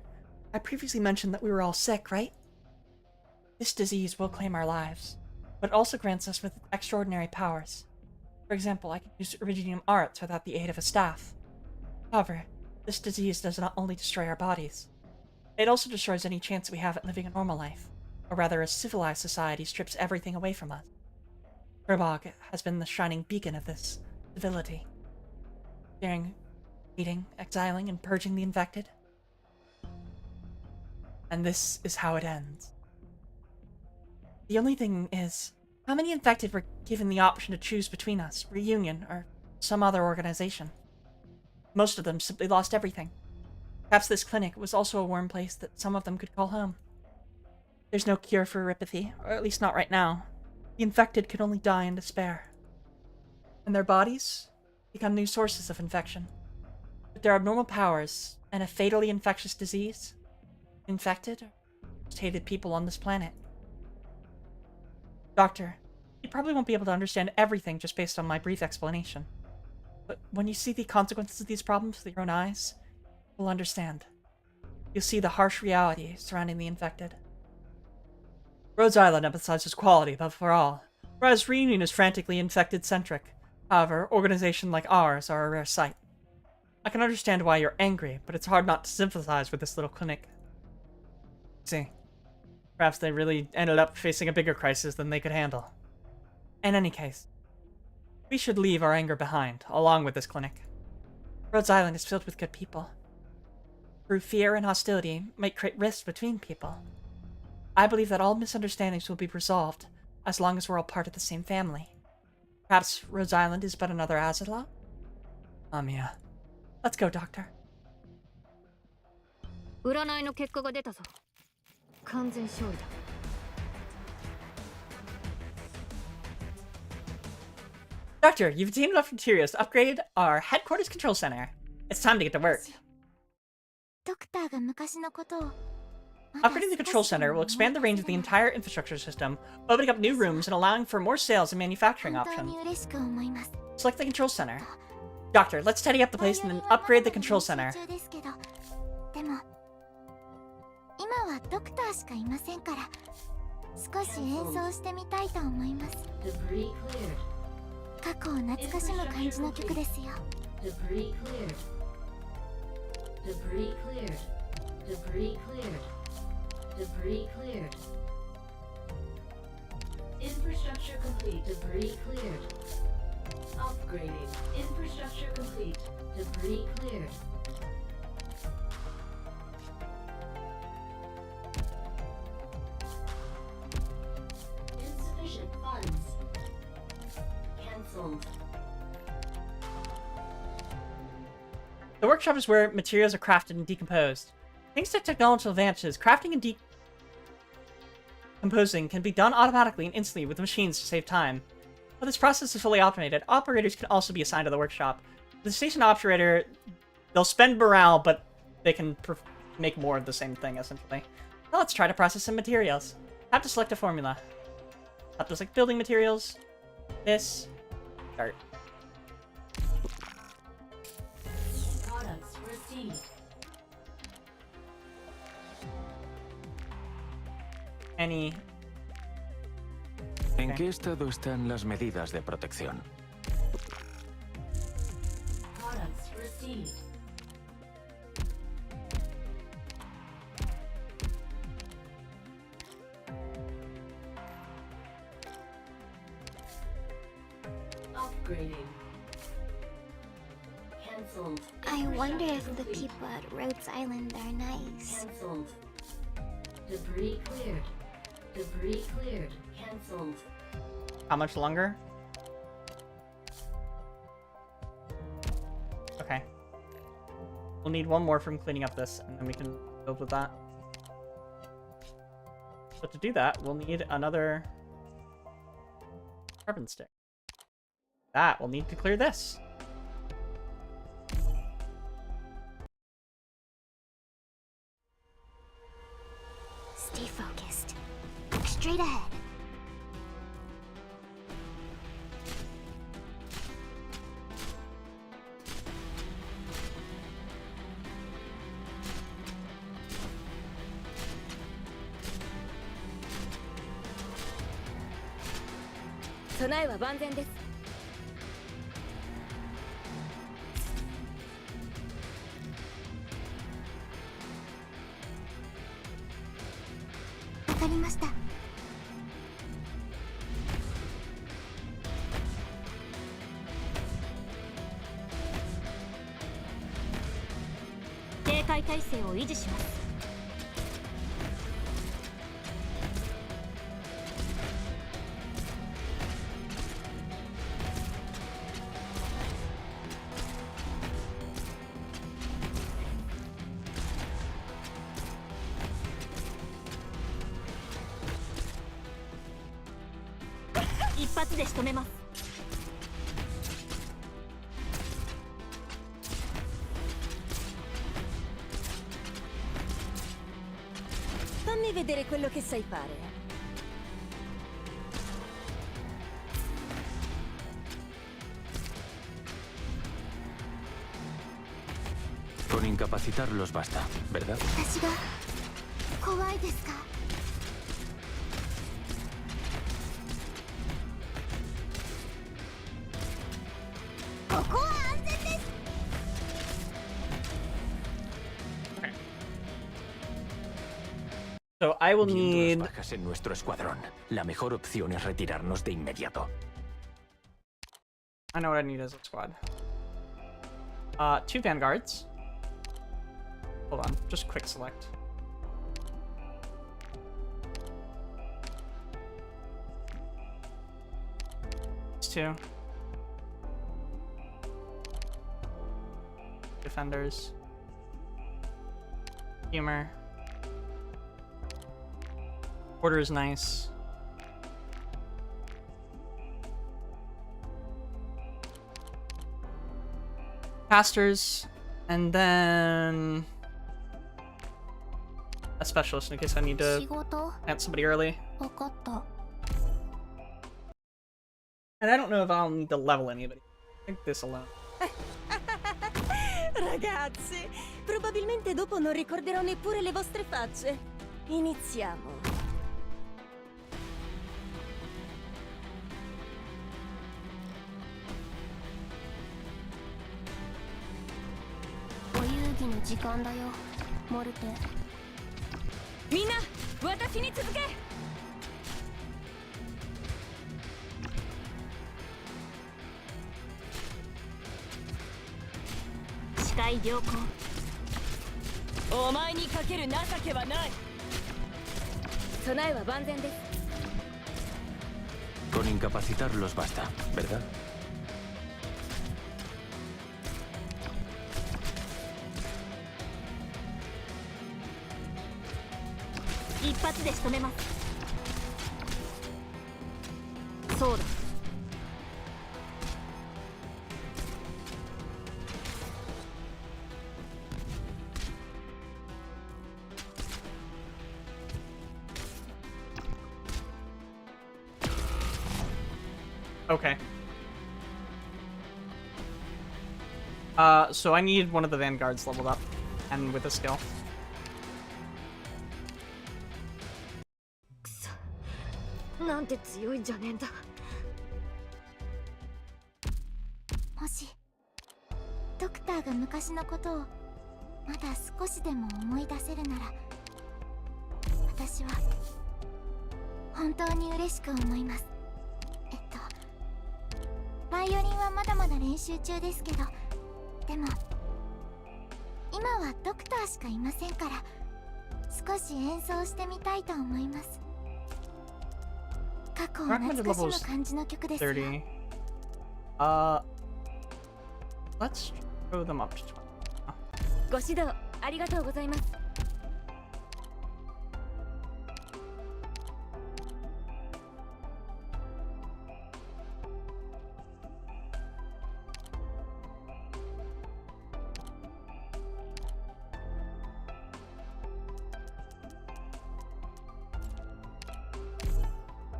I previously mentioned that we were all sick, right? This disease will claim our lives, but it also grants us with extraordinary powers. For example, I can use Iridium arts without the aid of a staff. However, this disease does not only destroy our bodies, it also destroys any chance we have at living a normal life, or rather a civilized society strips everything away from us. Chernobog has been the shining beacon of this civility. Fearing, eating, exiling, and purging the infected. And this is how it ends. The only thing is, how many infected were given the option to choose between us, Reunion, or some other organization? Most of them simply lost everything. Perhaps this clinic was also a warm place that some of them could call home. There's no cure for erypathy, or at least not right now. The infected could only die in despair. And their bodies become new sources of infection. With their abnormal powers and a fatally infectious disease, infected or most hated people on this planet. Doctor, you probably won't be able to understand everything just based on my brief explanation. But when you see the consequences of these problems with your own eyes, you'll understand. You'll see the harsh reality surrounding the infected. Rhodes Island emphasizes quality above all, whereas Reunion is frantically infected-centric. However, organizations like ours are a rare sight. I can understand why you're angry, but it's hard not to sympathize with this little clinic. See, perhaps they really ended up facing a bigger crisis than they could handle. In any case, we should leave our anger behind, along with this clinic. Rhodes Island is filled with good people. Through fear and hostility might create rifts between people. I believe that all misunderstandings will be resolved, as long as we're all part of the same family. Perhaps Rhodes Island is but another Azala? Amiya. Let's go, Doctor. 占いの結果が出たぞ。完全勝利だ。Doctor, you've obtained enough materials to upgrade our headquarters control center. It's time to get to work. ドクターが昔のことを Upgrading the control center will expand the range of the entire infrastructure system, opening up new rooms and allowing for more sales and manufacturing options. Select the control center. Doctor, let's tidy up the place and then upgrade the control center. ですけど、でも今はドクターしかいませんから、少し演奏してみたいと思います。過去を懐かしむ感じの曲ですよ。Debris cleared. Debris cleared. Debris cleared. Debris cleared. Infrastructure complete. Debris cleared. Upgrading. Infrastructure complete. Debris cleared. Insufficient funds. Cancelled. The workshop is where materials are crafted and decomposed. Thanks to technological advances, crafting and decomposing can be done automatically and instantly with machines to save time. While this process is fully automated, operators can also be assigned to the workshop. The station operator, they'll spend morale, but they can make more of the same thing, essentially. Now let's try to process some materials. Have to select a formula. Have to select building materials. This. Start. Products received. Any. ¿En qué estado están las medidas de protección? Products received. Upgrading. Cancelled. I wonder if the people at Rhodes Island are nice. Cancelled. Debris cleared. Debris cleared. Cancelled. How much longer? Okay. We'll need one more from cleaning up this, and then we can build with that. But to do that, we'll need another carbon stick. That we'll need to clear this. Stay focused. Look straight ahead. Fammi vedere quello che sai fare. Con incapacitarlos basta, ¿verdad? 私が怖いですか? So I will Viendo need. las bajas en nuestro escuadrón, la mejor opción es retirarnos de inmediato. I know what I need as a squad. 2 vanguards. Hold on, just quick select. These 2. Defenders. Humor. Order is nice. Casters, and then a specialist in case I need to plant somebody early. And I don't know if I'll need to level anybody. I think this alone. ragazzi, probabilmente dopo non ricorderò neppure le vostre facce. Iniziamo. お遊戯の時間だよ、モルテ。みんな私に続け。視界良好。お前にかける情けはない。備えは万全です。 Con incapacitarlos basta, ¿verdad? 一発で仕留めます。そうだ。Okay. So I need one of the vanguards leveled up, and with a skill. なんて強いんじゃねえんだ。もしドクターが昔のことをまだ少しでも思い出せるなら、私は本当に嬉しく思います。バイオリンはまだまだ練習中ですけど、でも今はドクターしかいませんから、少し演奏してみたいと思います。過去を懐かしむ感じの曲ですよ。 30. Let's throw them up to 20. ご指導ありがとうございます。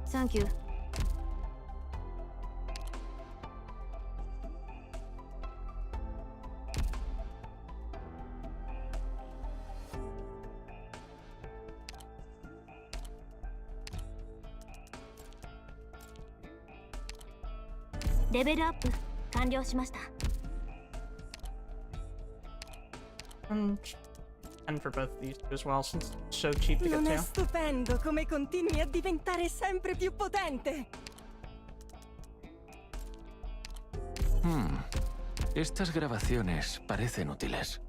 サンキュー。レベルアップ完了しました。And for both of these two as well, since it's so cheap to get Non è to. stupendo come continui a diventare sempre più potente. Estas grabaciones parecen útiles.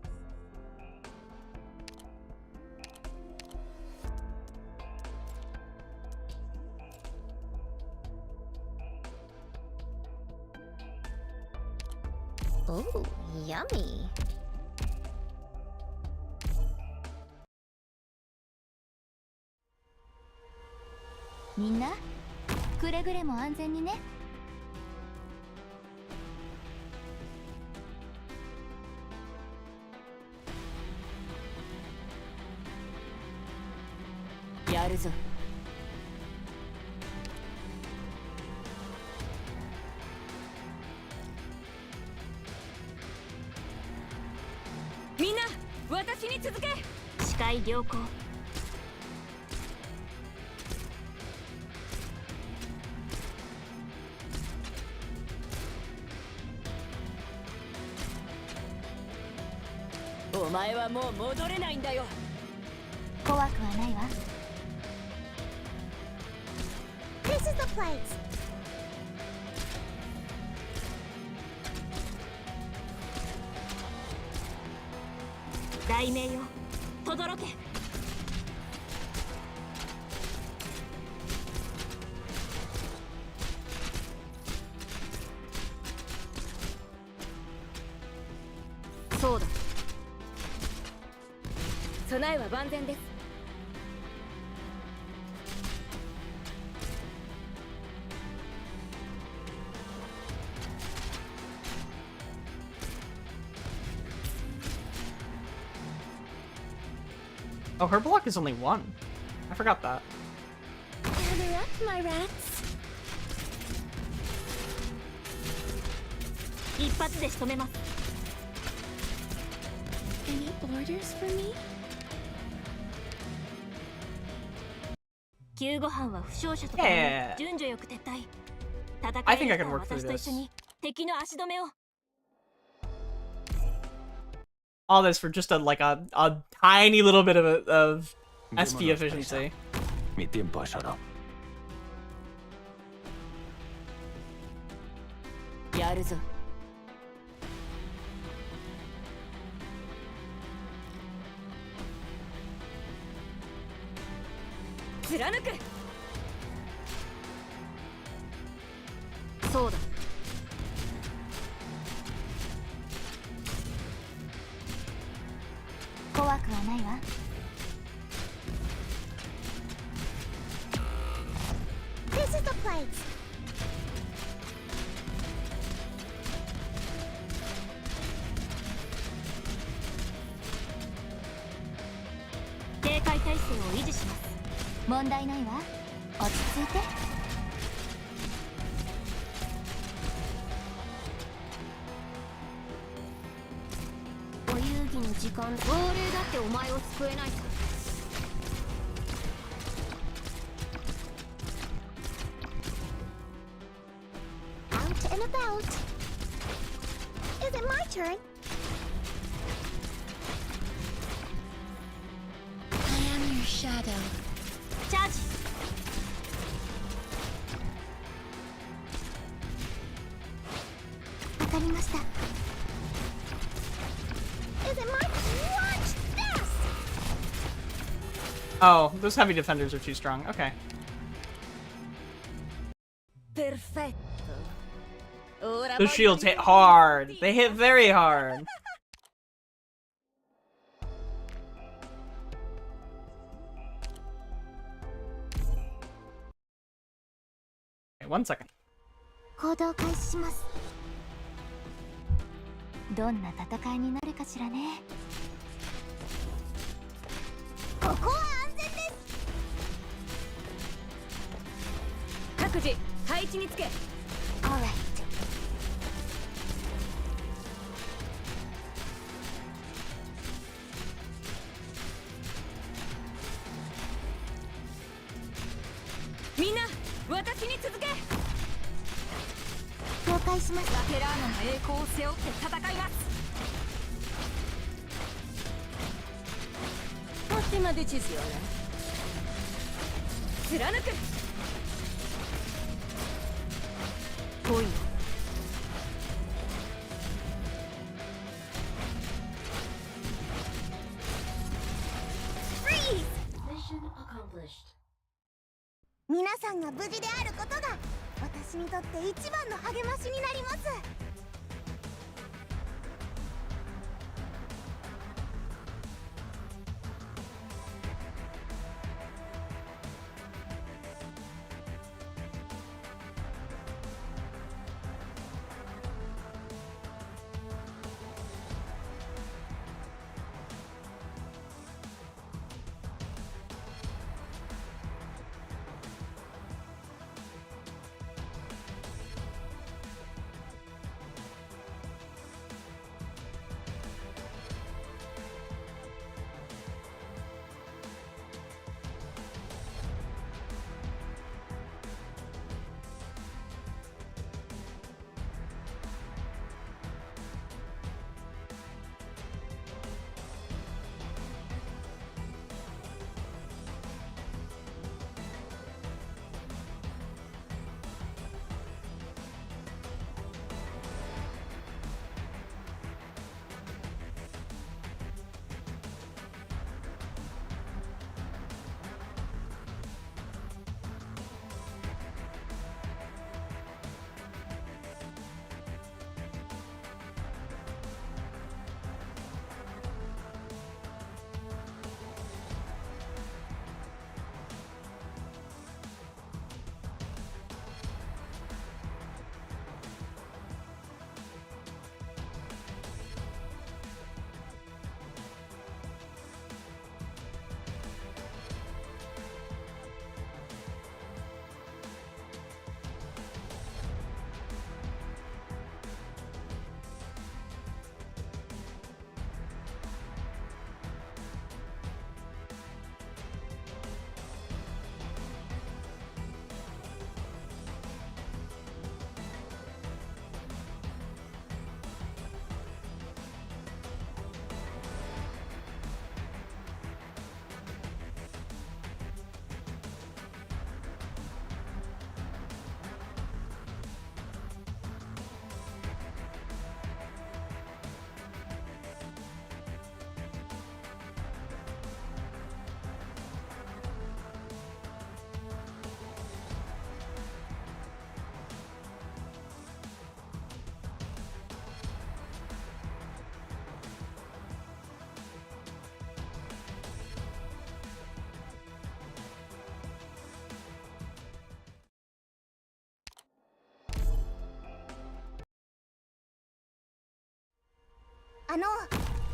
Oh, yummy. みんなくれぐれも安全にね。やるぞ。みんな私に続け。視界良好。お前はもう戻れないんだよ。怖くはないわ。This is the place. 大名よ、轟け。そうだ。備えは万全です。 Oh, her block is only 1. I forgot that. Gather up, my rats. 一発で仕留めます。Any orders for me? 救護班は負傷者と共に順序よく撤退。戦 I い think I に can 来た work through 私と一緒 this. に敵の足止めを。All this for just a tiny little bit of SP efficiency. Mi tiempo es oro. やるぞ。貫く。そうだ。怖くはないわ。This is the place. 警戒態勢を維持します。問題ないわ。落ち着いて。お遊戯の時間。亡霊だってお前を救えないさ。Out and about. Is it my turn? I am your shadow. チャージ。わかりました。Is it my watch this? Oh, those heavy defenders are too strong. Okay. Perfetto. Ora Those shields hit hard. They hit very hard. Okay, 1 second. 行動開始します。どんな戦いになるかしらね。ここは安全です。各自配置につけ。 Alright。みんな私に続け。了解しました。ラテラーナの栄光を背負って戦います。 Ottima decisione. 貫く。来いよ。 Mission accomplished. 皆さんが無事であることが私にとって一番の励ましになります。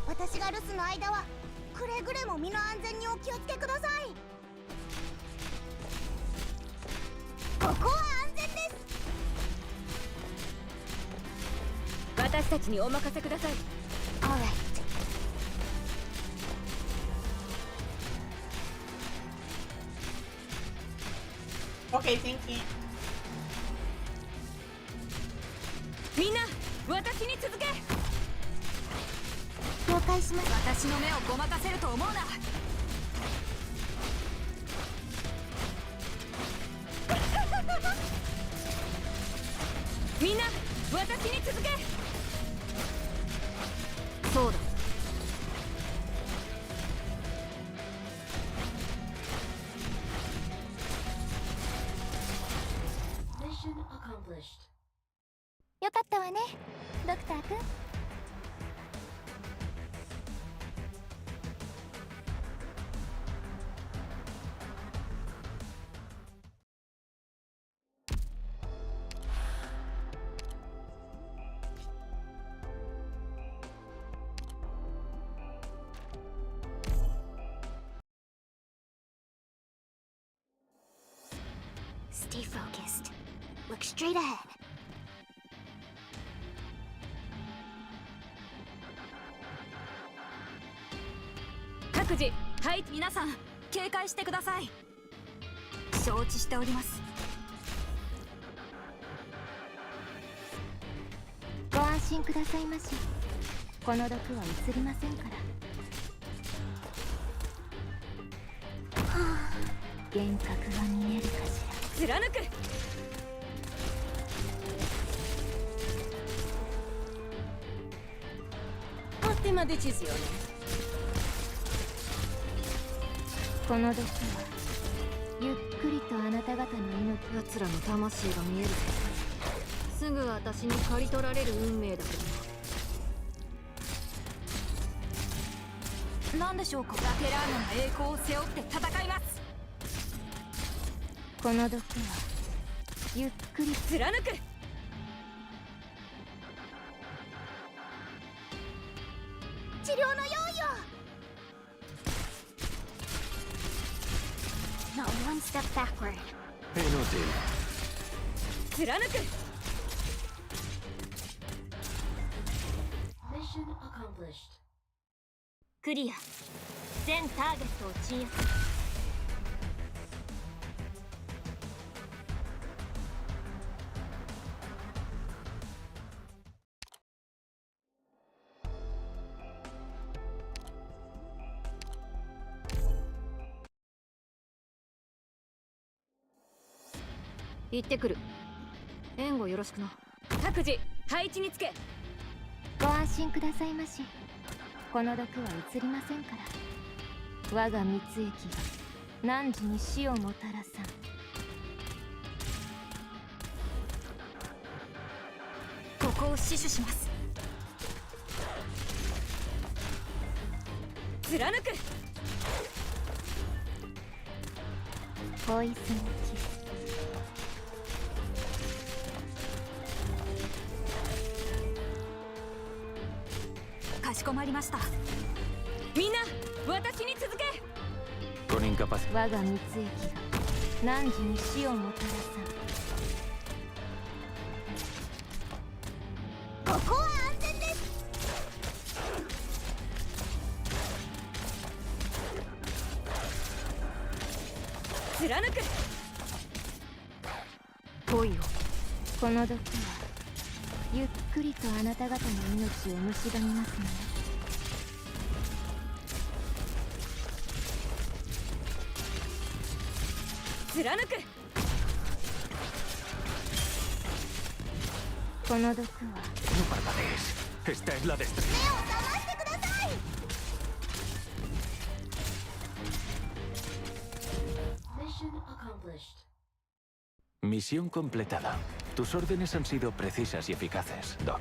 私が留守の間はくれぐれも身の安全にお気をつけください。ここは安全です。私たちにお任せください。 Alright. Okay, thank you. みんな私に続け。了解します。私の目をごまかせると思うな。みんな私に続け。そうだ。Mission accomplished. よかったわね、ドクター君。Stay focused. Look straight ahead. 各自はい。皆さん警戒してください。承知しております。ご安心くださいまし。この毒は移りませんから。はあ、幻覚が見えるかしら。貫く。Ottima decisione. この毒はゆっくりとあなた方の命。奴らの魂が見えるぜ。すぐ私に刈り取られる運命だけど何でしょうか。ラテラーナの栄光を背負って戦います。この毒はゆっくり貫く。治療の用意を。 Not one step backward. 貫く。 Mission accomplished. クリア。全ターゲットを鎮圧。行ってくる。援護よろしくな。各自配置につけ。ご安心くださいまし。この毒は移りませんから。我が蜜液が汝に死をもたらさん。ここを死守します。貫く。ポイズンキス。かしこまりました。みんな私に続け。Con incapacidad. 我が蜜液が汝に死をもたらここは安全です。貫く。来いよ。この毒はゆっくりとあなた方の命を蝕みますね。貫く。この毒は No parpadees. Esta es la destreza. 目を覚ましてください。 Mission accomplished. Misión completada. Tus órdenes han sido precisas y eficaces, Doc.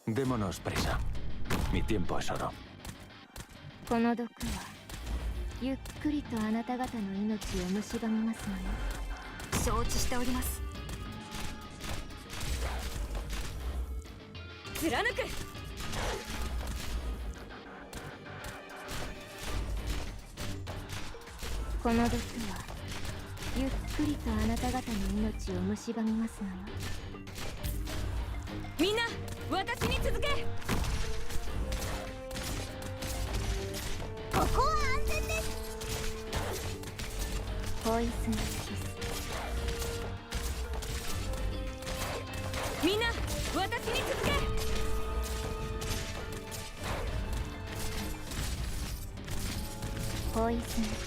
Démonos prisa. Mi tiempo es oro. この毒はゆっくりとあなた方の命を蝕みますのよ。承知しております。貫く。この毒はゆっくりとあなた方の命を蝕みますのよ。みんな私に続け。ここは安全です。ポイズンキス。みんな私に続け。ポイズンキス。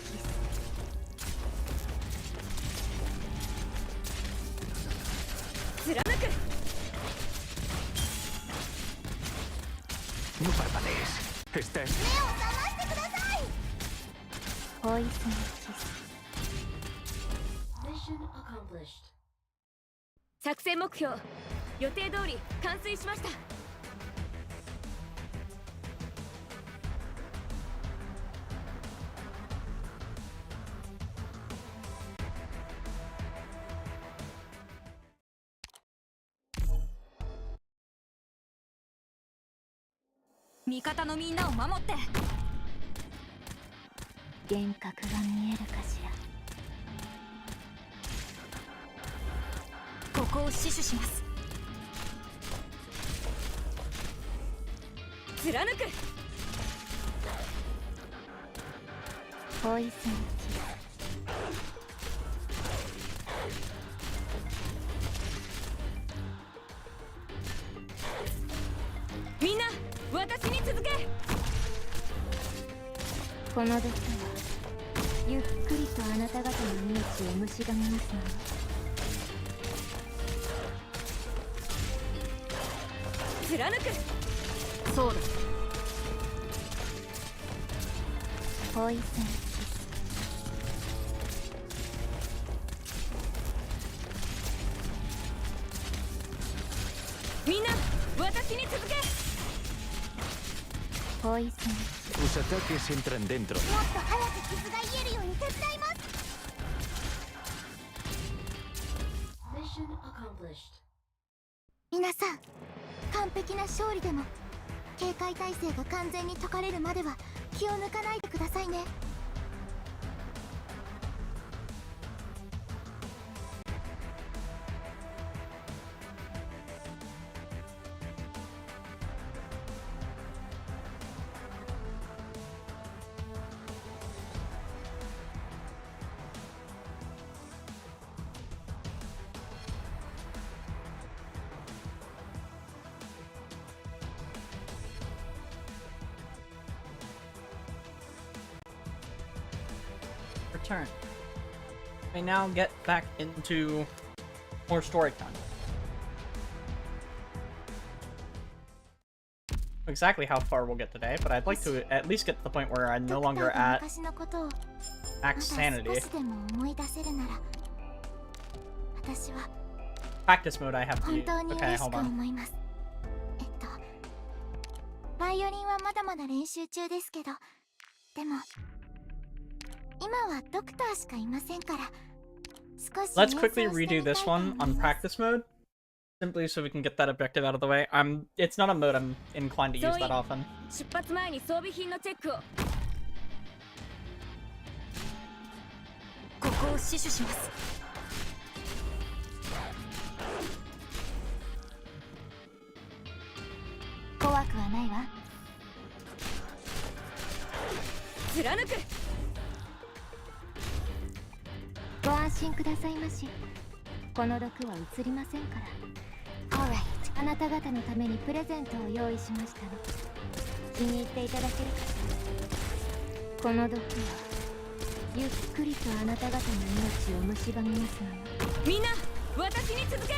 貫く。No parpadees. Este es... 目を覚ましてください。ポイズンキス。 Mission accomplished. 作戦目標予定通り完遂しました。味方のみんなを守って。幻覚が見えるかしら。ここを死守します。貫く。ポイズンキス。みんな私に続け。この毒はゆっくりとあなた方の命を蝕みますのよ。貫く。そうだ。ポイズンキス。みんな私に続け。ポイズンキス。 Tus ataques entran dentro. もっと早く傷が癒えるように手伝います。 Mission accomplished. 皆さん、完璧な勝利でも警戒態勢が完全に解かれるまでは気を抜かないでくださいね。Return. We now get back into more story content. Exactly how far we'll get today, but I'd like to at least get to the point where I'm no longer at max sanity. Practice mode I have to use. Okay, hold on. バイオリンはまだまだ練習中ですけど、でも今はドクターしかいませんから。Let's quickly redo this one on practice mode, simply so we can get that objective out of the way. It's not a mode I'm inclined to use that often. 出発前に装備品のチェックを。ここを死守します。怖くはないわ。貫く。ご安心くださいまし。この毒は移りませんから。Alright。あなた方のためにプレゼントを用意しましたの。気に入っていただけるかしら。この毒はゆっくりとあなた方の命を蝕みますのよ。みんな私に続け。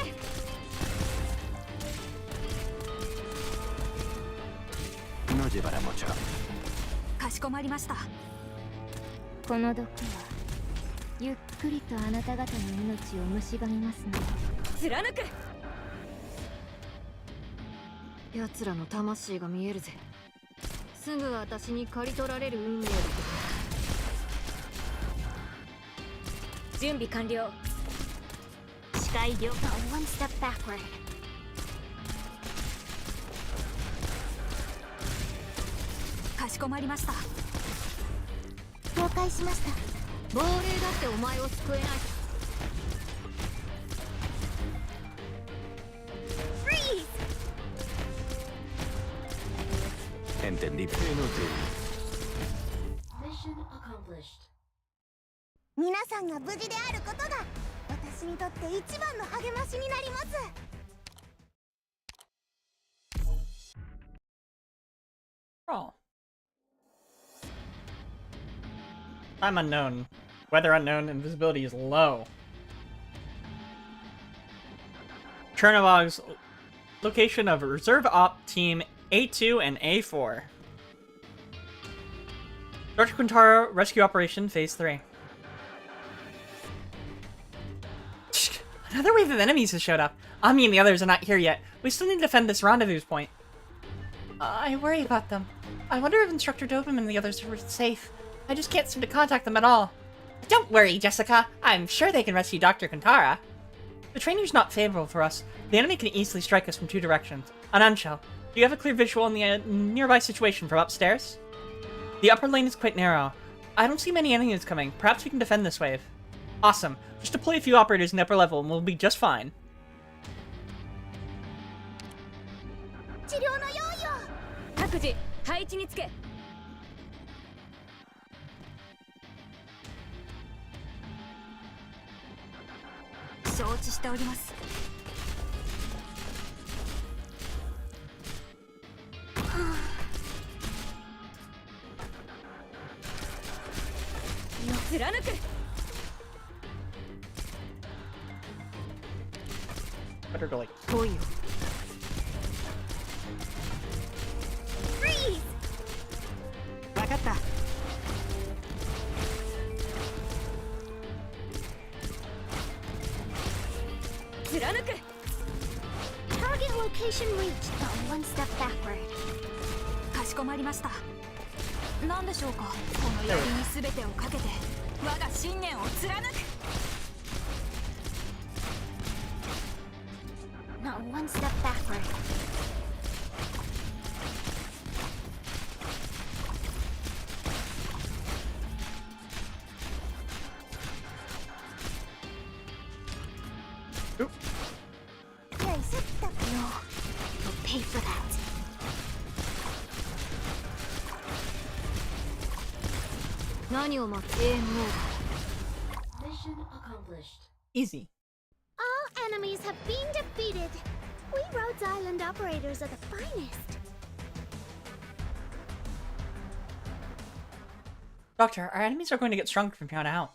No llevará mucho. かしこまりました。この毒はゆっくりとあなた方の命を蝕みますのよ。貫く。奴らの魂が見えるぜ。すぐ私に刈り取られる運命だ。準備完了。視界了解。One step backward。かしこまりました。了解しました。亡霊だってお前を救えない。Entendí. Mission accomplished. 皆さんが無事であることが私にとって一番の励ましになります。Oh. Time unknown. Weather unknown. Invisibility is low. Chernobog's location of Reserve Op Team A2 and A4. Dr. Quintaro Rescue Operation Phase 3. Another wave of enemies has showed up. Ami and the others are not here yet. We still need to defend this rendezvous point. I worry about them. I wonder if Instructor Doberman and the others are safe. I just can't seem to contact them at all. Don't worry, Jessica. I'm sure they can rescue Dr. Quintara. The trainer's not favorable for us. The enemy can easily strike us from two directions. Anancho, do you have a clear visual on the nearby situation from upstairs? The upper lane is quite narrow. I don't see many enemies coming. Perhaps we can defend this wave. Awesome. Just deploy a few operators in the upper level and we'll be just fine. 治療の用意を。各自配置につけ。承知しております。貫く。Better go like. 来いよ。分かった。貫く。Target location reached, but one step backward. かしこまりました。何でしょうか。この槍に全てをかけて我が信念を貫く。Not one step backward. Oop. You'll pay for that. Mission accomplished. Easy. All enemies have been defeated. We Rhodes Island operators are the finest. Doctor, our enemies are going to get stronger from here on out.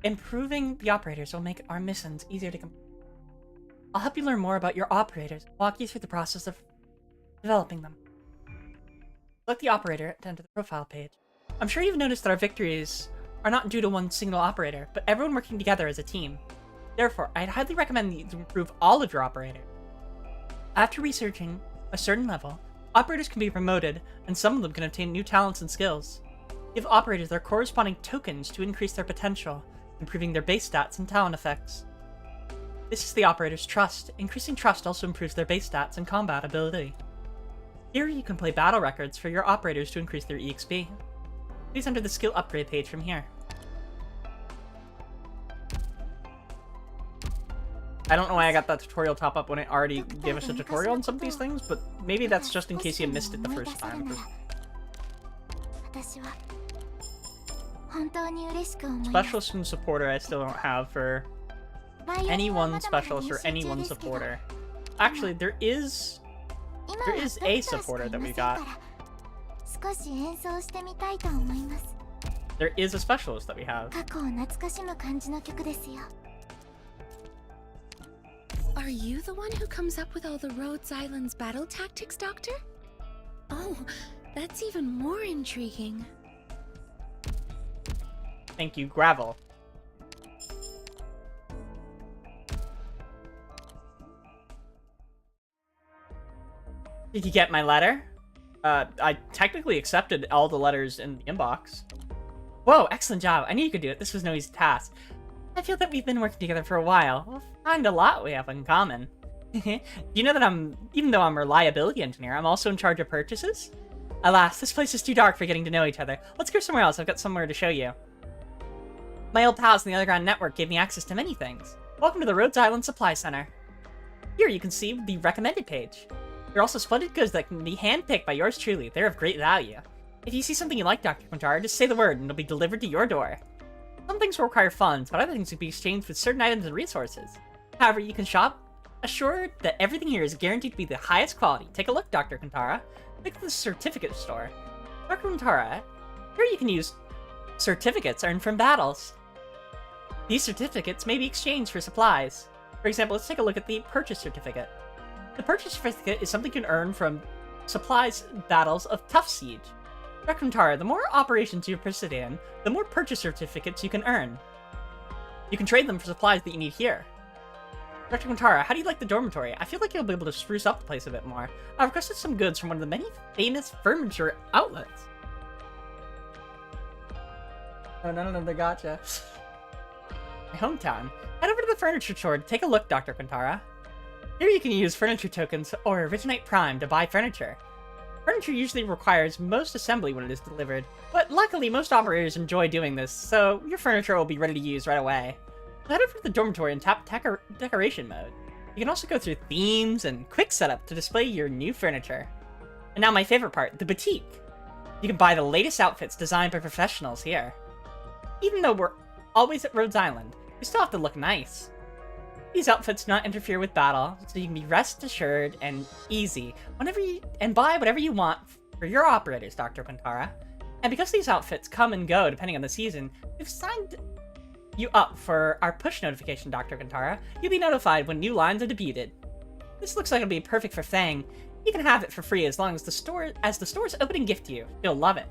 Improving the operators will make our missions easier to complete. I'll help you learn more about your operators and walk you through the process of developing them. Select the operator to enter the profile page. I'm sure you've noticed that our victories are not due to one single operator, but everyone working together as a team. Therefore, I'd highly recommend that you improve all of your operators. After researching a certain level, operators can be promoted, and some of them can obtain new talents and skills. Give operators their corresponding tokens to increase their potential, improving their base stats and talent effects. This is the operator's trust. Increasing trust also improves their base stats and combat ability. Here you can play battle records for your operators to increase their EXP. Please enter the skill upgrade page from here. I don't know why I got that tutorial top up when it already gave us a tutorial on some of these things, but maybe that's just in case you missed it the first time. Specialist and supporter I still don't have for any one specialist or any one supporter. Actually, there is a supporter that we got. There is a specialist that we have. Are you the one who comes up with all the Rhodes Island's battle tactics, Doctor? Oh, that's even more intriguing. Thank you, Gravel. Did you get my letter? I technically accepted all the letters in the inbox. Whoa, excellent job. I knew you could do it. This was no easy task. I feel that we've been working together for a while. We'll find a lot we have in common. You know that even though I'm a reliability engineer, I'm also in charge of purchases? Alas, this place is too dark for getting to know each other. Let's go somewhere else. I've got somewhere to show you. My old pals in the underground network gave me access to many things. Welcome to the Rhodes Island Supply Center. Here you can see the recommended page. There are also splendid goods that can be handpicked by yours truly. They're of great value. If you see something you like, Dr. Quintara, just say the word and it'll be delivered to your door. Some things will require funds, but other things can be exchanged with certain items and resources. However, you can shop assured that everything here is guaranteed to be the highest quality. Take a look, Dr. Quintara. Look at the certificate store. Dr. Quintara, here you can use certificates earned from battles. These certificates may be exchanged for supplies. For example, let's take a look at the purchase certificate. The purchase certificate is something you can earn from supplies battles of Tough Siege. Dr. Quintara, the more operations you participate in, the more purchase certificates you can earn. You can trade them for supplies that you need here. Dr. Quintara, how do you like the dormitory? I feel like you'll be able to spruce up the place a bit more. I've requested some goods from one of the many famous furniture outlets. Oh, not another gotcha. My hometown. Head over to the furniture store to take a look, Dr. Quintara. Here you can use furniture tokens or Originate Prime to buy furniture. Furniture usually requires most assembly when it is delivered, but luckily most operators enjoy doing this, so your furniture will be ready to use right away. Head over to the dormitory and tap decoration mode. You can also go through themes and quick setup to display your new furniture. And now my favorite part, the boutique. You can buy the latest outfits designed by professionals here. Even though we're always at Rhodes Island, we still have to look nice. These outfits do not interfere with battle, so you can be rest assured and easy and buy whatever you want for your operators, Dr. Quintara. And because these outfits come and go depending on the season, we've signed you up for our push notification, Dr. Quintara. You'll be notified when new lines are debuted. This looks like it'll be perfect for Fang. You can have it for free as long as the store's opening gift to you. You'll love it.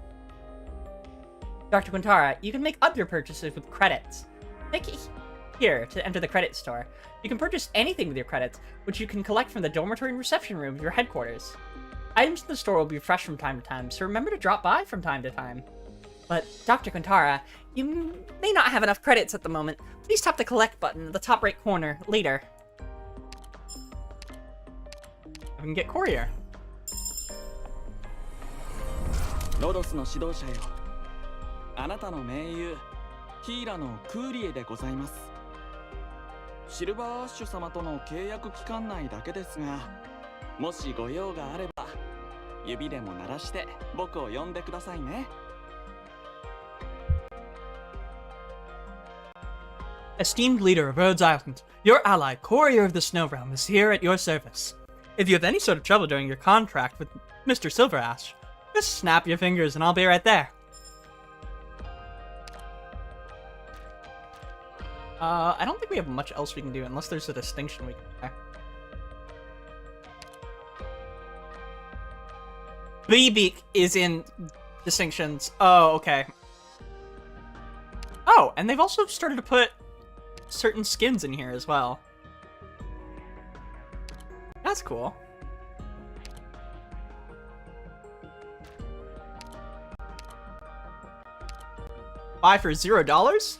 Dr. Quintara, you can make other purchases with credits. Click here to enter the credit store. You can purchase anything with your credits, which you can collect from the dormitory and reception room of your headquarters. Items in the store will be fresh from time to time, so remember to drop by from time to time. But, Dr. Quintara, you may not have enough credits at the moment. Please tap the collect button at the top right corner later. We can get courier. ロドスの指導者よ。あなたの盟友、ヒーラのクーリエでございます。シルバーアッシュ様との契約期間内だけですが、もしご用があれば、指でも鳴らして僕を呼んでくださいね。Esteemed leader of Rhodes Island, your ally, Courier of the Snow Realm, is here at your service. If you have any sort of trouble during your contract with Mr. Silverash, just snap your fingers and I'll be right there. I don't think we have much else we can do unless there's a distinction we can make. B-Beak is in distinctions. Oh, okay. Oh, and they've also started to put certain skins in here as well. That's cool. Buy for $0?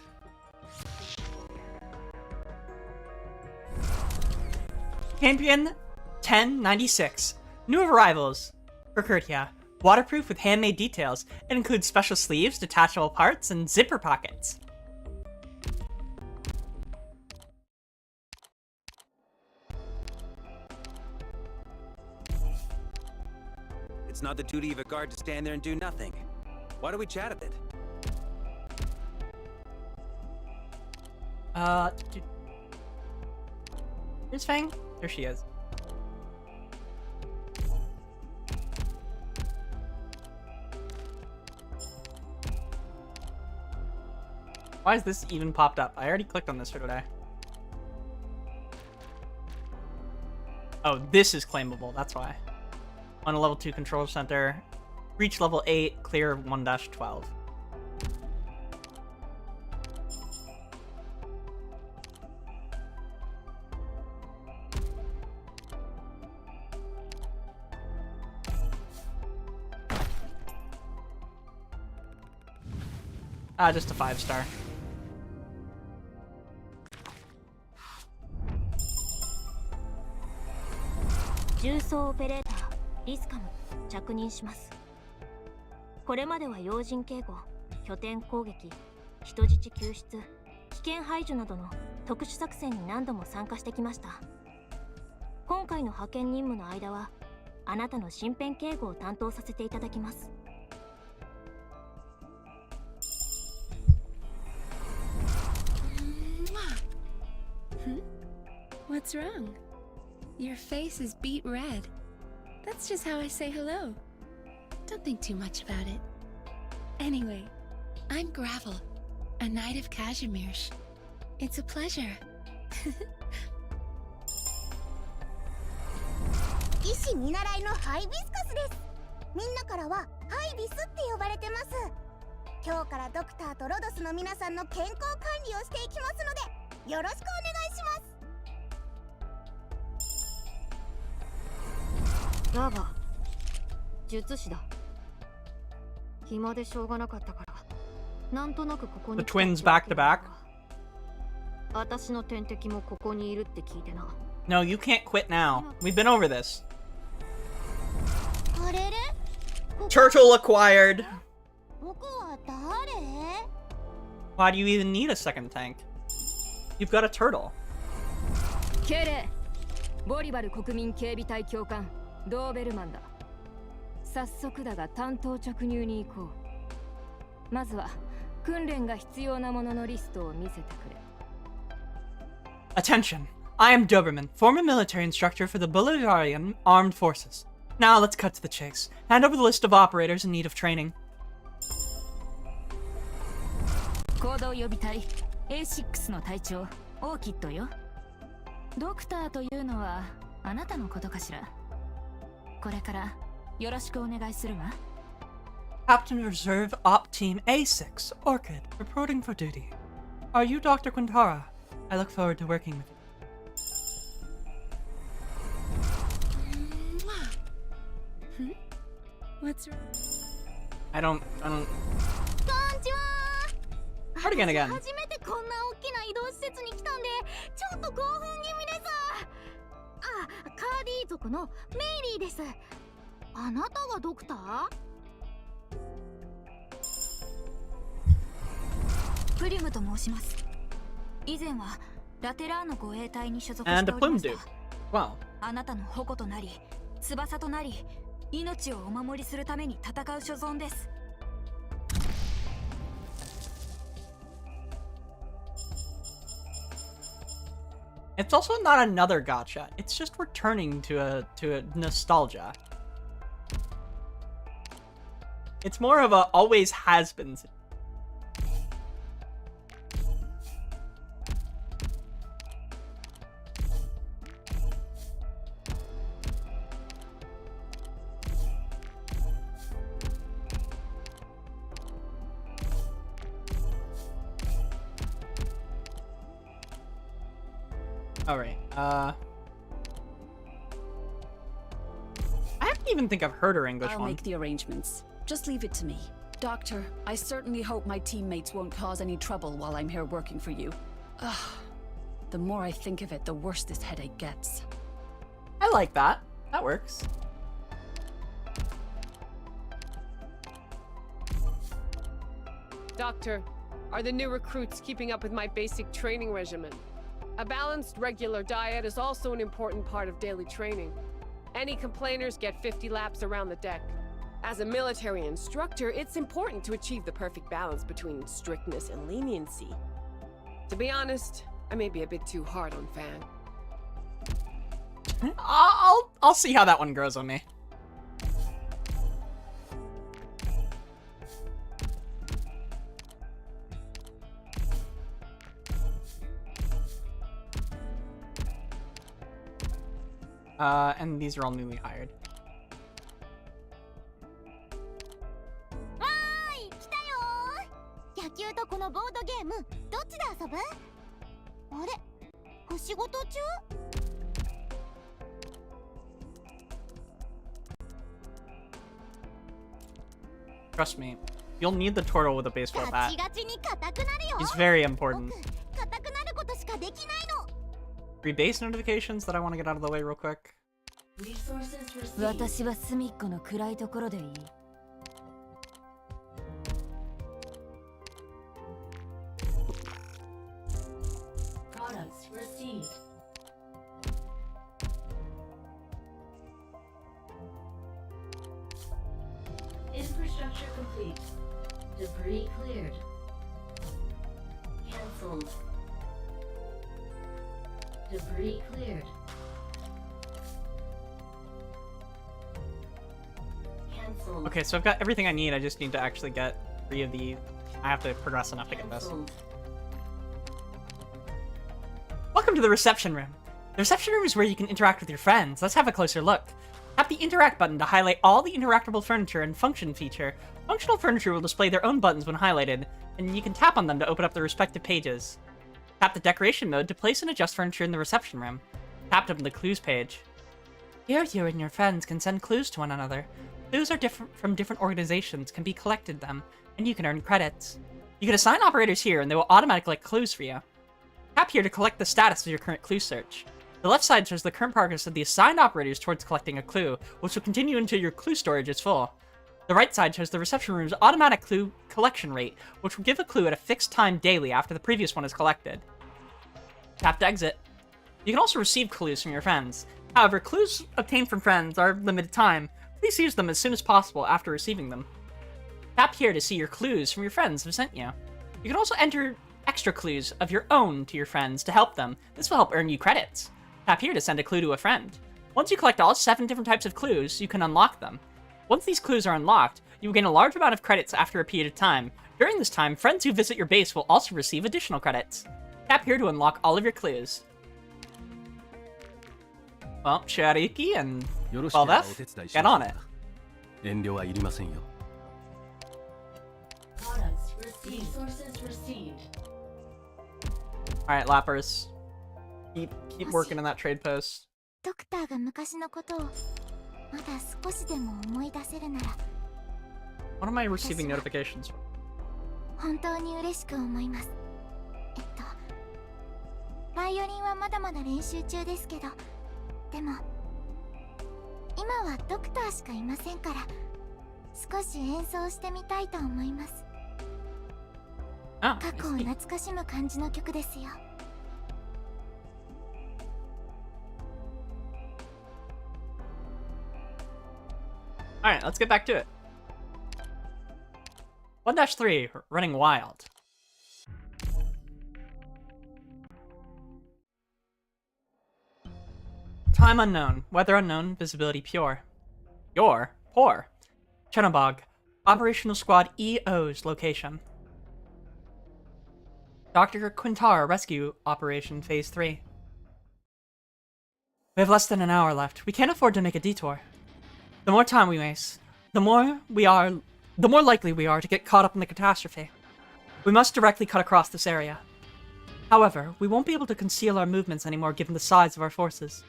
Champion 1096. New arrivals. Recurtia. Waterproof with handmade details. It includes special sleeves, detachable parts, and zipper pockets. It's not the duty of a guard to stand there and do nothing. Why do we chat a bit? Here's Fang. There she is. Why is this even popped up? I already clicked on this for today. Oh, this is claimable, that's why. On a level 2 control center. Reach level 8, clear 1-12. Just a 5-star.これまでは要人警護、拠点攻撃、人質救出、危険排除などの特殊作戦に何度も参加してきました。今回の派遣任務の間はあなたの身辺警護を担当させていただきます。What's wrong? Your face is beet red. That's just how I say hello. Don't think too much about it. Anyway, I'm Gravel, a knight of Kazimierz. It's a pleasure. 医師見習いのハイビスカスです。みんなからはハイビスって呼ばれてます。今日からドクターとロドスの皆さんの健康管理をしていきますのでよろしくお願いします。ラーバ術師だ。暇でしょうがなかったからなんとなくここに The twins back to back? 私の天敵もここにいるって聞いてな。 No, you can't quit now. We've been over this. あれれ Turtle acquired. 僕は誰 Why do you even need a second tank? You've got a turtle. 敬礼。ボリバル国民警備隊教官ドーベルマンだ。早速だが担当直入に行こう。まずは訓練が必要なもののリストを見せてくれ。Attention! I am Doberman, former military instructor for the Bolivarian Armed Forces. Now let's cut to the chase. Hand over the list of operators in need of training. 行動予備隊 A6 の隊長オーキッドよ。ドクターというのはあなたのことかしら。これからよろしくお願いするわ。 Captain Reserve Op Team A6, Orchid, reporting for duty. Are you Dr. Quintara? I look forward to working with you. What's wrong? I don't... こんにちは。 Cardigan again. 初めてこんな大きな移動施設に来たんでちょっと興奮気味です。あ、カーディー族のメイリーです。あなたがドクター？プリムと申します。以前はラテラーの護衛隊に所属して And お a りま plume した。 dude. Wow. あなたの矛となり、翼となり、命をお守りするために戦う所存です。It's also not another gotcha. It's just returning to a nostalgia. It's more of a always has been. Alright, I don't even think I've heard her English I'll one. make the arrangements. Just leave it to me. Doctor, I certainly hope my teammates won't cause any trouble while I'm here working for you. Ugh. The more I think of it, the worse this headache gets. I like that. That works. Doctor, are the new recruits keeping up with my basic training regimen? A balanced, regular diet is also an important part of daily training. Any complainers get 50 laps around the deck. As a military instructor, it's important to achieve the perfect balance between strictness and leniency. To be honest, I may be a bit too hard on Fan. I'll see how that one grows on me. And these are all newly hired. わーい、来たよー。野球とこのボードゲーム、どっちで遊ぶ？あれ？お仕事中？ Trust me, You'll need the turtle with a baseball bat. ガチガチに硬くなるよ He's very important. 硬くなることしかできないの Three base notifications that I want to get out of the way real quick. 私は隅っこの暗いところでいい。Products received. Infrastructure complete. Debris cleared. Cancelled. Debris cleared. Cancelled. Okay, so I've got everything I need. I just need to actually get 3 of the... I have to progress enough to get this. Welcome to the reception room. The reception room is where you can interact with your friends. Let's have a closer look. Tap the interact button to highlight all the interactable furniture and function feature. Functional furniture will display their own buttons when highlighted, and you can tap on them to open up the respective pages. Tap the decoration mode to place and adjust furniture in the reception room. Tap to open the clues page. Here you and your friends can send clues to one another. Clues are different from different organizations, can be collected them, and you can earn credits. You can assign operators here and they will automatically collect clues for you. Tap here to collect the status of your current clue search. The left side shows the current progress of the assigned operators towards collecting a clue, which will continue until your clue storage is full. The right side shows the reception room's automatic clue collection rate, which will give a clue at a fixed time daily after the previous one is collected. Tap to exit. You can also receive clues from your friends. However, clues obtained from friends are limited time. Please use them as soon as possible after receiving them. Tap here to see your clues from your friends have sent you. You can also enter extra clues of your own to your friends to help them. This will help earn you credits. Tap here to send a clue to a friend. Once you collect all 7 different types of clues, you can unlock them. Once these clues are unlocked, you will gain a large amount of credits after a period of time. During this time, friends who visit your base will also receive additional credits. Tap here to unlock all of your clues. Well, Shiariki and Valdef, get on it. 遠慮はいりませんよ。 Products received. Resources received. Alright, Lappers. Keep working on that trade post. ドクターが昔のことをまだ少しでも思い出せるなら What am I receiving notifications from? 本当に嬉しく思います。バイオリンはまだまだ練習中ですけど、でも今はドクターしかいませんから少し演奏してみたいと思います。過去を懐かしむ感じの曲ですよ。Alright, let's get back to it. 1-3, running wild. Time unknown, weather unknown, visibility pure. Poor. Chenobog, Operational Squad EO's location. Dr. Quintara Rescue Operation Phase 3. We have less than an hour left. We can't afford to make a detour. The more time we waste, the more likely we are to get caught up in the catastrophe. We must directly cut across this area. However, we won't be able to conceal our movements anymore given the size of our forces.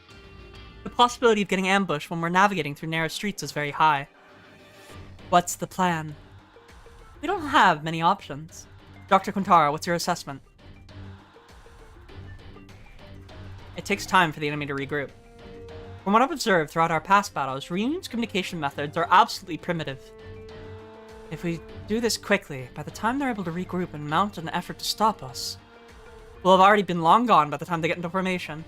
The possibility of getting ambushed when we're navigating through narrow streets is very high. What's the plan? We don't have many options. Dr. Quintara, what's your assessment? It takes time for the enemy to regroup. From what I've observed throughout our past battles, Reunion's communication methods are absolutely primitive. If we do this quickly, by the time they're able to regroup and mount an effort to stop us, we'll have already been long gone by the time they get into formation.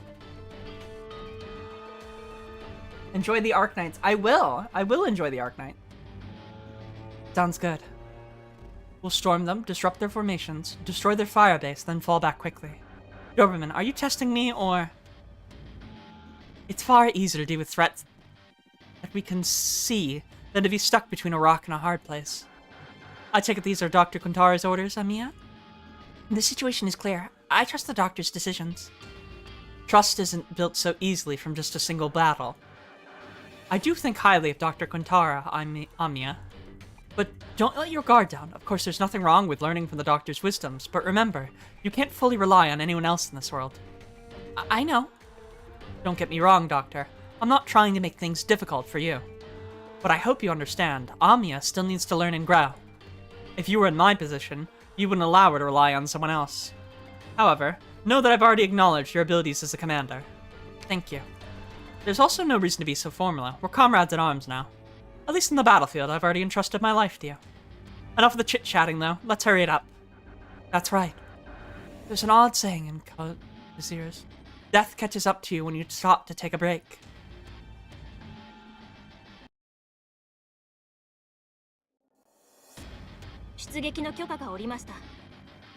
Enjoy the Arknights. I will enjoy the Arknight. Sounds good. We'll storm them, disrupt their formations, destroy their fire base, then fall back quickly. Doberman, are you testing me, or... It's far easier to deal with threats that we can see than to be stuck between a rock and a hard place. I take it these are Dr. Quintara's orders, Amiya? The situation is clear. I trust the doctor's decisions. Trust isn't built so easily from just a single battle. I do think highly of Dr. Quintara, Amiya. But don't let your guard down. Of course, there's nothing wrong with learning from the doctor's wisdoms, but remember, you can't fully rely on anyone else in this world. I know. Don't get me wrong, Doctor. I'm not trying to make things difficult for you. But I hope you understand, Amiya still needs to learn and grow. If you were in my position, you wouldn't allow her to rely on someone else. However, know that I've already acknowledged your abilities as a commander. Thank you. There's also no reason to be so formal. We're comrades in arms now. At least in the battlefield, I've already entrusted my life to you. Enough of the chit-chatting, though. Let's hurry it up. That's right. There's an odd saying in Viziers. Death catches up to you when you stop to take a break.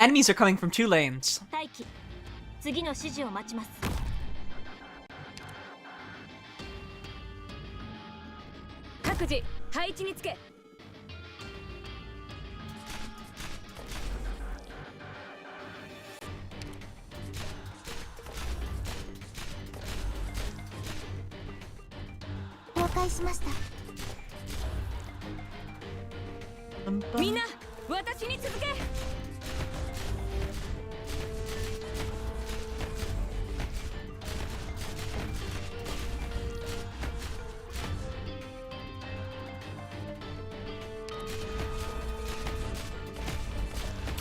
Enemies are coming from 2 lanes. 次の指示を待ちます。各自配置につけ。了解しました。みんな私に続け。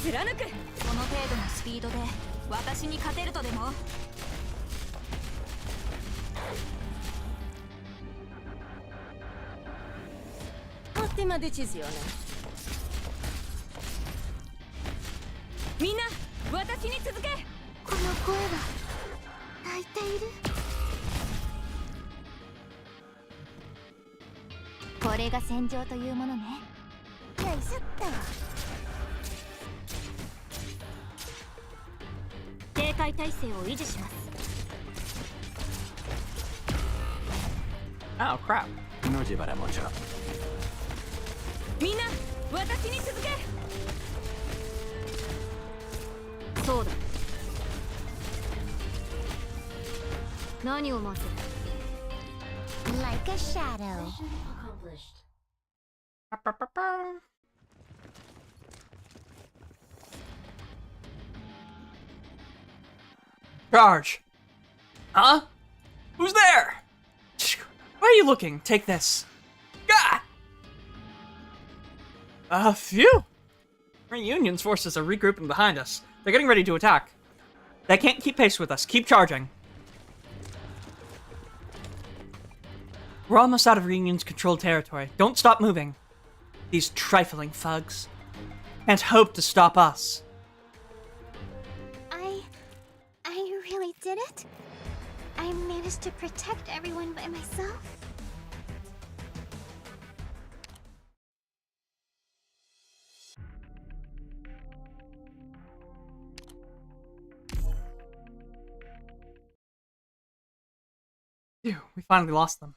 貫く。この程度のスピードで私に勝てるとでも？Ottima decisione。みんな私に続け。この声は泣いている。これが戦場というものね。よいしょっと。警戒態勢を維持します。Oh crap. No llevará mucho. みんな私に続け。そうだ。何を待つ？ Like a shadow. Charge! Huh? Who's there? Where are you looking? Take this. Gah! Phew! Reunion's forces are regrouping behind us. They're getting ready to attack. They can't keep pace with us. Keep charging. We're almost out of Reunion's controlled territory. Don't stop moving. These trifling thugs can't hope to stop us. I really did it? I managed to protect everyone by myself? Phew, we finally lost them.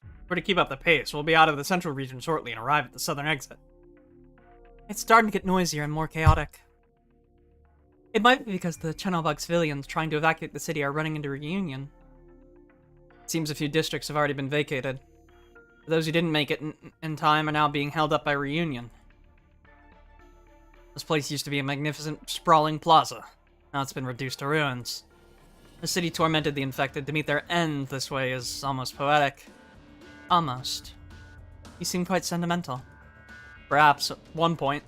If we're to keep up the pace, we'll be out of the central region shortly and arrive at the southern exit. It's starting to get noisier and more chaotic. It might be because the Channelbug civilians trying to evacuate the city are running into Reunion. It seems a few districts have already been vacated. Those who didn't make it in time are now being held up by Reunion. This place used to be a magnificent, sprawling plaza. Now it's been reduced to ruins. The city tormented the infected to meet their end this way is almost poetic. Almost. You seem quite sentimental. Perhaps at one point.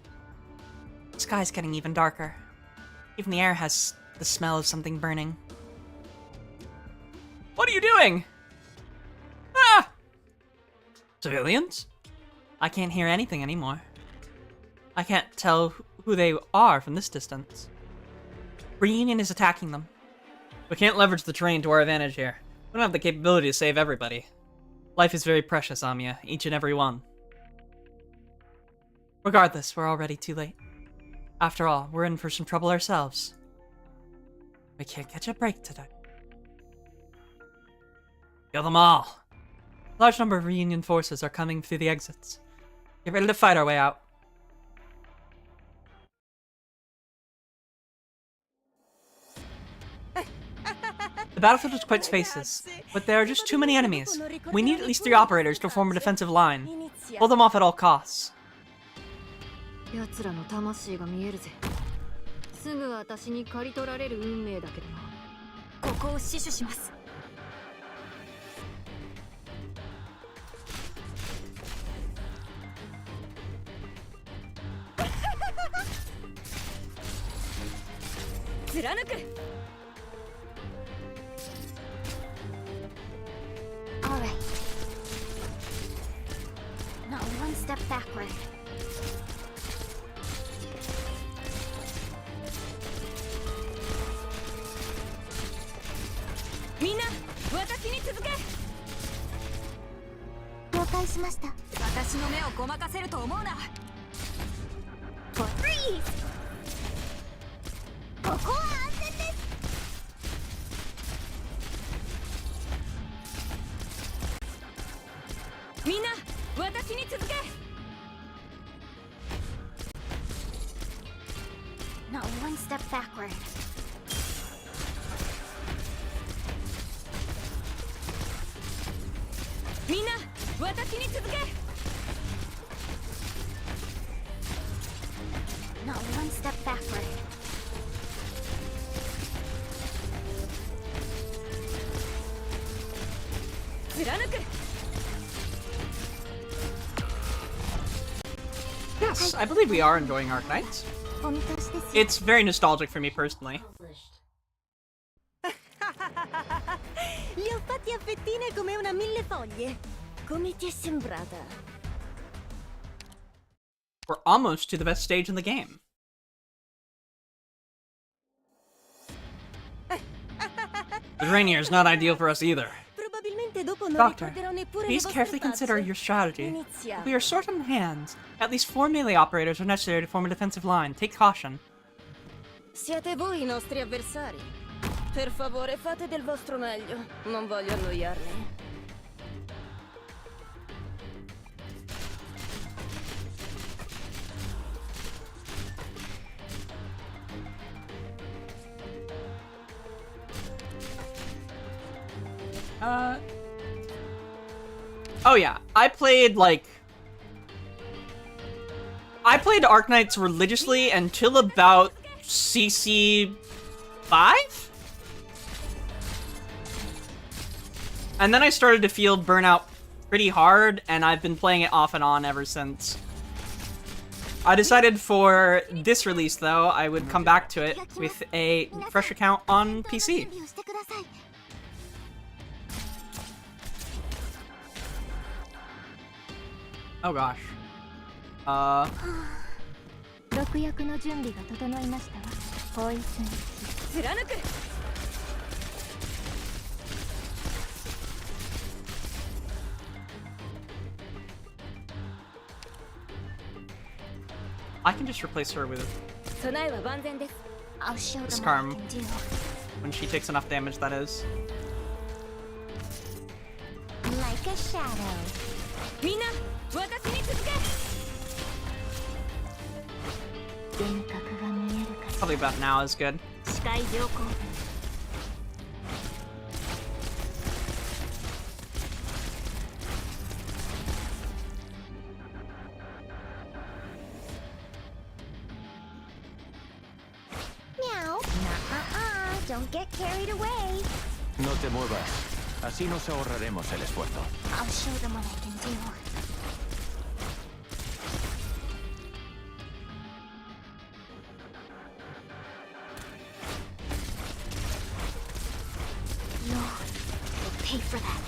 The sky's getting even darker. Even the air has the smell of something burning. What are you doing? Ah! Civilians? I can't hear anything anymore. I can't tell who they are from this distance. Reunion is attacking them. We can't leverage the terrain to our advantage here. We don't have the capability to save everybody. Life is very precious, Amiya, each and every one. Regardless, we're already too late. After all, we're in for some trouble ourselves. We can't catch a break today. Kill them all. A large number of Reunion forces are coming through the exits. Get ready to fight our way out. The battlefield is quite spacious, but there are just too many enemies. We need at least 3 operators to form a defensive line. Pull them off at all costs. 奴らの魂が見えるぜ。すぐ私に刈り取られる運命だけどな。ここを死守します。貫く Alright. Not one step backward. みんな私に続け了解しました。私の目をごまかせると思うな。Freeze! ここは安全です。みんな私に続け Not one step backward. みんな私に続け Not one step backward. 貫く Yes, I believe we are enjoying Arknights. お見通しですよ。 It's very nostalgic for me personally. Li ho fatti a fettine come una millefoglie. Come ti è sembrata? We're almost to the best stage in the game. The Rainier is not ideal for us either. Probabilmente dopo non Doctor, ricorderò neppure le please vostre carefully consider facce. your strategy. Iniziamo. We are short on hands. At least 4 melee operators are necessary to form a defensive line. Take caution. Siete voi i nostri avversari. Per favore, fate del vostro meglio. Non voglio annoiarli. Oh yeah, I played Arknights religiously until about CC 5? And then I started to feel burnout pretty hard, and I've been playing it off and on ever since. I decided for this release, though, I would come back to it with a fresh account on PC. Oh gosh. 毒薬の準備が整いましたわ。ポイズン貫く I can just replace her with 備えは万全です I'll show this them what I Karm can do. when she takes enough damage, that is. Like a shadow. みんな私に続け 幻覚が見えるか Probably about now is good. 視界良好 Meow. Nuh-uh-uh. Don't get carried away. No te muevas. Así nos ahorraremos el esfuerzo. I'll show them what I can do. You'll pay for that.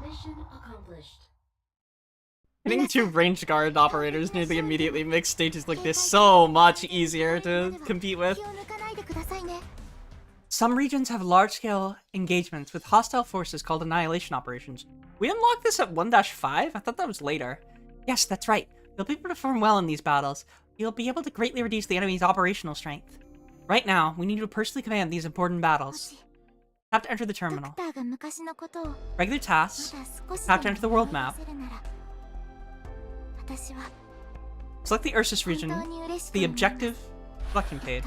Mission accomplished. Getting 2 ranged guard operators nearly immediately makes stages like this so much easier to compete with. Some regions have large-scale engagements with hostile forces called annihilation operations. We unlocked this at 1-5? I thought that was later. Yes, that's right. You'll be able to perform well in these battles. You'll be able to greatly reduce the enemy's operational strength. Right now, we need you to personally command these important battles. Tap to enter the terminal. Regular tasks. Tap to enter the world map. Select the Ursus region. The objective selection page.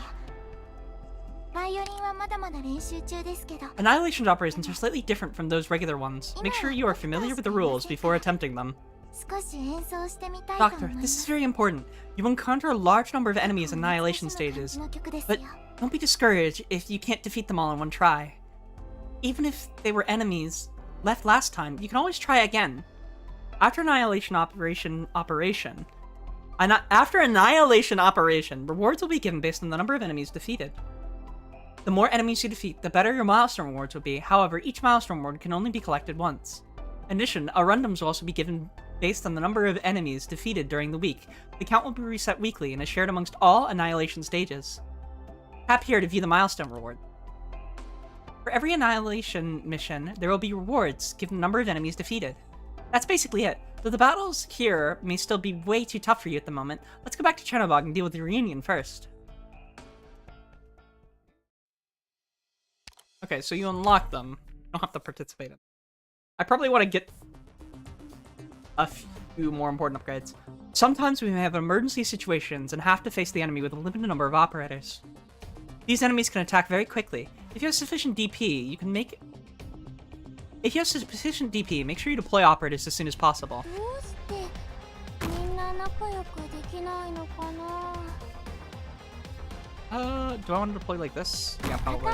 Annihilation operations are slightly different from those regular ones. Make sure you are familiar with the rules before attempting them. Doctor, this is very important. You will encounter a large number of enemies in Annihilation stages, but don't be discouraged if you can't defeat them all in one try. Even if they were enemies left last time, you can always try again. After Annihilation operation, After Annihilation Operation, rewards will be given based on the number of enemies defeated. The more enemies you defeat, the better your milestone rewards will be. However, each milestone reward can only be collected once. In addition, randoms will also be given based on the number of enemies defeated during the week. The count will be reset weekly and is shared amongst all Annihilation stages. Tap here to view the milestone reward. For every Annihilation mission, there will be rewards given the number of enemies defeated. That's basically it. Though the battles here may still be way too tough for you at the moment, let's go back to Chernobog and deal with the reunion first. Okay, so you unlock them. You don't have to participate in them. I probably want to get a few more important upgrades. Sometimes we may have emergency situations and have to face the enemy with a limited number of operators. These enemies can attack very quickly. If you have sufficient DP, you can make... If you have sufficient DP, make sure you deploy operators as soon as possible. Do I want to deploy like this? Yeah, probably.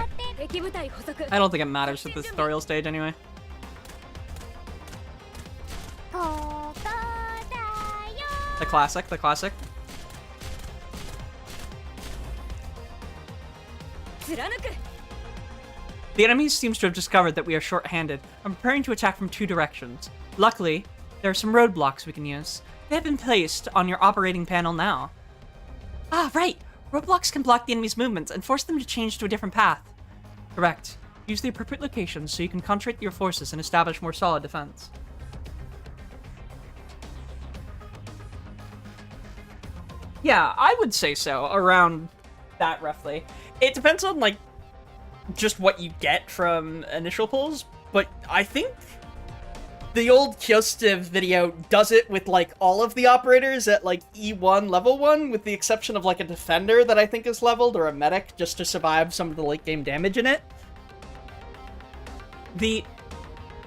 I don't think it matters at this tutorial stage anyway. The classic, the classic. The enemy seems to have discovered that we are short-handed and preparing to attack from two directions. Luckily, there are some roadblocks we can use. They have been placed on your operating panel now. Ah, right! Roadblocks can block the enemy's movements and force them to change to a different path. Correct. Use the appropriate locations so you can concentrate your forces and establish more solid defense. Yeah, I would say so, around that roughly. It depends on, like, just what you get from initial pulls, but I think the old Kyostiv video does it with, like, all of the operators at, like, E1, level 1, with the exception of, like, a defender that I think is leveled, or a medic, just to survive some of the late-game damage in it. The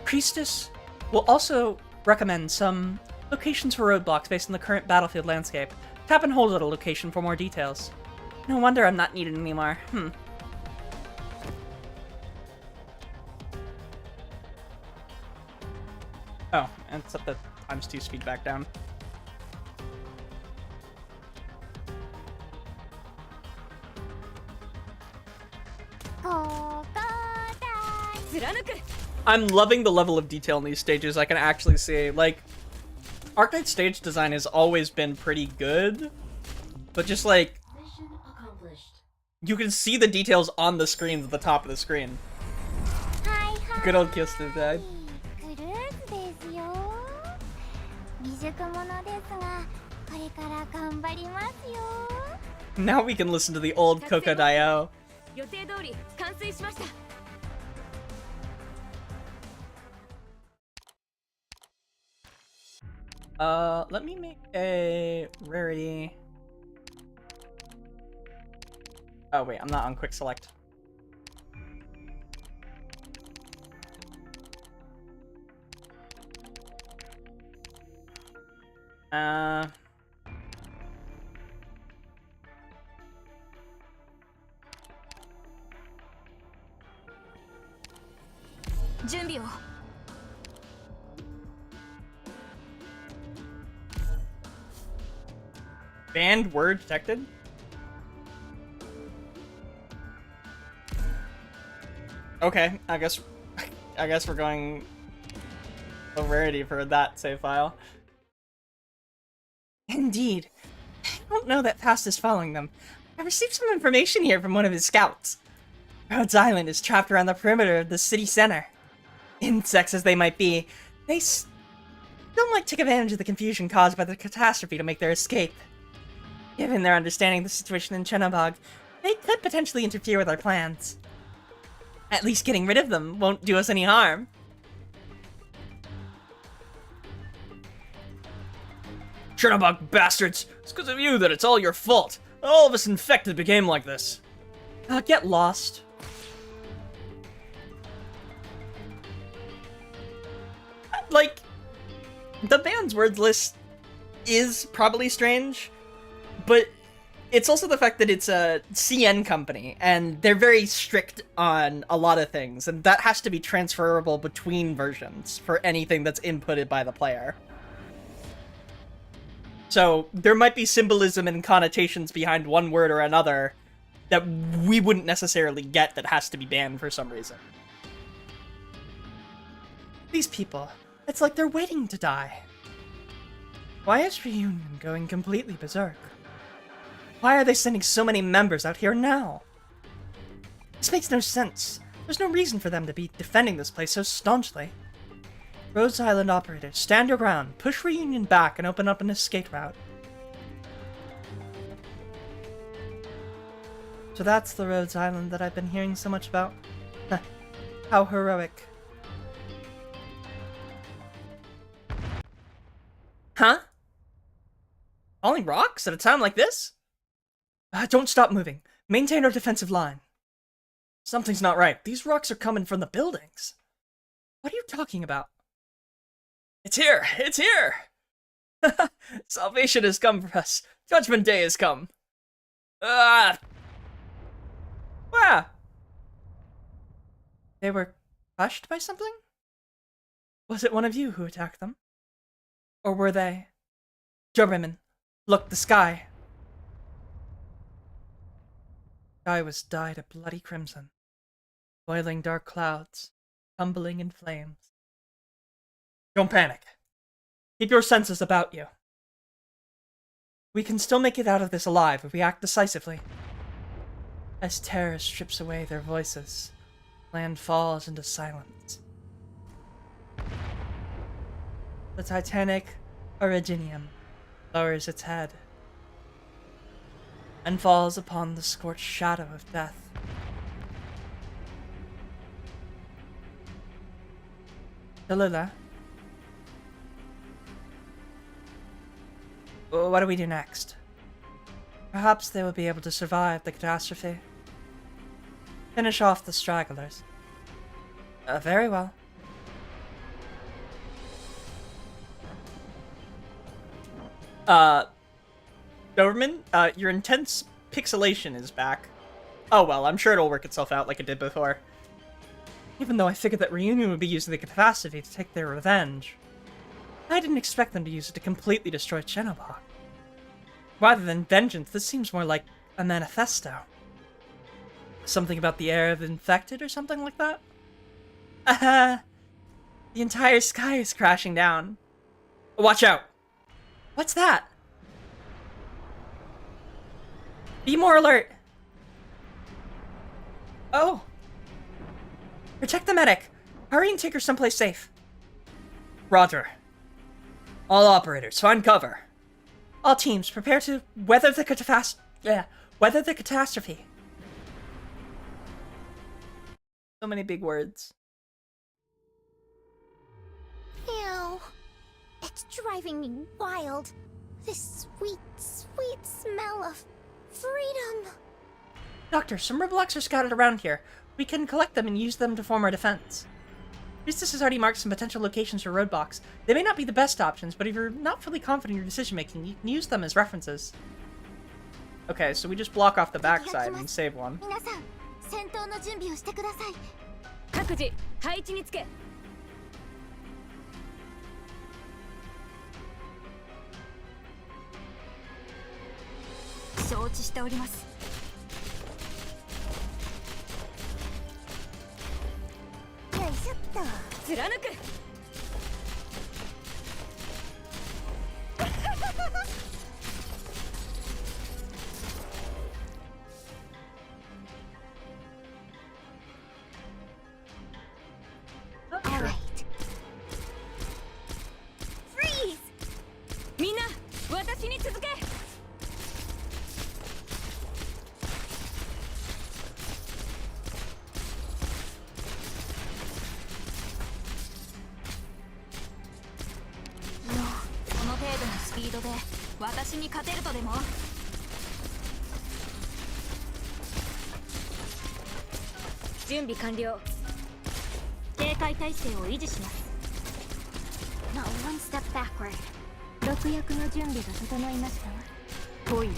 Priestess will also recommend some locations for roadblocks based on the current battlefield landscape. Tap and hold at a location for more details. No wonder I'm not needed anymore. Oh, and set the ×2 speed back down. I'm loving the level of detail in these stages. I can actually see, like, Arknights stage design has always been pretty good, but just, like, you can see the details on the screens at the top of the screen. Good old Kyostiv died. Now we can listen to the old Kokodayo. Let me make a rarity. Oh wait, I'm not on quick select. Banned word detected? Okay, I guess we're going a rarity for that save file. Indeed. I don't know that Faust is following them. I received some information here from one of his scouts. Rhodes Island is trapped around the perimeter of the city center. Insects as they might be, they still might take advantage of the confusion caused by the catastrophe to make their escape. Given their understanding of the situation in Chernobog, they could potentially interfere with our plans. At least getting rid of them won't do us any harm. Chernobog bastards! It's because of you that it's all your fault! All of us infected became like this! Get lost. Like, the band's words list is probably strange, but it's also the fact that it's a CN company, and they're very strict on a lot of things, and that has to be transferable between versions for anything that's inputted by the player. So there might be symbolism and connotations behind one word or another that we wouldn't necessarily get that has to be banned for some reason. These people, it's like they're waiting to die. Why is Reunion going completely berserk? Why are they sending so many members out here now? This makes no sense. There's no reason for them to be defending this place so staunchly. Rhodes Island operators, stand your ground, push Reunion back, and open up an escape route. So that's the Rhodes Island that I've been hearing so much about. How heroic. Huh? Falling rocks at a time like this? Don't stop moving. Maintain our defensive line. Something's not right. These rocks are coming from the buildings. What are you talking about? It's here! It's here! Salvation has come for us. Judgment Day has come. Ah! Wow! They were crushed by something? Was it one of you who attacked them? Or were they... Juryman, look, the sky. The sky was dyed a bloody crimson. Boiling dark clouds, tumbling in flames. Don't panic. Keep your senses about you. We can still make it out of this alive if we act decisively. As terror strips away their voices, land falls into silence. The Titanic Originium lowers its head and falls upon the scorched shadow of death. Tallulah, what do we do next? Perhaps they will be able to survive the catastrophe. Finish off the stragglers. Very well. Doberman, your intense pixelation is back. Oh well, I'm sure it'll work itself out like it did before. Even though I figured that Reunion would be using the catastrophe to take their revenge, I didn't expect them to use it to completely destroy Cenobog. Rather than vengeance, this seems more like a manifesto. Something about the air of the infected or something like that? The entire sky is crashing down. Watch out! What's that? Be more alert! Oh! Protect the medic! Hurry and take her someplace safe. Roger. All operators, find cover. All teams, prepare to weather the catastrophe. So many big words. Ew. It's driving me wild. This sweet, sweet smell of freedom. Doctor, some Roblox are scattered around here. We can collect them and use them to form our defense. Priestess has already marked some potential locations for roadblocks. They may not be the best options, but if you're not fully confident in your decision-making, you can use them as references. Okay, so we just block off the backside and save one. 戦闘の準備をしてください。各自配置につけ。承知しております。よいしょっと。貫く。みんな、私に続け。この程度のスピードで私に勝てるとでも？準備完了。警戒態勢を維持します。Not one step backward. 毒薬の準備が整いましたわ。来いよ。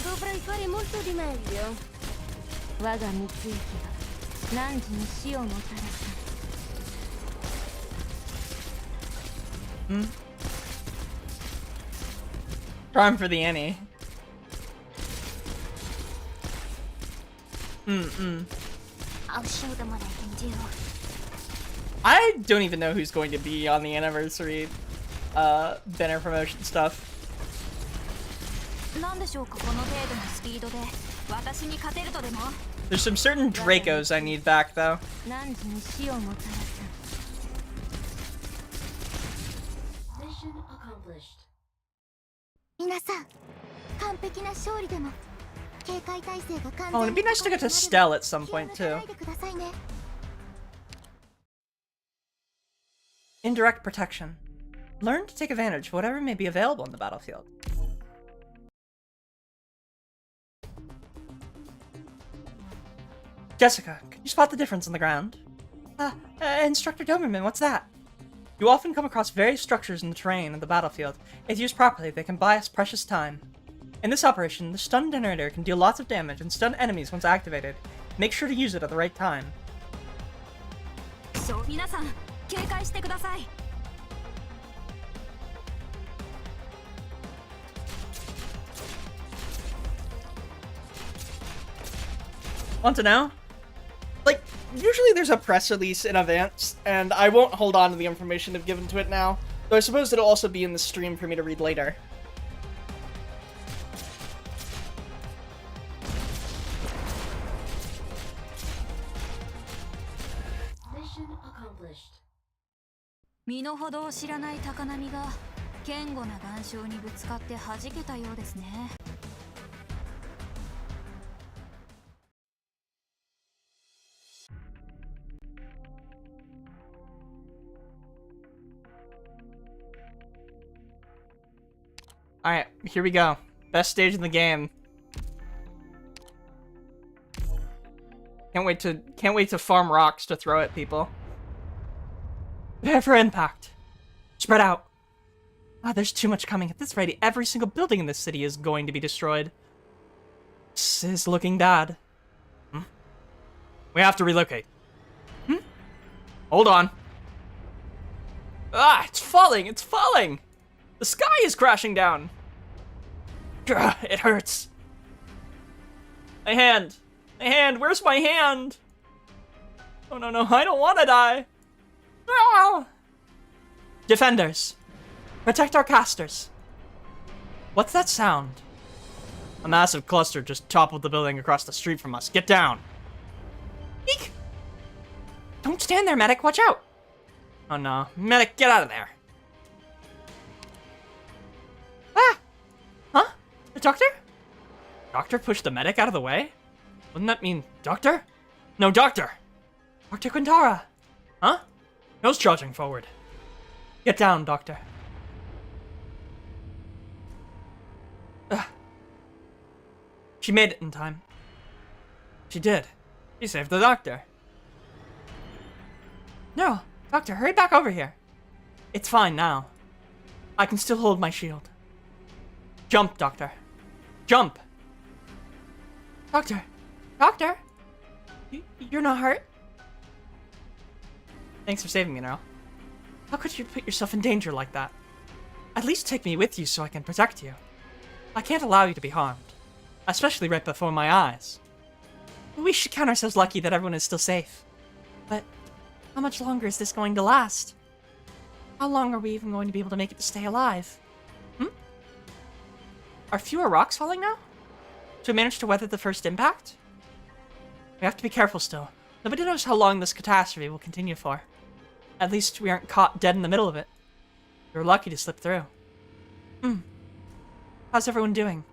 Dovrei fare molto di meglio. 我が三つ行き何時に死をもたらす。 Hmm? Charm for the Annie. I'll show them what I can do. I don't even know who's going to be on the anniversary banner promotion stuff. なんでしょうかこの程度のスピードで私に勝てるとでも There's some certain Dracos I need back though. 何時に死をもたらす。 Mission accomplished. 皆さん、完璧な勝利でも警戒態勢が完 Oh, 全 it'd be nice to get to Stell at some point 気を抜か too. ないでくださいね。 Indirect protection. Learn to take advantage of whatever may be available in the battlefield. Jessica, can you spot the difference on the ground? Instructor Doberman, what's that? You often come across various structures in the terrain of the battlefield. If used properly, they can buy us precious time. In this operation, the stun generator can deal lots of damage and stun enemies once activated. Make sure to use it at the right time. そう皆さん警戒してください Want to know? Like, usually there's a press release in advance, and I won't hold on to the information they've given to it now, though I suppose it'll also be in the stream for me to read later. Mission accomplished. 身の程を知らない高波が堅固な岩礁にぶつかって弾けたようですね Alright, here we go. Best stage in the game. Can't wait to farm rocks to throw at people. Prepare for impact. Spread out. Ah, there's too much coming. At this rate, every single building in this city is going to be destroyed. This is looking bad. We have to relocate. Hold on. Ah, it's falling! It's falling! The sky is crashing down! Grr, it hurts. My hand! My hand! Where's my hand? Oh no, no, I don't want to die! Ah! Defenders! Protect our casters! What's that sound? A massive cluster just toppled the building across the street from us. Get down! Eek! Don't stand there, medic! Watch out! Oh no. Medic, get out of there! Ah! Huh? The doctor? Doctor pushed the medic out of the way? Wouldn't that mean doctor? No, doctor! Dr. Quintara! Huh? Nose charging forward. Get down, doctor. Ugh. She made it in time. She did. She saved the doctor. No, doctor, hurry back over here. It's fine now. I can still hold my shield. Jump, doctor. Jump! Doctor! Doctor! You're not hurt? Thanks for saving me, Nero. How could you put yourself in danger like that? At least take me with you so I can protect you. I can't allow you to be harmed. Especially right before my eyes. We should count ourselves lucky that everyone is still safe. But how much longer is this going to last? How long are we even going to be able to make it to stay alive? Are fewer rocks falling now? So we managed to weather the first impact? We have to be careful still. Nobody knows how long this catastrophe will continue for. At least we aren't caught dead in the middle of it. We were lucky to slip through. How's everyone doing?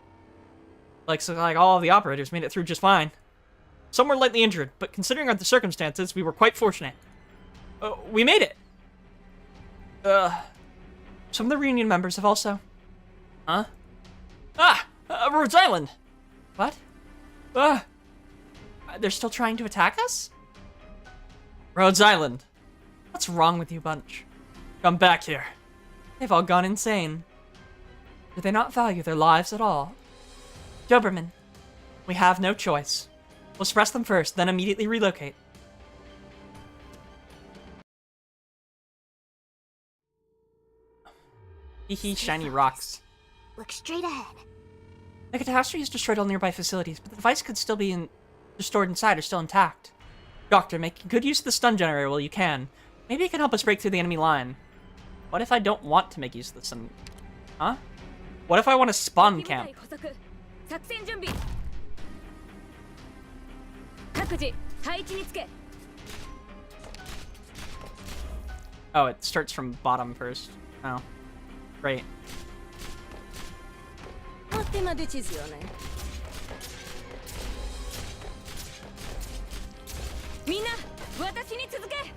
So all of the operators made it through just fine. Some were lightly injured, but considering the circumstances, we were quite fortunate. We made it! Some of the reunion members have also... Huh? Rhodes Island! What? They're still trying to attack us? Rhodes Island. What's wrong with you bunch? Come back here. They've all gone insane. Do they not value their lives at all? Doberman, we have no choice. We'll suppress them first, then immediately relocate. Hee shiny rocks. Look straight ahead. The catastrophe has destroyed all nearby facilities, but the device could still be stored inside or still intact. Doctor, make good use of the stun generator while you can. Maybe it can help us break through the enemy line. What if I don't want to make use of the stun? Huh? What if I want to spawn camp? Oh, it starts from bottom first. Oh. Great. Ottima decisione. Minna, watashi ni tsuzuke.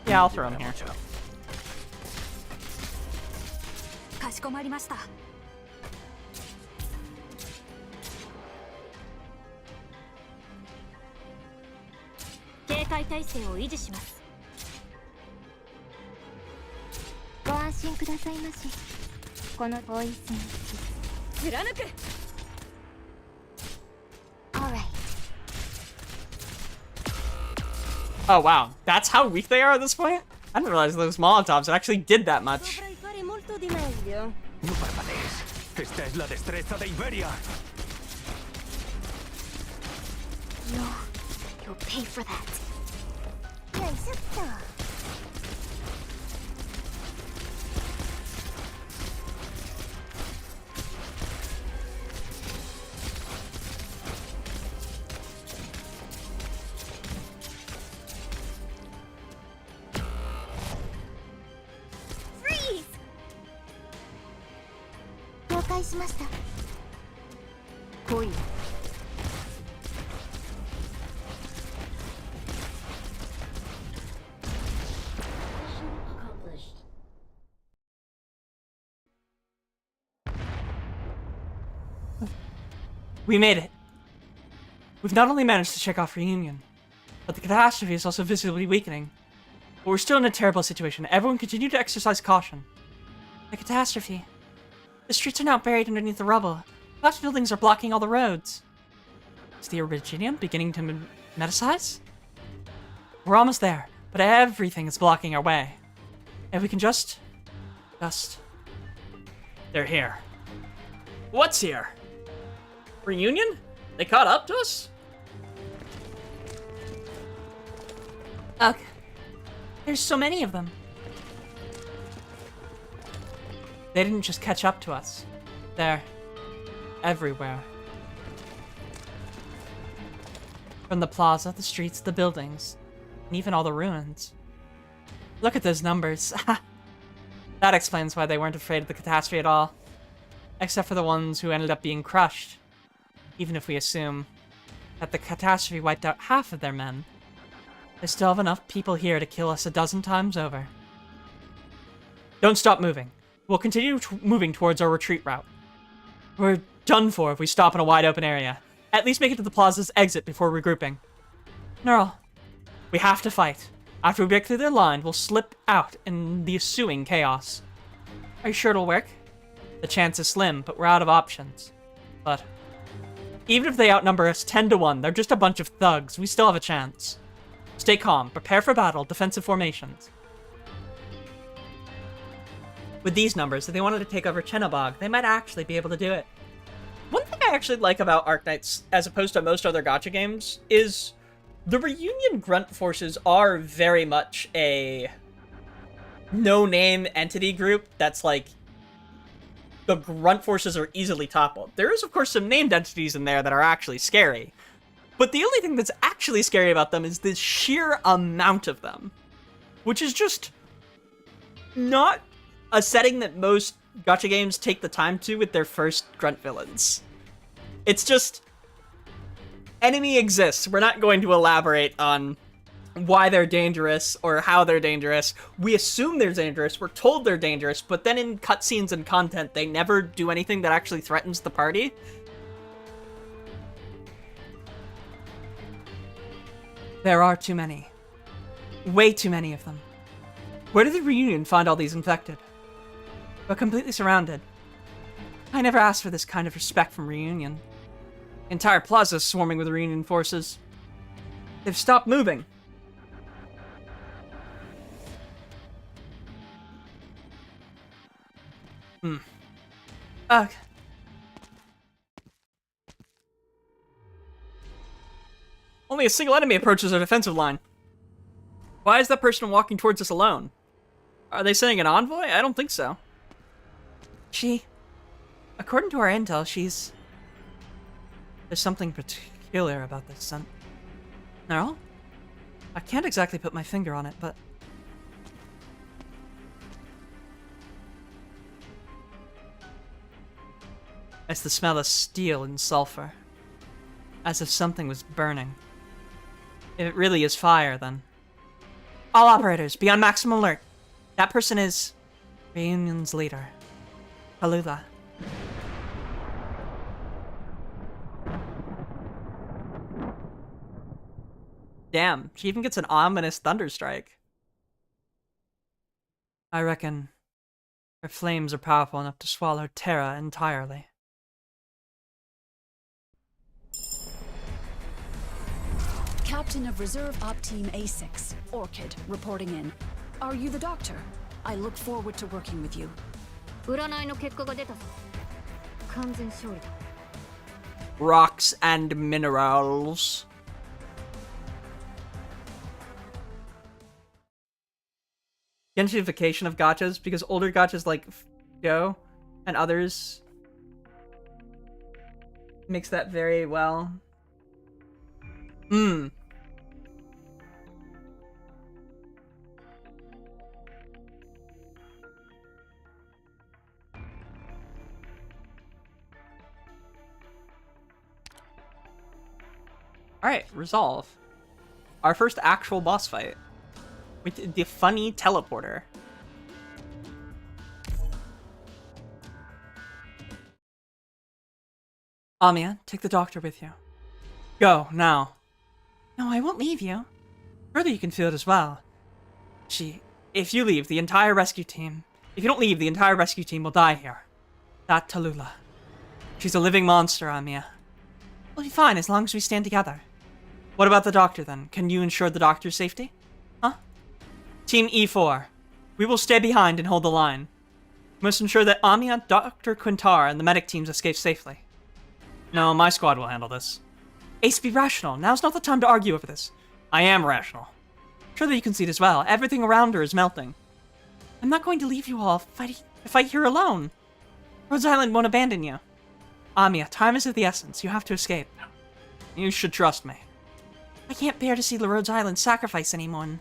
Yeah, I'll throw him here. かしこまりました。警戒態勢を維持します。ご安心くださいまし。この遠い戦士。貫く。Alright. Oh wow, that's how weak they are at this point? I didn't realize those Molotovs actually did that much. Dovrai fare molto di meglio. No parpadees. Esta es la destreza de Iberia. No, you'll pay for that. よいしょっと。了解しました。来いよ。We made it. We've not only managed to check off reunion, but the catastrophe is also visibly weakening. But we're still in a terrible situation. Everyone continue to exercise caution. The catastrophe. The streets are now buried underneath the rubble. Collapsed buildings are blocking all the roads. Is the Originium beginning to metasize? We're almost there, but everything is blocking our way. If we can just... They're here. What's here? Reunion? They caught up to us? Ugh. There's so many of them. They didn't just catch up to us. They're everywhere. From the plaza, the streets, the buildings, and even all the ruins. Look at those numbers. That explains why they weren't afraid of the catastrophe at all. Except for the ones who ended up being crushed. Even if we assume that the catastrophe wiped out half of their men, they still have enough people here to kill us 12 times over. Don't stop moving. We'll continue moving towards our retreat route. We're done for if we stop in a wide open area. At least make it to the plaza's exit before regrouping. Neural, we have to fight. After we break through their line, we'll slip out in the ensuing chaos. Are you sure it'll work? The chance is slim, but we're out of options. But even if they outnumber us 10 to 1, they're just a bunch of thugs. We still have a chance. Stay calm, prepare for battle, defensive formations. With these numbers, if they wanted to take over Chenabog, they might actually be able to do it. One thing I actually like about Arknights, as opposed to most other gacha games, is the Reunion Grunt forces are very much a no-name entity group that's like, the Grunt forces are easily toppled. There is, of course, some named entities in there that are actually scary. But the only thing that's actually scary about them is the sheer amount of them. Which is just not a setting that most gacha games take the time to with their first Grunt villains. It's just, enemy exists. We're not going to elaborate on why they're dangerous or how they're dangerous. We assume they're dangerous, we're told they're dangerous, but then in cutscenes and content, they never do anything that actually threatens the party. There are too many. Way too many of them. Where did the Reunion find all these infected? We're completely surrounded. I never asked for this kind of respect from Reunion. Entire plaza is swarming with Reunion forces. They've stopped moving. Ugh. Only a single enemy approaches our defensive line. Why is that person walking towards us alone? Are they sending an envoy? I don't think so. According to our intel, there's something peculiar about this scent. Nerl? I can't exactly put my finger on it, but... It's the smell of steel and sulfur. As if something was burning. If it really is fire, then... All operators, be on maximum alert. That person is... Reunion's leader. Tallulah. Damn, she even gets an ominous thunderstrike. I reckon her flames are powerful enough to swallow Terra entirely. Captain of Reserve Op Team A6, Orchid, reporting in. Are you the doctor? I look forward to working with you. 占いの結果が出たぞ。完全勝利だ。Rocks and minerals. Gentrification of gachas, because older gachas like Go and others makes that very well. Alright, resolve. Our first actual boss fight. With the funny teleporter. Amiya, take the doctor with you. Go, now. No, I won't leave you. Further, you can feel it as well. If you leave, the entire rescue team... If you don't leave, the entire rescue team will die here. That Tallulah. She's a living monster, Amiya. We'll be fine as long as we stand together. What about the doctor, then? Can you ensure the doctor's safety? Huh? Team E4. We will stay behind and hold the line. We must ensure that Amiya, Dr. Quintar, and the medic teams escape safely. No, my squad will handle this. Ace, be rational. Now's not the time to argue over this. I am rational. Surely you can see it as well. Everything around her is melting. I'm not going to leave you all fight here alone. Rhodes Island won't abandon you. Amiya, time is of the essence. You have to escape. You should trust me. I can't bear to see Rhodes Island sacrifice anyone.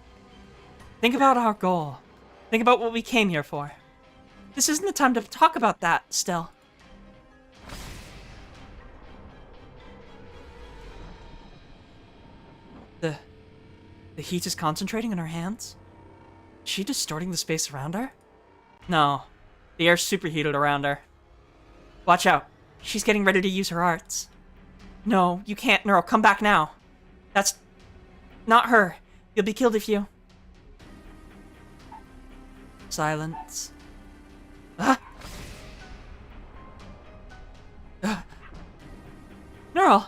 Think about our goal. Think about what we came here for. This isn't the time to talk about that, still. The heat is concentrating in her hands? Is she distorting the space around her? No. The air's superheated around her. Watch out. She's getting ready to use her arts. No, you can't, Neural. Come back now. That's not her. You'll be killed if you... Silence. Neural!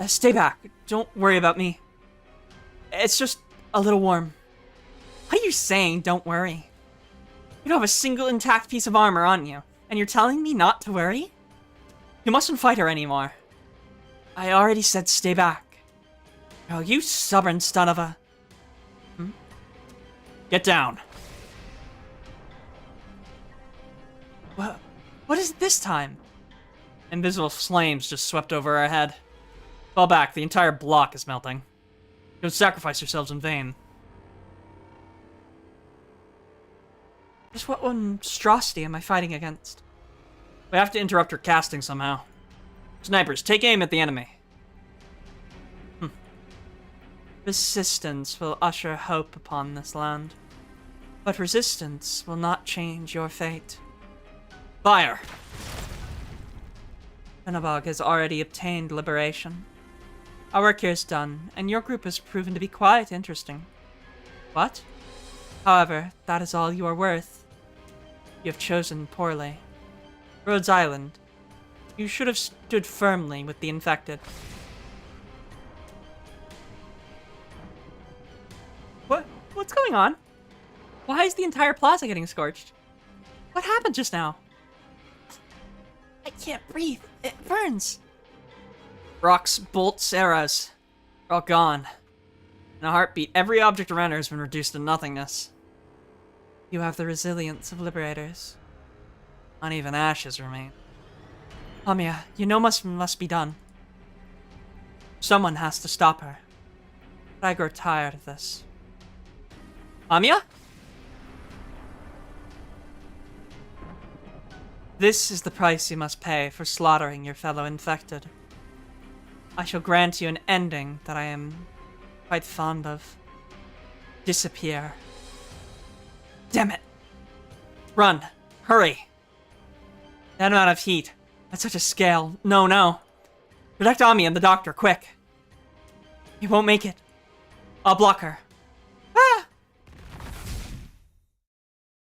Stay back. Don't worry about me. It's just a little warm. What are you saying, don't worry? You don't have a single intact piece of armor on you, and you're telling me not to worry? You mustn't fight her anymore. I already said stay back. Oh, you stubborn son of a... Get down. What is it this time? Invisible flames just swept over our head. Fall back, the entire block is melting. Don't sacrifice yourselves in vain. Just what monstrosity am I fighting against? We have to interrupt her casting somehow. Snipers, take aim at the enemy. Resistance will usher hope upon this land. But resistance will not change your fate. Fire! Chenabog has already obtained liberation. Our work here is done, and your group has proven to be quite interesting. What? However, that is all you are worth. You have chosen poorly. Rhodes Island. You should have stood firmly with the infected. What's going on? Why is the entire plaza getting scorched? What happened just now? I can't breathe. It burns. Rocks, bolts, arrows. They're all gone. In a heartbeat, every object around her has been reduced to nothingness. You have the resilience of liberators. Not even ashes remain. Amiya, you know must be done. Someone has to stop her. But I grow tired of this. Amiya? This is the price you must pay for slaughtering your fellow infected. I shall grant you an ending that I am quite fond of. Disappear. Damn it! Run! Hurry! That amount of heat. At such a scale. No, no. Protect Ami and the doctor, quick. He won't make it. I'll block her. Ah!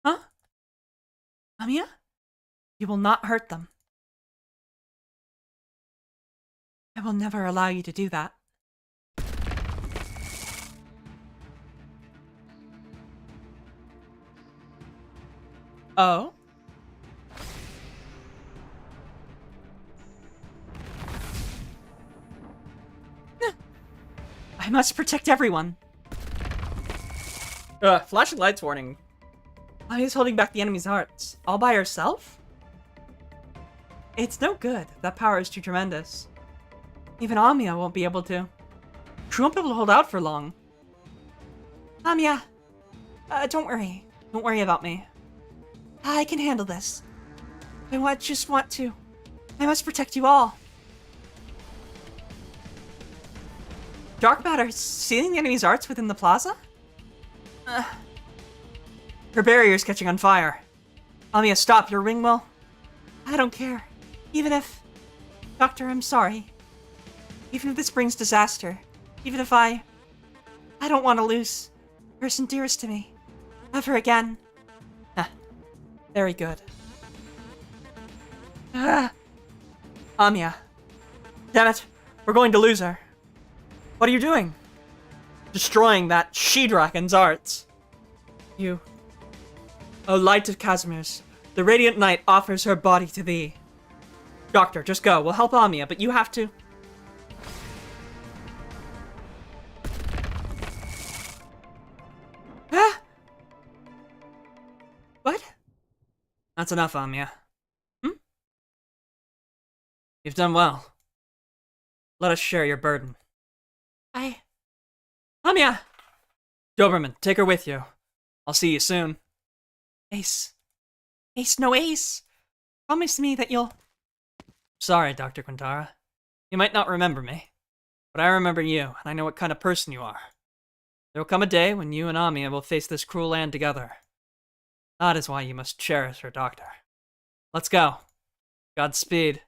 Huh? Amiya? You will not hurt them. I will never allow you to do that. Oh? I must protect everyone. Flashing lights warning. Amiya's holding back the enemy's hearts. All by herself? It's no good. That power is too tremendous. Even Amiya won't be able to. She won't be able to hold out for long. Amiya! Don't worry. Don't worry about me. I can handle this. I just want to. I must protect you all. Dark matter sealing the enemy's arts within the plaza? Her barrier's catching on fire. Amiya, stop. Your ring will... I don't care. Even if... Doctor, I'm sorry. Even if this brings disaster. Even if I don't want to lose the person dearest to me. Ever again. Very good. Amiya. Damn it. We're going to lose her. What are you doing? Destroying that she-dragon's arts. You... O light of Casimir's, the Radiant Knight offers her body to thee. Doctor, just go. We'll help Amiya, but you have to... Ah! What? That's enough, Amiya. You've done well. Let us share your burden. Amiya! Doberman, take her with you. I'll see you soon. Ace. Ace, no Ace! Promise me that you'll... Sorry, Dr. Quintara. You might not remember me, but I remember you, and I know what kind of person you are. There will come a day when you and Amiya will face this cruel land together. That is why you must cherish her, Doctor. Let's go. Godspeed.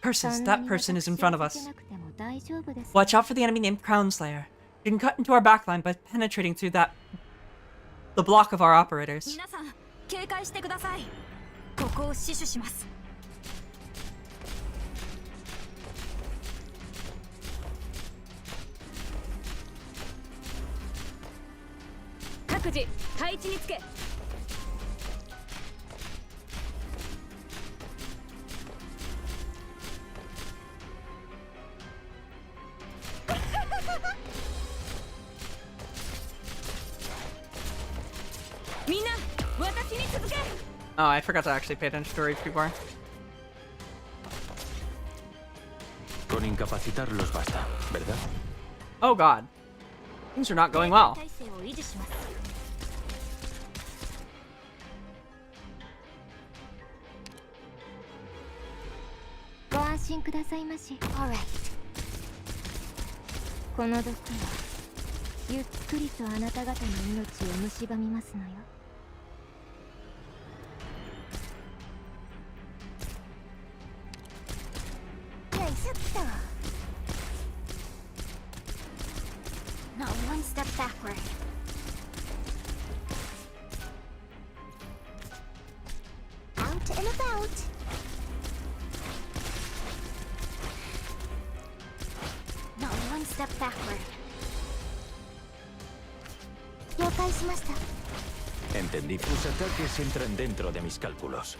Persons, that person is in front of us. Watch out for the enemy named Crownslayer. You can cut into our backline by penetrating through the block of our operators. Oh, I forgot to actually pay attention to HP bar. Con incapacitarlos basta, ¿verdad? Oh god. Things are not going well. Alright. この毒はゆっくりとあなた方の命を蝕みますのよ。Not one step backward. Out and about. Not one step step backward. 了解しました。 Entendí. Tus ataques entran dentro de mis cálculos.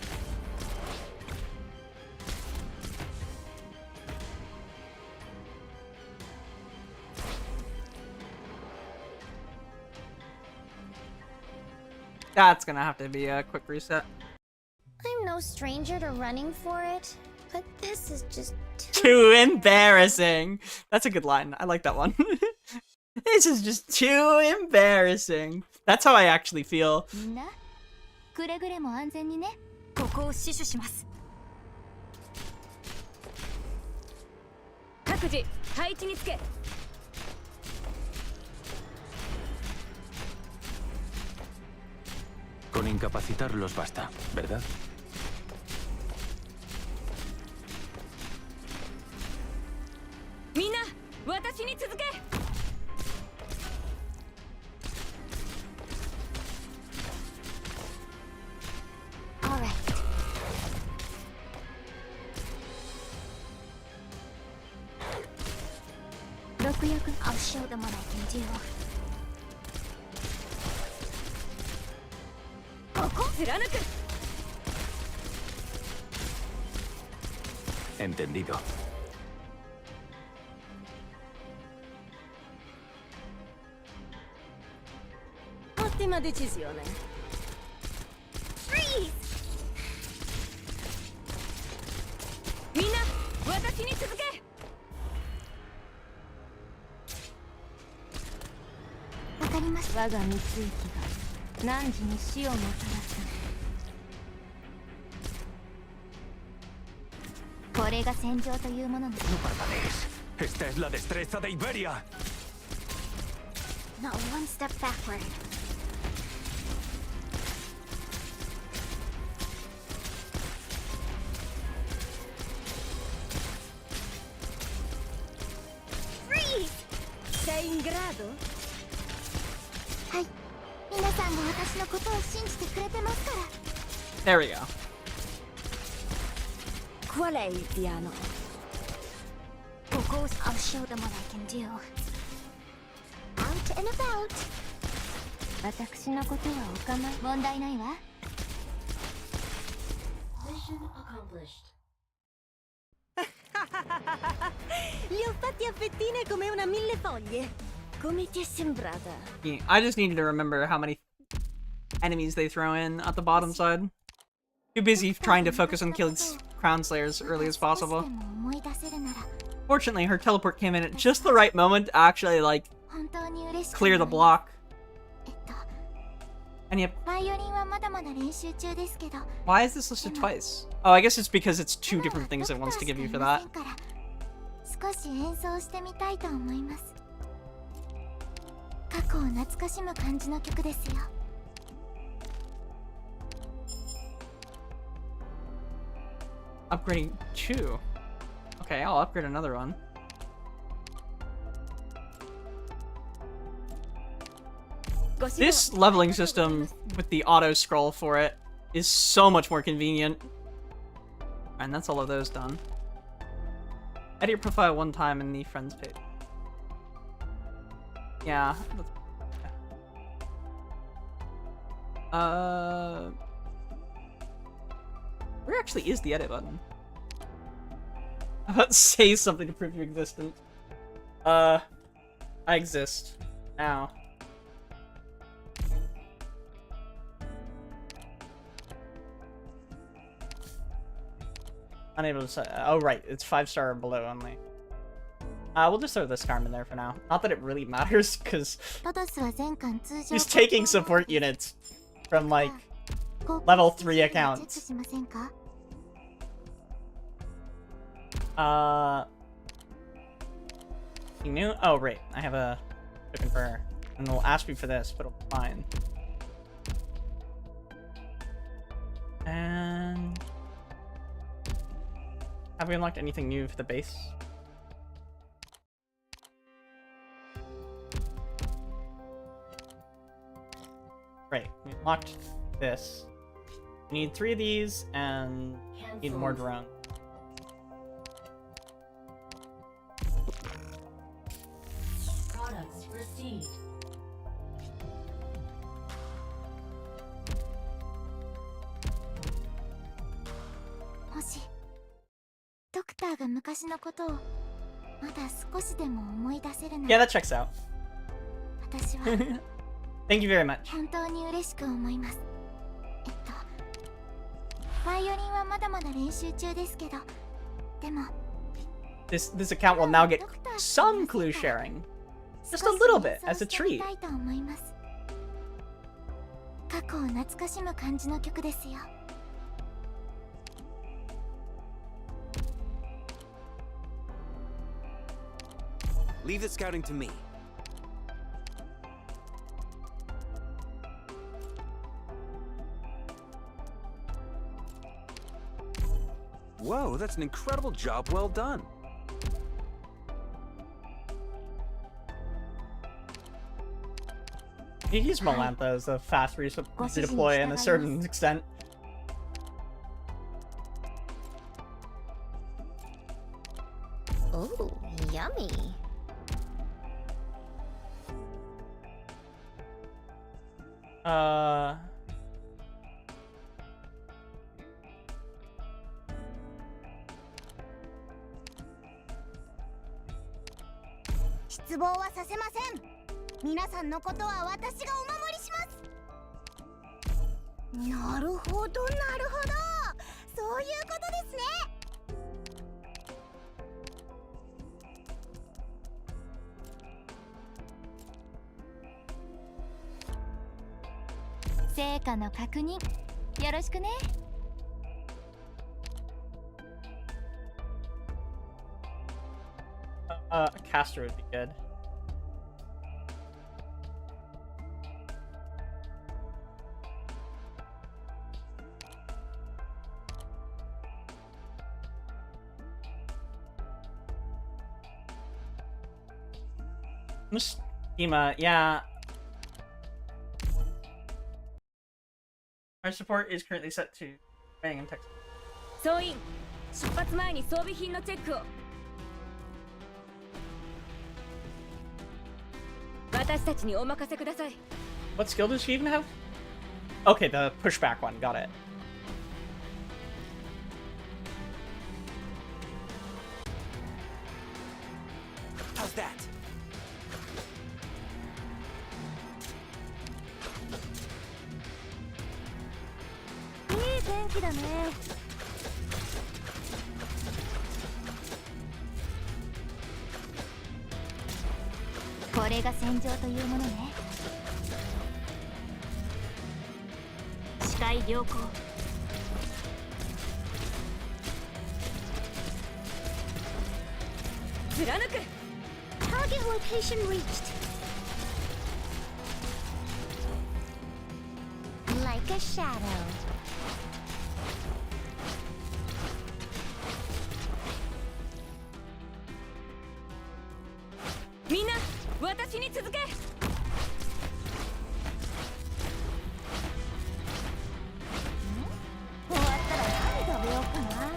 That's gonna have to be a quick reset. I'm no stranger to running for it, but this is just Too embarrassing. That's a good line. I like that one. This is just too embarrassing. That's how I actually feel. みんな、くれぐれも安全にね。ここを死守します。各自配置につけ。 Con incapacitarlos basta, ¿verdad? みんな私に続け。 All right. I'll show them what I can do. ここ貫く。 Entendido. Ottima decisione. Freeze! みんな私に続け。 わかりました。我が蜜液が汝に死をもたらす。これが戦場というものです。 No parpadees. Esta es la destreza de Iberia. Not one step backward. Freeze! Sei in grado? はい。皆さんが私のことを信じてくれてますから。 There we go. Qual è il piano? I'll show them what I can do. Out and about. 私のことはお構い。問題ないわ。 Mission accomplished. Li ho fatti a fettine come una millefoglie. Come ti è sembrata? I just needed to remember how many enemies they throw in at the bottom side. Too busy trying to focus on killing Crown Slayers as early as possible. Fortunately, her teleport came in at just the right moment to actually, like, clear the block. And yep. Why is this listed twice? Oh, I guess it's because it's two different things it wants to give you for that. 少し演奏してみたいと思います。過去を懐かしむ感じの曲ですよ。 Upgrading 2. Okay, I'll upgrade another one. This leveling system with the auto scroll for it is so much more convenient. And that's all of those done. Edit your profile one time in the friends page. Yeah. Where actually is the edit button? How about say something to prove your existence? I exist. Now. Unable to say. Oh, right. It's 5-star or below only. We'll just throw this Karm in there for now. Not that it really matters, because he's taking support units from, like, level 3 accounts. New? Oh, right. I have a token for her. And it'll ask me for this, but it'll be fine. And... have we unlocked anything new for the base? Right, we unlocked this. We need 3 of these, and need more drones. ターが昔のことをまだ少しでも思い出せるな Yeah, ら that checks out. 私は Thank you very much. 本当に嬉しく思います。バイオリンはまだまだ練習中ですけど、でも This account will now get some clue sharing. Just a little bit, as a treat. たいと思います。過去を懐かしむ感じの曲ですよ。Leave the scouting to me. Whoa, that's an incredible job well done. You use Melantha as a fast redeploy in a certain extent. Ooh, yummy.失望はさせません。皆さんのことは私がお守りします。なるほど、なるほど。そういうことですね。成果の確認よろしくね。A caster would be good. Schema, yeah. Our support is currently set to bang in Texas. 総員、出発前に装備品のチェックを。私たちにお任せください。What skill does she even have? Okay, the pushback one. Got it. How's that?いい天気だね。これが戦場というものね。視界良好。貫く。Target location reached. Like a shadow. Minna, 私に続け。終わったら何食べようかな。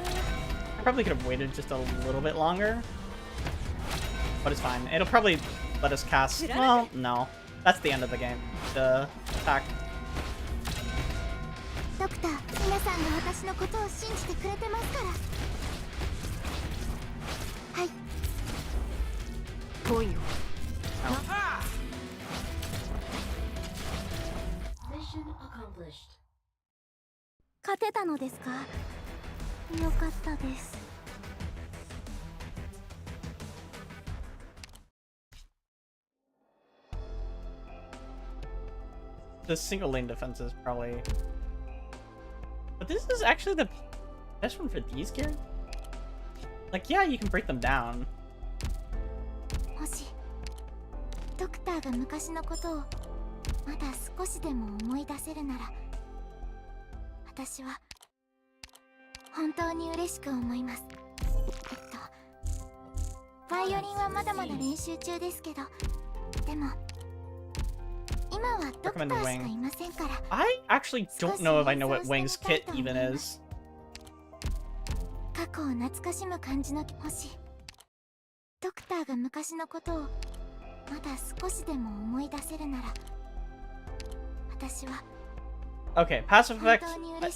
I probably could have waited just a little bit longer. But it's fine. It'll probably let us cast. Well, no. That's the end of the game. The attack. ドクター、皆さんが私のことを信じてくれてますから。はい。来いよ。Mission accomplished. 勝てたのですか？よかったです。The single lane defense is probably... But this is actually the best one for these gear? Like, yeah, you can break them down. もしドクターが昔のことをまだ少しでも思い出せるなら、私は本当に嬉しく思います。バイオリンはまだまだ練習中ですけど、でも今はドクターしかいませんから。I actually don't know if I know what Wang's kit even is. 過去を懐かしむ感じのもしドクターが昔のことをまだ少しでも思い出せるなら、私は Okay, passive effects.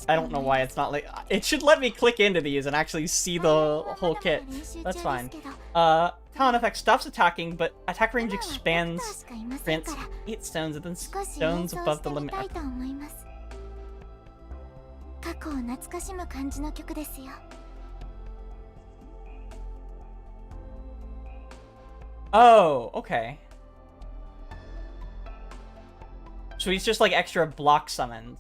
I don't know why it's not like it should let me click into these and actually see the whole kit. That's fine. Talent effect stops attacking, but attack range expands. Grants 8 stones and then stones above the limit. 過去を懐かしむ感じの曲ですよ。 Oh, okay. So he's just like extra block summons.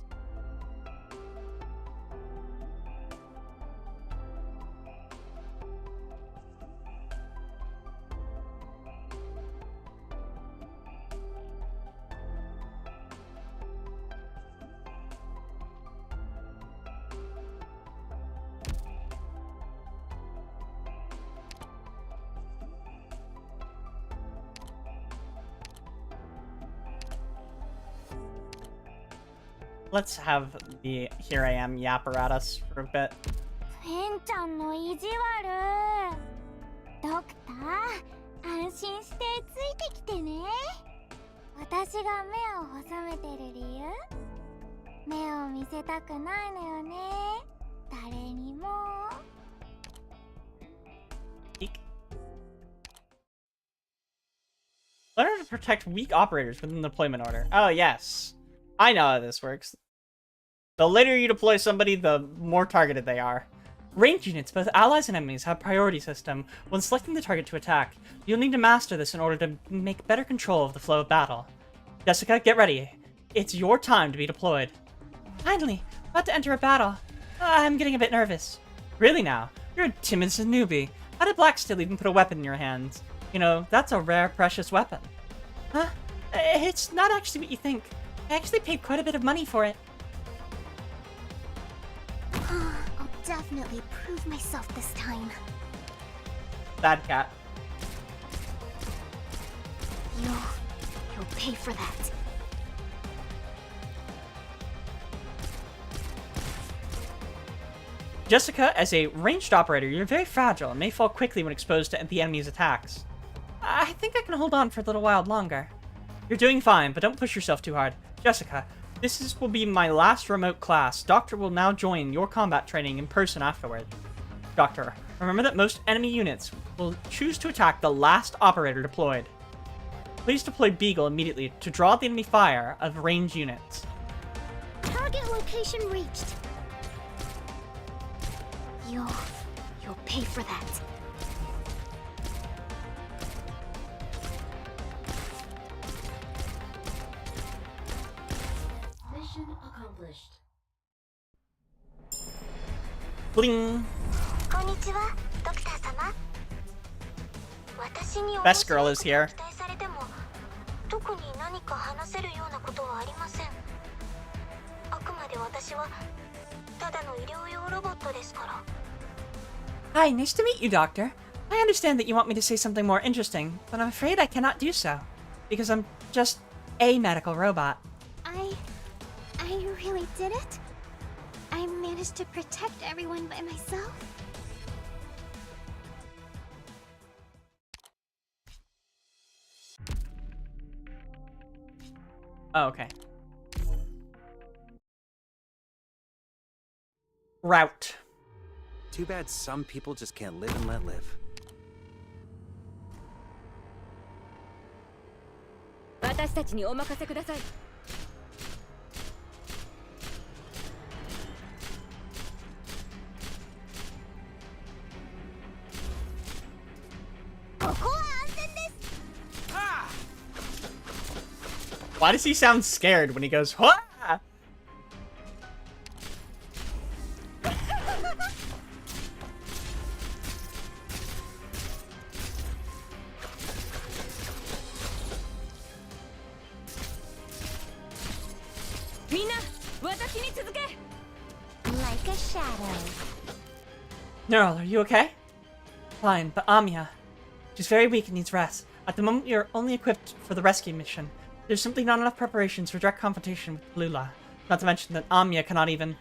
Let's have the Here I Am yapper at us for a bit. フェンちゃんの意地悪。ドクター、安心してついてきてね。私が目を細めてる理由？目を見せたくないのよね。誰にも。Learn to protect weak operators within the deployment order. Oh, yes. I know how this works. The later you deploy somebody, the more targeted they are. Ranged units, both allies and enemies, have a priority system when selecting the target to attack. You'll need to master this in order to make better control of the flow of battle. Jessica, get ready. It's your time to be deployed. Finally, about to enter a battle. I'm getting a bit nervous. Really now? You're a timid newbie. How did Blacksteel even put a weapon in your hands? You know, that's a rare, precious weapon. Huh? It's not actually what you think. I actually paid quite a bit of money for it. I'll definitely prove myself this time. Bad cat. You'll pay for that. Jessica, as a ranged operator, you're very fragile and may fall quickly when exposed to the enemy's attacks. I think I can hold on for a little while longer. You're doing fine, but don't push yourself too hard. Jessica, will be my last remote class. Doctor will now join your combat training in person afterward. Doctor, remember that most enemy units will choose to attack the last operator deployed. Please deploy Beagle immediately to draw the enemy fire of ranged units. Target location reached. You'll pay for that. Mission accomplished. Bling. こんにちは、ドクター様。私に Best girl is here. 期待されても、特に何か話せるようなことはありません。あくまで私はただの医療用ロボットですから。 Hi, nice to meet you, Doctor. I understand that you want me to say something more interesting, but I'm afraid I cannot do so, because I'm just a medical robot. I really did it? I managed to protect everyone by myself? Oh, okay. Route. Too bad some people just can't live and let live. 私たちにお任せください。ここは安全です。 Why does he sound scared when he goes, what? Like a shadow. Neural, are you okay? Fine, but Amiya. She's very weak and needs rest. At the moment, you're only equipped for the rescue mission. There's simply not enough preparations for direct confrontation with Lula. Not to mention that Amiya cannot even...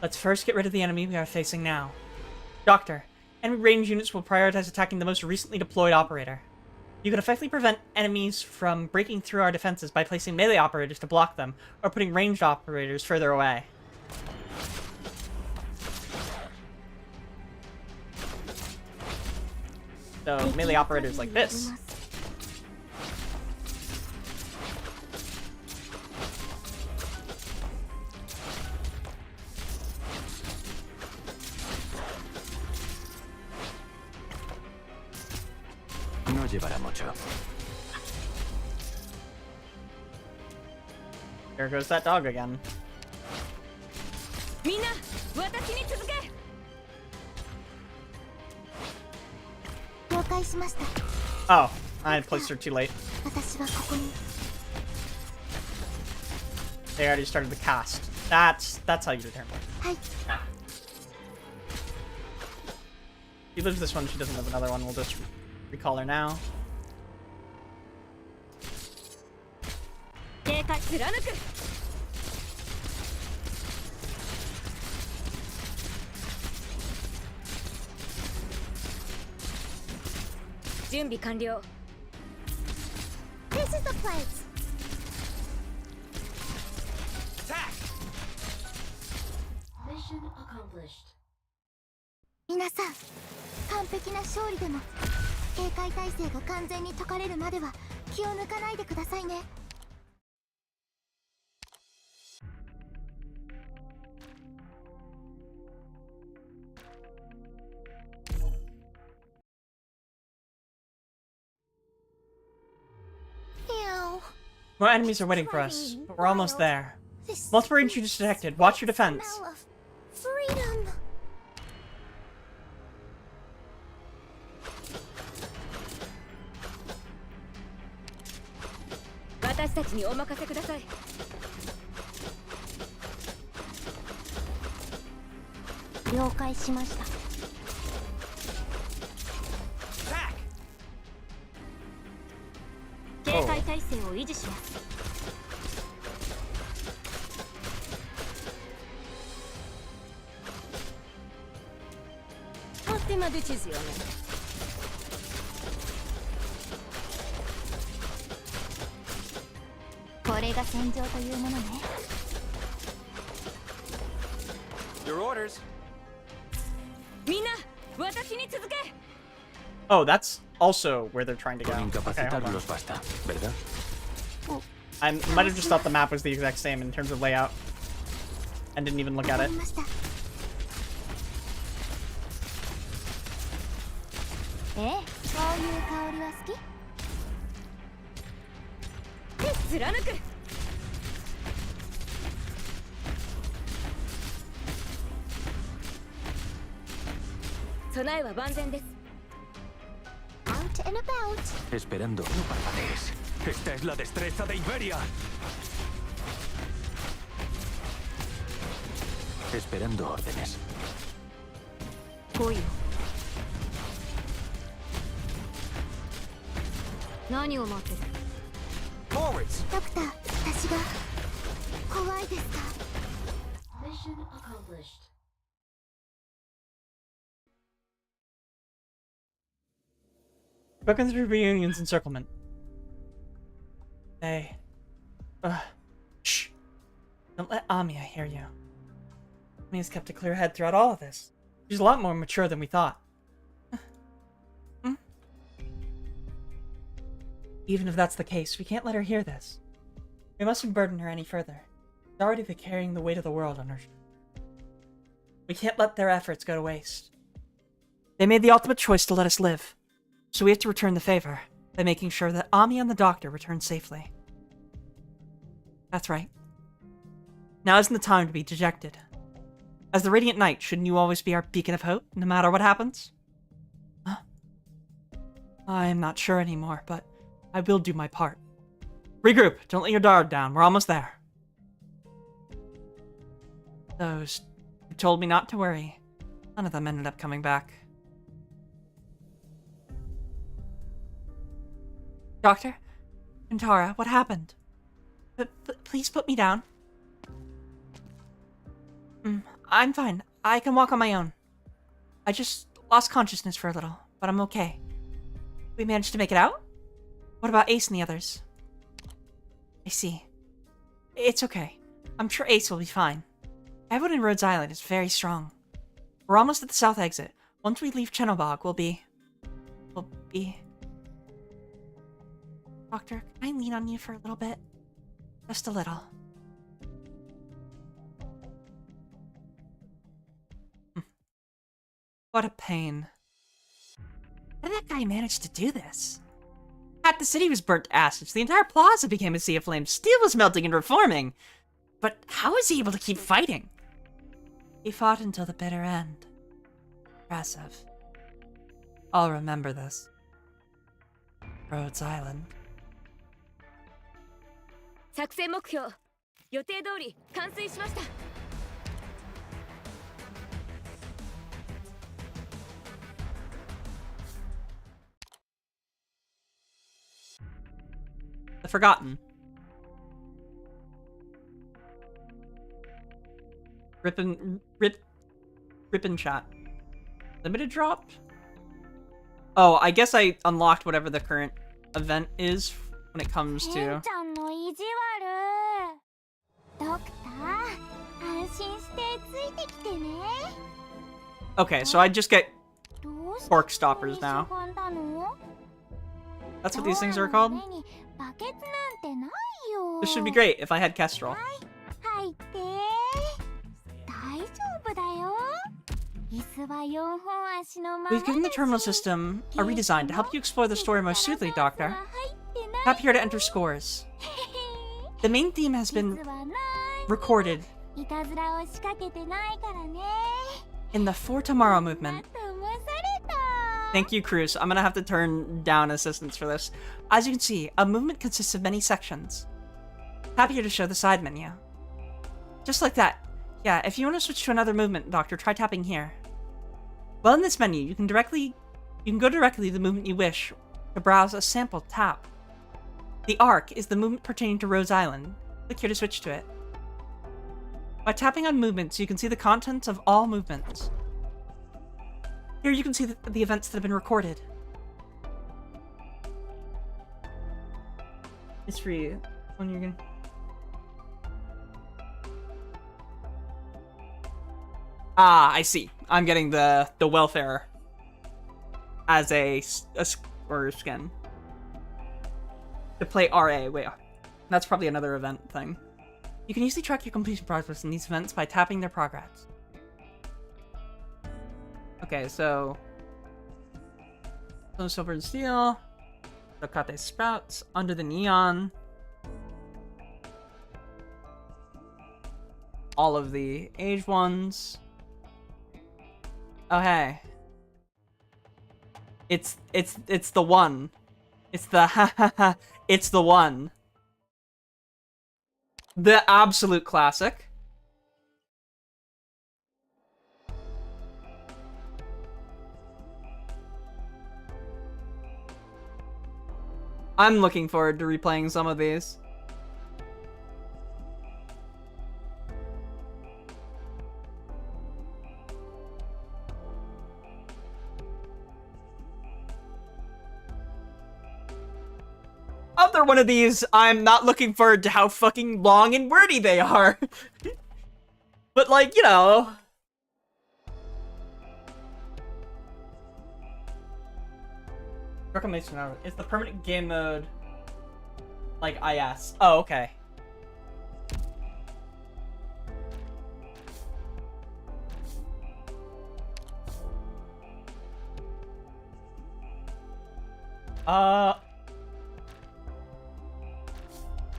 Let's first get rid of the enemy we are facing now. Doctor, enemy range units will prioritize attacking the most recently deployed operator. You can effectively prevent enemies from breaking through our defenses by placing melee operators to block them, or putting ranged operators further away. So, melee operators like this. No llevará mucho. There goes that dog again. みんな私に続け。了解しました。 Oh, I placed her too late. 私はここに。 They already started the cast. That's how you determine. はい。 She lives this one, she doesn't live another one. We'll just recall her now. 警戒貫く。準備完了。This is the place. Mission accomplished. 皆さん、完璧な勝利でも警戒態勢が完全に解かれるまでは気を抜かないでくださいね。More enemies are waiting for us, but we're almost there. Multiple intruders detected. Watch your defense. Freedom. 私たちにお任せください。了解しました。警戒態勢を維持します。Ottima decisione. これが戦場というものね。Your orders. みんな私に続け。Oh, that's also where they're trying to go. Con Okay, hold on. incapacitarlos basta, ¿verdad? I might have just thought the map was the exact same in terms of layout. And didn't even look at it. そういう香りは好き？貫く。備えは万全です。Out and about. Esperando, no parpadees. Esta es la destreza de Iberia. Esperando órdenes. 来いよ。何を待ってる？ Forwards. ドクター、私が怖いですか？ Mission accomplished. Welcome to Reunion's encirclement. Hey. Shh. Don't let Amiya hear you. Amiya's kept a clear head throughout all of this. She's a lot more mature than we thought. Even if that's the case, we can't let her hear this. We mustn't burden her any further. She's already carrying the weight of the world on her. We can't let their efforts go to waste. They made the ultimate choice to let us live. So we have to return the favor by making sure that Ami and the doctor return safely. That's right. Now isn't the time to be dejected. As the Radiant Knight, shouldn't you always be our beacon of hope, no matter what happens? Huh? I'm not sure anymore, but I will do my part. Regroup! Don't let your guard down. We're almost there. Those who told me not to worry, none of them ended up coming back. Doctor? Kentara, what happened? Please put me down. I'm fine. I can walk on my own. I just lost consciousness for a little, but I'm okay. We managed to make it out? What about Ace and the others? I see. It's okay. I'm sure Ace will be fine. Everyone in Rhodes Island is very strong. We're almost at the south exit. Once we leave Chenobog, we'll be... Doctor, can I lean on you for a little bit? Just a little. What a pain. How did that guy manage to do this? Half the city was burnt to ashes. The entire plaza became a sea of flames. Steel was melting and reforming. But how was he able to keep fighting? He fought until the bitter end. Impressive. I'll remember this. Rhodes Island. 作戦目標予定通り完遂しました。 The Forgotten. Rippin' shot. Limited drop? Oh, I guess I unlocked whatever the current event is when it comes to... Okay, so I just get cork stoppers now. That's what these things are called? This should be great if I had Kestrel. We've given the terminal system a redesign to help you explore the story most smoothly, Doctor. Tap here to enter scores. The main theme has been recorded in the For Tomorrow movement. Thank you, Cruz. I'm gonna have to turn down assistance for this. As you can see, a movement consists of many sections. Tap here to show the side menu. Just like that. Yeah, if you want to switch to another movement, Doctor, try tapping here. Well, in this menu, you can go directly to the movement you wish to browse a sample tap. The Arc is the movement pertaining to Rhodes Island. Click here to switch to it. By tapping on movements, you can see the contents of all movements. Here you can see the events that have been recorded. History. When you're gonna... Ah, I see. I'm getting the welfare as a skin. To play RA. Wait, that's probably another event thing. You can easily track your completion progress in these events by tapping their progress. Okay, so... Silver and Steel. Dokate Sprouts. Under the Neon. All of the age ones. Oh, hey. It's the one. It's the it's the one. The absolute classic. I'm looking forward to replaying some of these. Other one of these, I'm not looking forward to how fucking long and wordy they are. But like, you know... Recommendation hour. It's the permanent game mode, like IS. Oh, okay.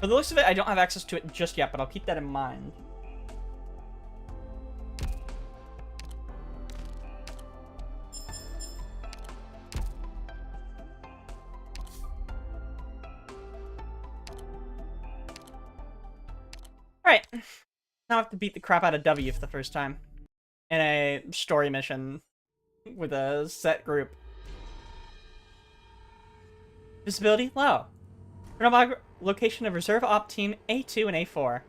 For the looks of it, I don't have access to it just yet, but I'll keep that in mind. Alright. Now I have to beat the crap out of W for the first time. In a story mission with a set group. Visibility low. Location of Reserve Op Team A2 and A4.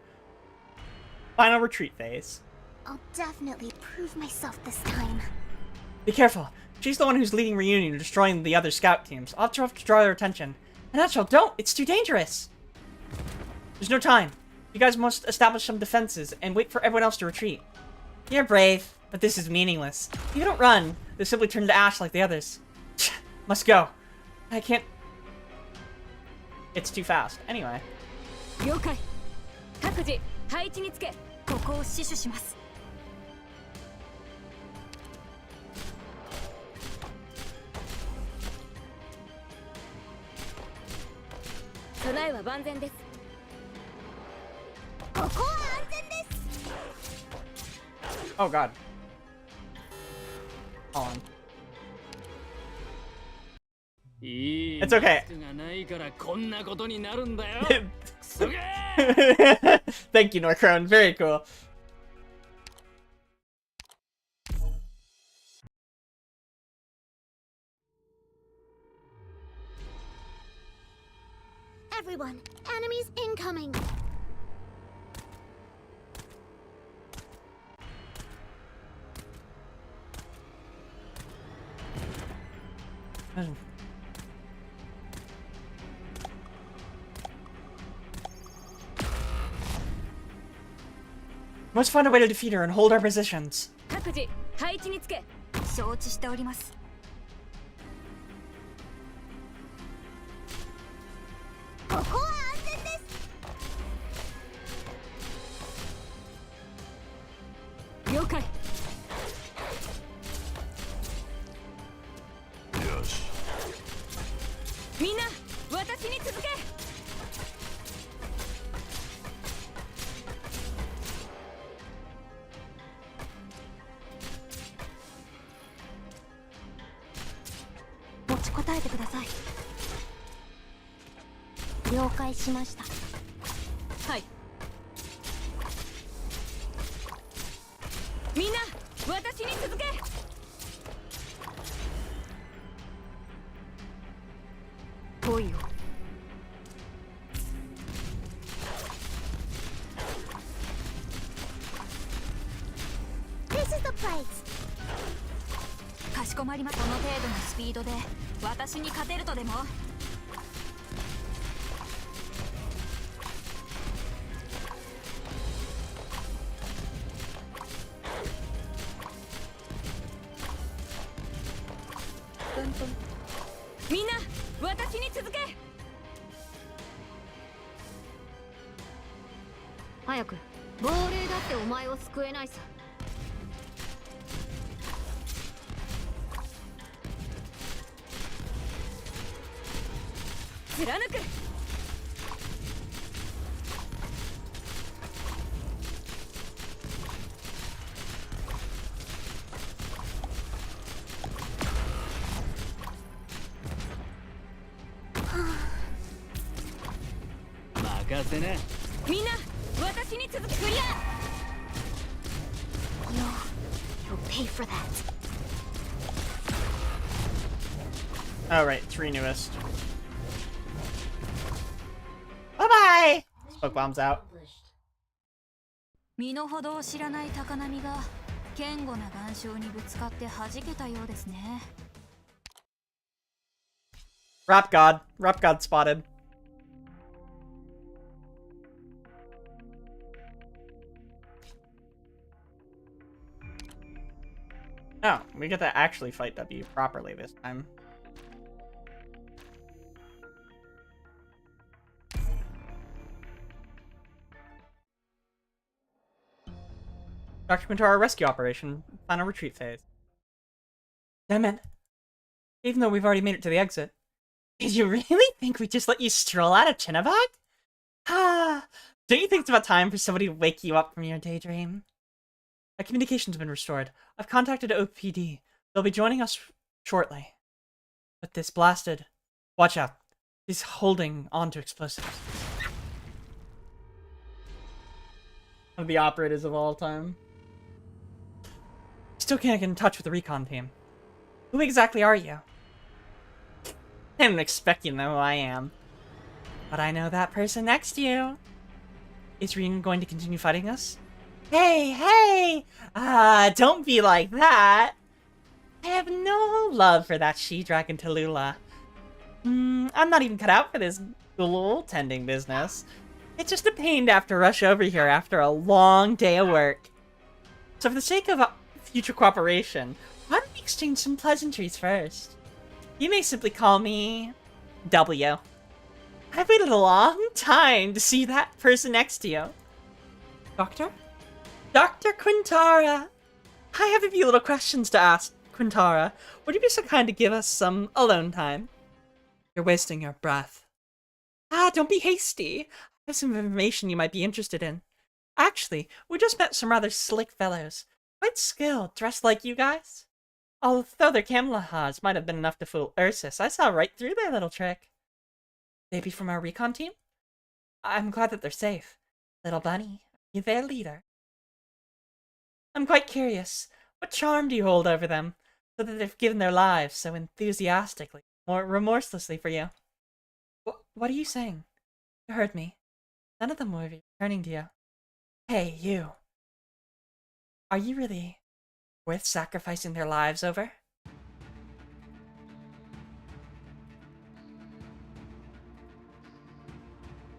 Final retreat phase. I'll definitely prove myself this time. Be careful. She's the one who's leading Reunion and destroying the other scout teams. I'll have to draw their attention. Natural, don't! It's too dangerous! There's no time. You guys must establish some defenses and wait for everyone else to retreat. You're brave, but this is meaningless. If you don't run, they'll simply turn to ash like the others. Must go. I can't... It's too fast. Anyway. 了解。各自配置につけ。ここを死守します。備えは万全です。ここは安全です。 Oh god. Hold on. It's okay. Thank you, Norcrone. Very cool. Everyone, enemies incoming. Let's find a way to defeat her and hold our positions. 各自配置につけ。承知しております。ここは安全です。了解。よし。みんな、私に続け。持ちこたえてください。了解しました。はい。みんな、私に続け。来いよ。This is the price. かしこまりま。この程度のスピードで私に勝てるとでも。みんな、私に続け。早く。亡霊だってお前を救えないさ。貫く。任せな。みんな、私に続け。クリア。You'll pay for that. Oh, right. Three newest. Bye-bye! Smoke bomb's out. 身の程を知らない高波が堅固な岩礁にぶつかって弾けたようですね。Rap God. Rap God spotted. Oh, we get to actually fight W properly this time. Document our rescue operation. Final retreat phase. Damn it. Even though we've already made it to the exit. Did you really think we just let you stroll out of Chinnabog? Ah, don't you think it's about time for somebody to wake you up from your daydream? Our communication's been restored. I've contacted OPD. They'll be joining us shortly. But this blasted... Watch out. He's holding on to explosives. One of the operators of all time. Still can't get in touch with the recon team. Who exactly are you? I didn't expect you to know who I am. But I know that person next to you. Is Rin going to continue fighting us? Hey, hey! Don't be like that! I have no love for that she-dragon Tallulah. I'm not even cut out for this ghoul tending business. It's just a pain to have to rush over here after a long day of work. So for the sake of future cooperation, why don't we exchange some pleasantries first? You may simply call me W. I've waited a long time to see that person next to you. Doctor? Dr. Quintara! I have a few little questions to ask, Quintara. Would you be so kind to give us some alone time? You're wasting your breath. Don't be hasty. I have some information you might be interested in. Actually, we just met some rather slick fellows. Quite skilled, dressed like you guys. Although their camouflage might have been enough to fool Ursus, I saw right through their little trick. They be from our recon team? I'm glad that they're safe. Little bunny, you're their leader. I'm quite curious. What charm do you hold over them, so that they've given their lives so enthusiastically, more remorselessly for you? What are you saying? You heard me. None of them will be returning to you. Hey, you. Are you really worth sacrificing their lives over?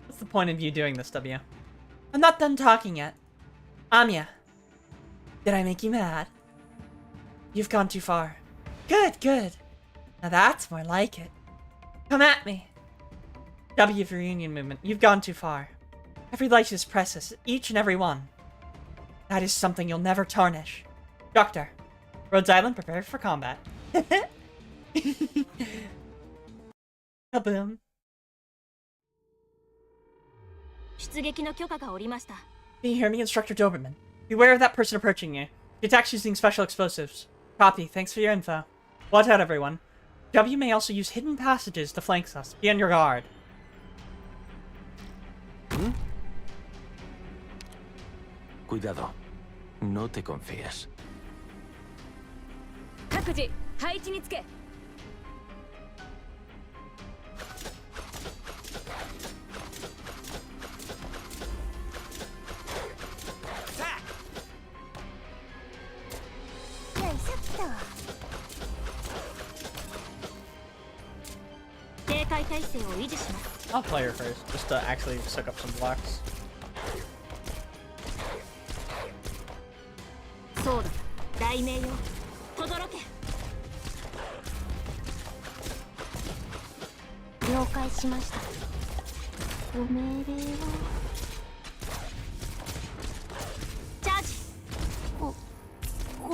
What's the point of you doing this, W? I'm not done talking yet. Anya. Did I make you mad? You've gone too far. Good, good. Now that's more like it. Come at me. W for Union Movement, you've gone too far. Every life is precious, each and every one. That is something you'll never tarnish. Doctor, Rhodes Island, prepare for combat. Kaboom. 出撃の許可が下りました。 Can you hear me, Instructor Doberman? Beware of that person approaching you. He attacks using special explosives. Copy, thanks for your info. Watch out, everyone. W may also use hidden passages to flank us. Be on your guard. Cuidado. No te confíes. 各自配置につけ。よいしょっと。警戒態勢を維持します。 I'll play her first, just to actually soak up some blocks. そうだ、雷鳴よ、轟け。了解しました。ご命令を。チャージ。ご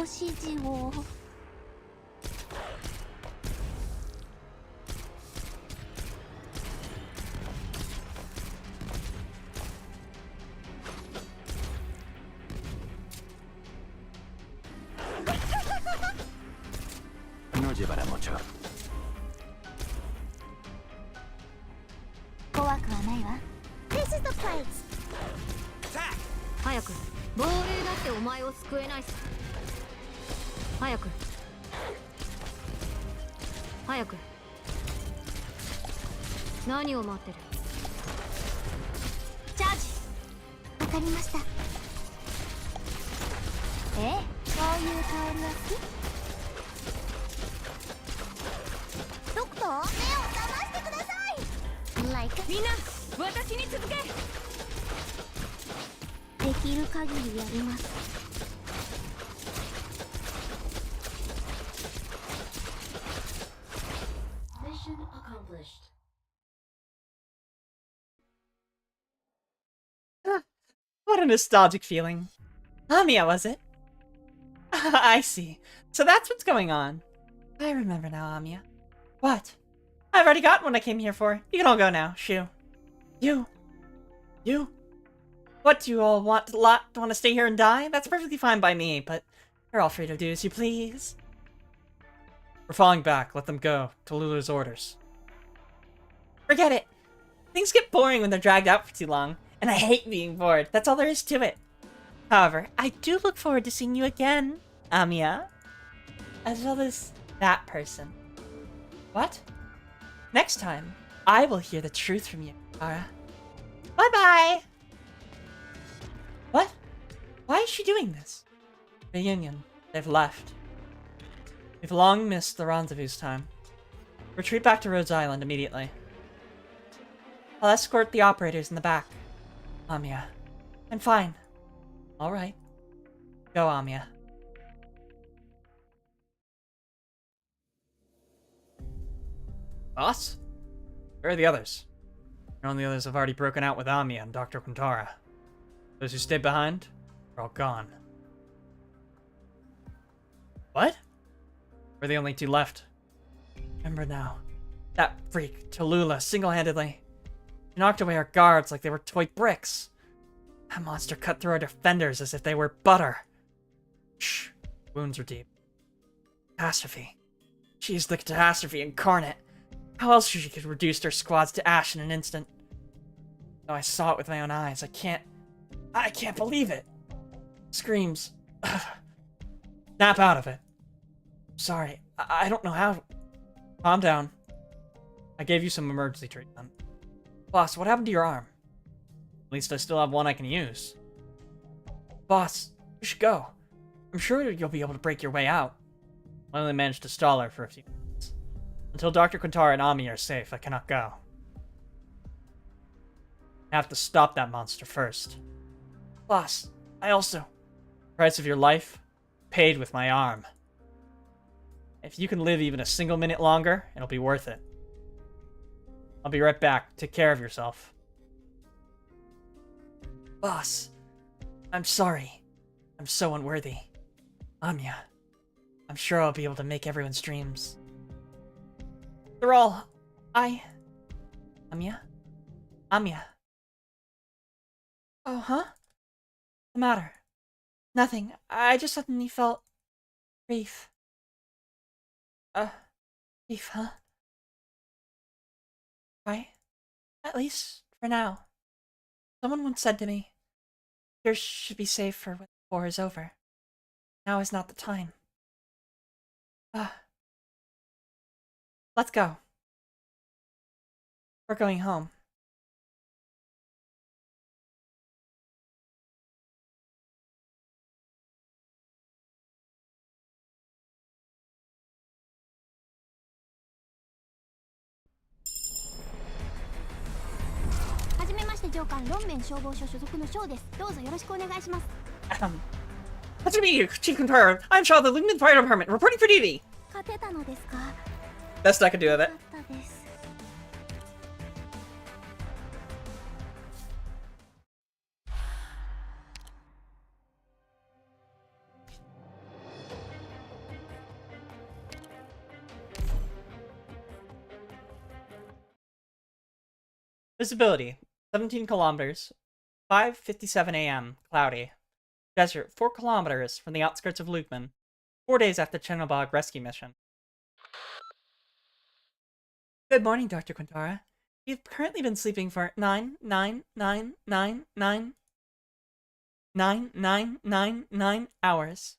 指示を。No llevará mucho. 怖くはないわ。This is the place. 早く。亡霊だってお前を救えないさ。早く。早く。何を待ってる？チャージ。わかりました。そういう香りは好き？ドクター、目を覚ましてください。Like みんな、私に続け。できる限りやります。Mission accomplished. What a nostalgic feeling. Amiya, was it? I see. So that's what's going on. I remember now, Amiya. What? I've already got what I came here for. You can all go now. Shoo. You. What, do you all want to stay here and die? That's perfectly fine by me, but you're all free to do as you please. We're falling back. Let them go. To Lulu's orders. Forget it. Things get boring when they're dragged out for too long, and I hate being bored. That's all there is to it. However, I do look forward to seeing you again, Amiya. As well as that person. What? Next time, I will hear the truth from you, Kara. Bye-bye! What? Why is she doing this? Reunion. They've left. We've long missed the rendezvous time. Retreat back to Rhodes Island immediately. I'll escort the operators in the back. Amiya. I'm fine. Alright. Go, Amiya. Boss? Where are the others? None of the others have already broken out with Amiya and Dr. Quintara. Those who stayed behind are all gone. What? We're the only two left. Remember now. That freak, Tallulah, single-handedly. She knocked away our guards like they were toy bricks. That monster cut through our defenders as if they were butter. Shh. Wounds are deep. Catastrophe. She is the catastrophe incarnate. How else she could reduce their squads to ash in an instant? Though I saw it with my own eyes, I can't believe it. Screams. Snap out of it. Sorry, I don't know how. Calm down. I gave you some emergency treatment. Boss, what happened to your arm? At least I still have one I can use. Boss, you should go. I'm sure you'll be able to break your way out. I only managed to stall her for a few minutes. Until Dr. Quintara and Ami are safe, I cannot go. I have to stop that monster first. Boss, I also... Price of your life, paid with my arm. If you can live even a single minute longer, it'll be worth it. I'll be right back. Take care of yourself. Boss, I'm sorry. I'm so unworthy. Amiya, I'm sure I'll be able to make everyone's dreams. They're all... Amiya? Amiya. Oh, huh? What's the matter? Nothing. I just suddenly felt... grief. Grief, huh? Right? At least, for now. Someone once said to me, yours should be saved for when the war is over. Now is not the time. Let's go. We're going home. That's me, Chief Quintara. I'm Shaw, the Lumen Fire Department, reporting for duty. Best I could do of it. Visibility, 17 kilometers, 5:57 a.m., cloudy. Desert, 4 kilometers from the outskirts of Lukman, 4 days after Chenobog rescue mission. Good morning, Dr. Quintara. You've currently been sleeping for 9 hours.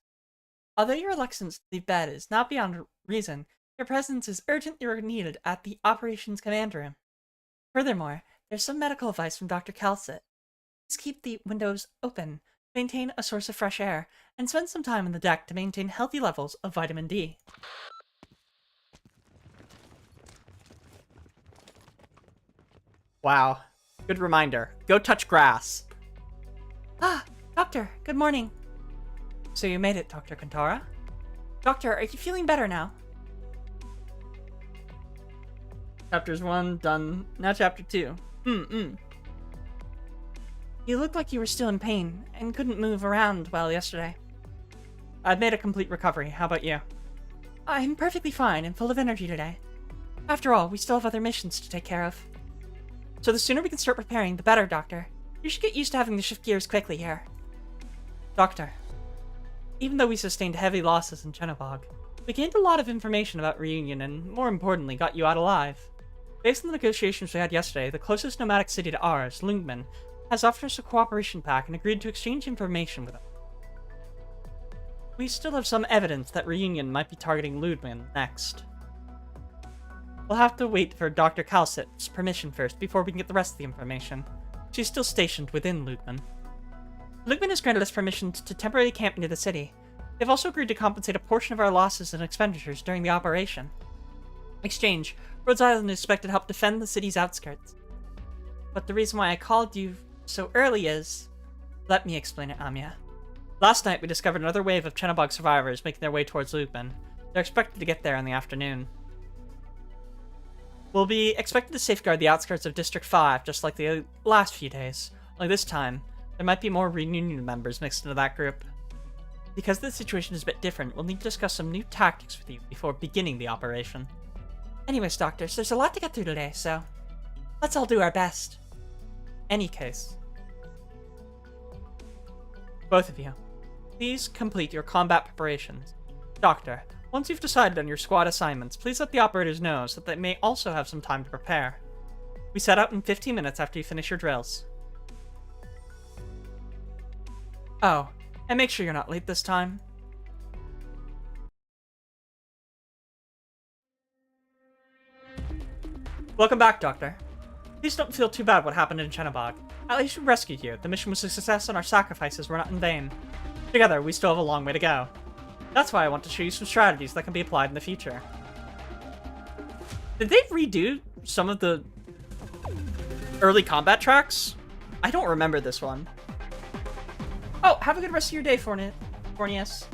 Although your reluctance to leave bed is not beyond reason, your presence is urgently needed at the operations command room. Furthermore, there's some medical advice from Dr. Calcit. Please keep the windows open, maintain a source of fresh air, and spend some time on the deck to maintain healthy levels of vitamin D. Wow. Good reminder. Go touch grass. Ah, Doctor, good morning. So you made it, Dr. Quintara? Doctor, are you feeling better now? Chapters 1 done. Now chapter 2. You looked like you were still in pain and couldn't move around well yesterday. I've made a complete recovery. How about you? I'm perfectly fine and full of energy today. After all, we still have other missions to take care of. So the sooner we can start preparing, the better, Doctor. You should get used to having to shift gears quickly here. Doctor, even though we sustained heavy losses in Chenobog, we gained a lot of information about Reunion and, more importantly, got you out alive. Based on the negotiations we had yesterday, the closest nomadic city to ours, Lungmen, has offered us a cooperation pact and agreed to exchange information with them. We still have some evidence that Reunion might be targeting Ludman next. We'll have to wait for Dr. Calcit's permission first before we can get the rest of the information. She's still stationed within Lugman. Lugman has granted us permission to temporarily camp near the city. They've also agreed to compensate a portion of our losses and expenditures during the operation. exchange, Rhodes Island is expected to help defend the city's outskirts. But the reason why I called you so early is... Let me explain it, Amiya. Last night we discovered another wave of Chenobog survivors making their way towards Lukman. They're expected to get there in the afternoon. We'll be expected to safeguard the outskirts of District 5, just like the last few days. Only this time, there might be more reunion members mixed into that group. Because the situation is a bit different, we'll need to discuss some new tactics with you before beginning the operation. Anyways, Doctors, there's a lot to get through today, so let's all do our best. Any case. Both of you, please complete your combat preparations. Doctor, once you've decided on your squad assignments, please let the operators know so that they may also have some time to prepare. We set out in 15 minutes after you finish your drills. Oh, and make sure you're not late this time. Welcome back, Doctor. Please don't feel too bad what happened in Chenobog. At least we rescued you. The mission was a success and our sacrifices were not in vain. Together, we still have a long way to go. That's why I want to show you some strategies that can be applied in the future. Did they redo some of the early combat tracks? I don't remember this one. Oh, have a good rest of your day, Fornius.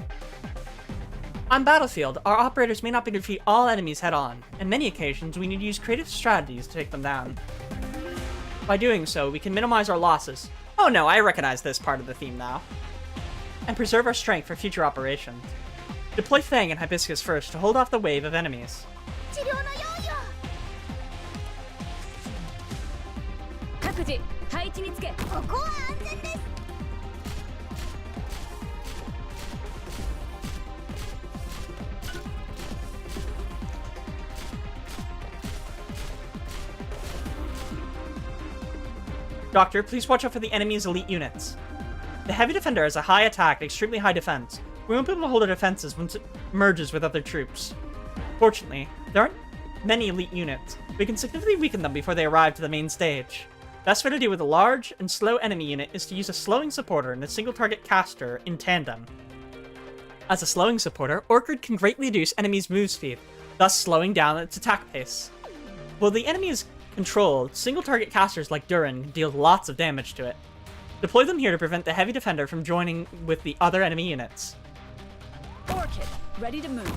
On Battlefield, our operators may not be able to defeat all enemies head-on. On many occasions, we need to use creative strategies to take them down. By doing so, we can minimize our losses. Oh no, I recognize this part of the theme now. And preserve our strength for future operations. Deploy Fang and Hibiscus first to hold off the wave of enemies. Doctor, please watch out for the enemy's elite units. The Heavy Defender has a high attack and extremely high defense. We won't be able to hold our defenses once it merges with other troops. Fortunately, there aren't many elite units. We can significantly weaken them before they arrive to the main stage. Best way to deal with a large and slow enemy unit is to use a slowing supporter and a single target caster in tandem. As a slowing supporter, Orchid can greatly reduce enemies' move speed, thus slowing down its attack pace. While the enemy is controlled, single target casters like Durin can deal lots of damage to it. Deploy them here to prevent the Heavy Defender from joining with the other enemy units. Orchid, ready to move.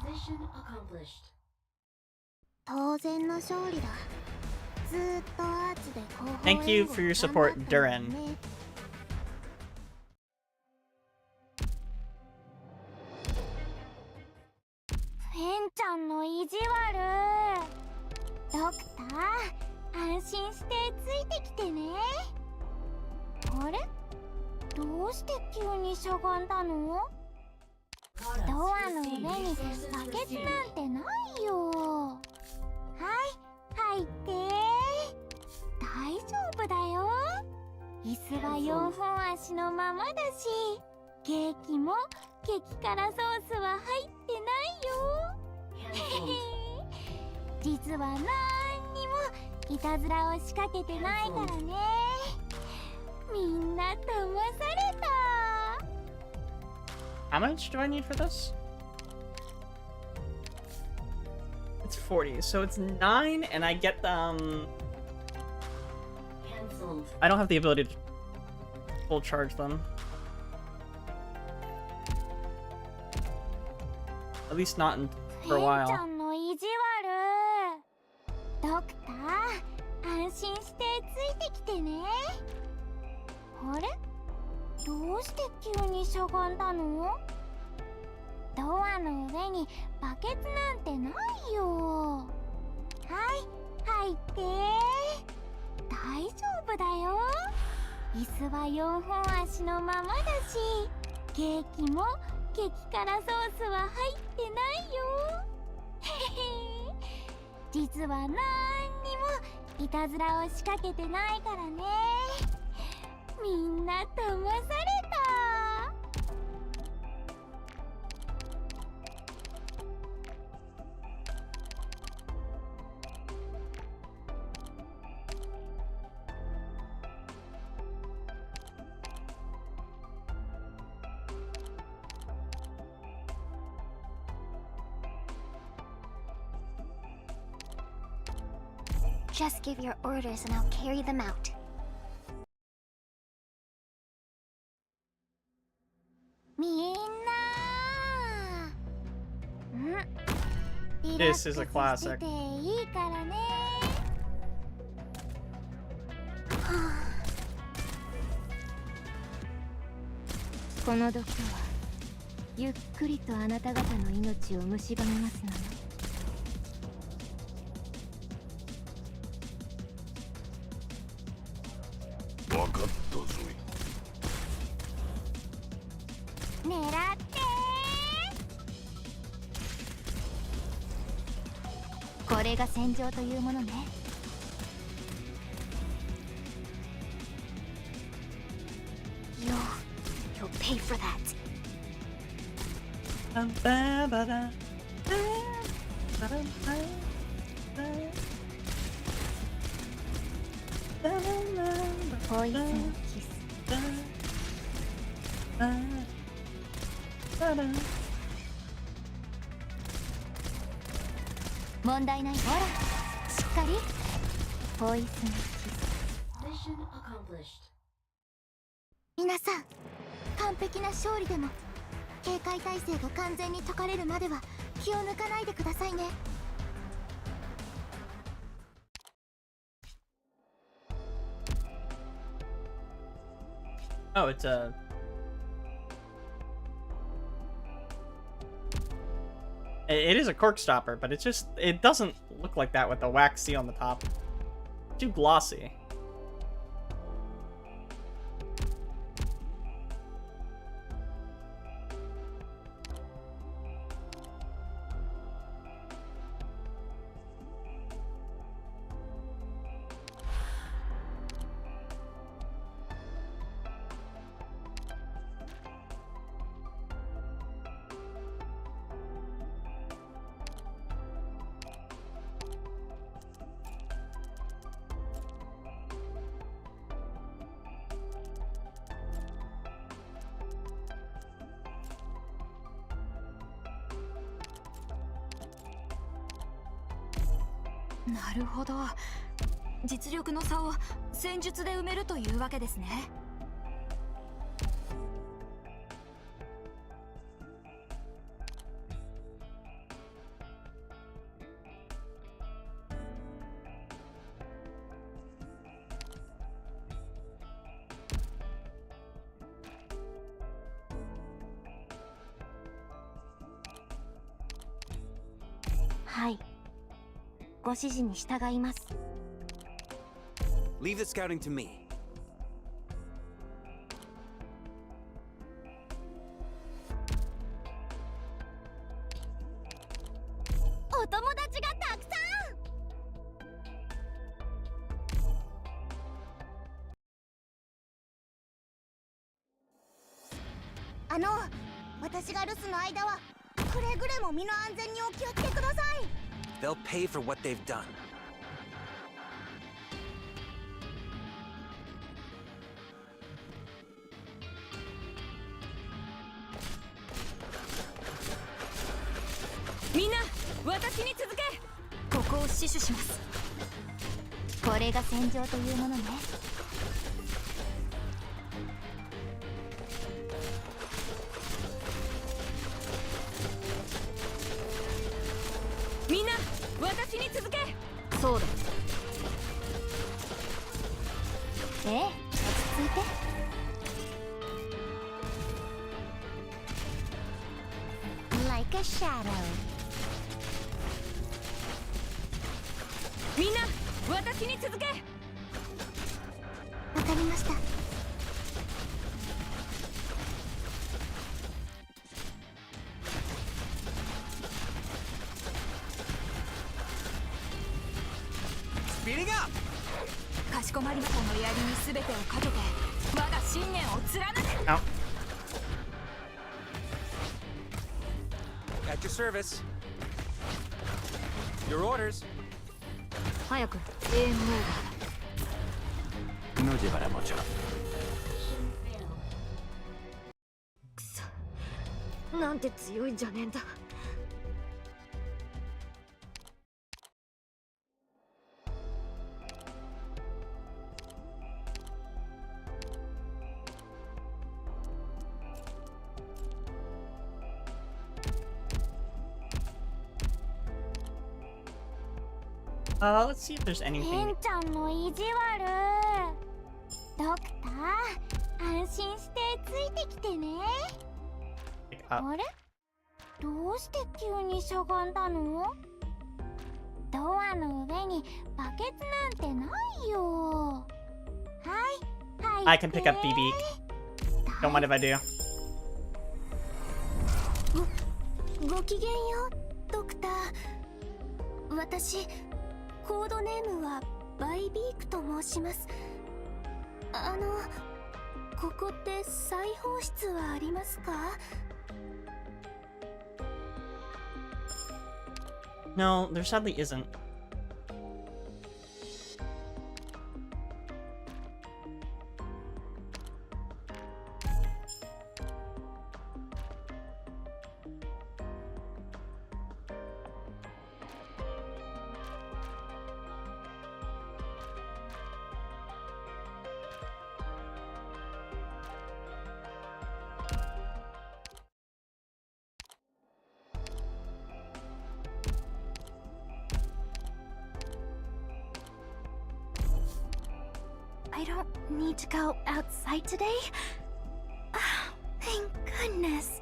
Mission accomplished. Thank you for your support, Durin. How much do I need for this? It's 40, so it's 9, and I get them. I don't have the ability to full charge them. At least not for a while. ドクター、安心してついてきてね。あれ、どうして急にしゃがんだの？ドアの上にバケツなんてないよ。はい、入って。大丈夫だよ。椅子は4本足のままだし、ケーキも激辛ソースは入ってないよ。へへ、実はなんにもいたずらを仕掛けてないからね。みんな騙された。Just give your orders and I'll carry them out. みんな、リラック This ス is a し classic. てていいからね。この毒はゆっくりとあなた方の命を蝕みますのよ。分かったぞい。狙ってこれが戦場というものね。You'll pay for that. Poison kiss. 問題ない。ほら、しっかり。ポイズンキス。Mission accomplished. 皆さん、完璧な勝利でも警戒態勢が完全に解かれるまでは気を抜かないでくださいね。Oh, it's a... It is a cork stopper, but it doesn't look like that with the wax seal on the top. Too glossy. .なるほど、実力の差を戦術で埋めるというわけですね。はい、ご指示に従います。 Leave the scouting to me. お友達がたくさん。私が留守の間はくれぐれも身の安全にお気をつけください。 They'll pay for what they've done. みんな、私に続け。ここを死守します。これが戦場というものね。みんな、私に続け。そうだ。ええ、落ち着いて。Like a shadow。みんな私に続け。わかりました。かしこまりましたの槍に全てをかけて我が信念を貫く。 At your service. Your orders. 早くエームオーバー。 No llevará mucho. くそ、なんて強いんじゃねえんだ。Let's see if there's anything. ケンちゃんの意地悪。ドクター、安心してついてきてね。あれ？どうして急にしゃがんだの？ドアの上にバケツなんてないよ。はい、はい。 I can pick up BB. Don't mind if I do. ごきげんよう、ドクター。私コードネームはバイビークと申します。ここって裁縫室はありますか？ No, there sadly isn't. I don't need to go outside today. Oh, thank goodness.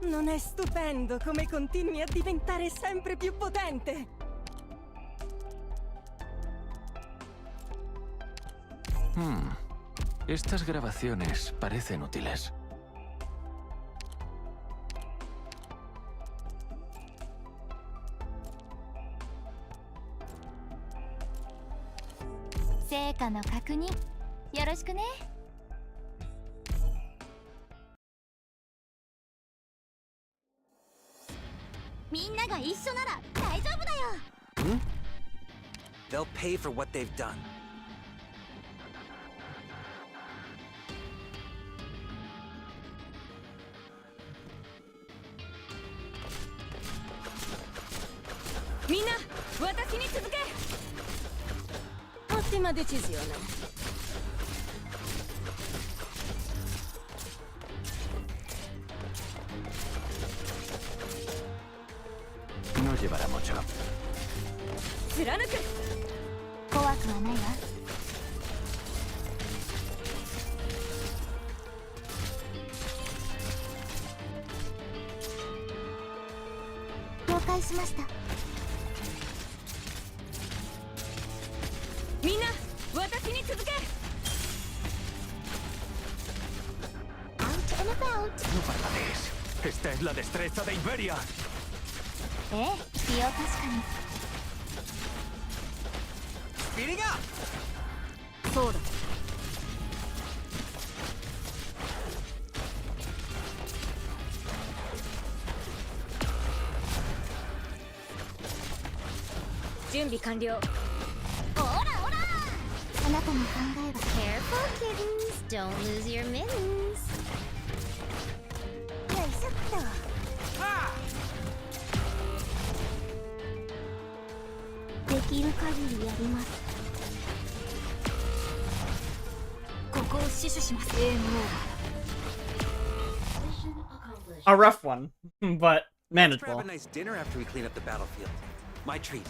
Non è stupendo come continui a diventare sempre più potente? Estas grabaciones parecen útiles. Seika no kakunin, yoroshiku ne. みんなが一緒なら大丈夫だよ。They'll pay for what they've done. Minna, 私に続け。Ottima decisione. No llevará mucho. 貫く。怖くはないわ。了解しました。みんな、私に続け。Out and about. No parpadees. Esta es la destreza de Iberia. ええ、気を確かに。Speeding up! そうだ。準備完了。オラオラ。あなたの考えは Careful, kittens. Don't lose your mittens. よいしょっと。できる限りやります。ここを死守します。ゲームオーバー。 A rough one, but Let's grab manageable. a nice dinner after we clean up the battlefield. My treat.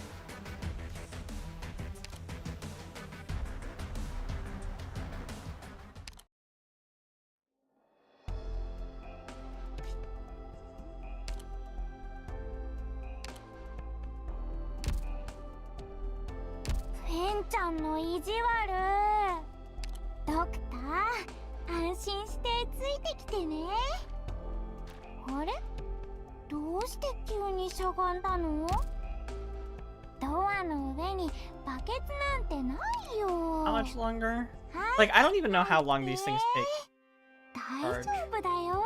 Fen ちゃんの意地悪。ドクター、安心してついてきてね。あれ？どうして急にしゃがんだの？ドアの上にバケツなんてないよ。 How much longer? Like, I don't even know how long these things take. 大丈夫だよ。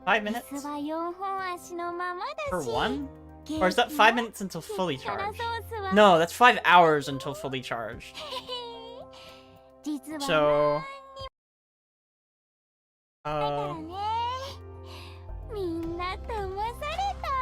5 minutes? 椅子は4本足のままだし。 For one? Or is that 5 minutes until fully charged? No, that's 5 hours until fully charged. So... みんな騙された。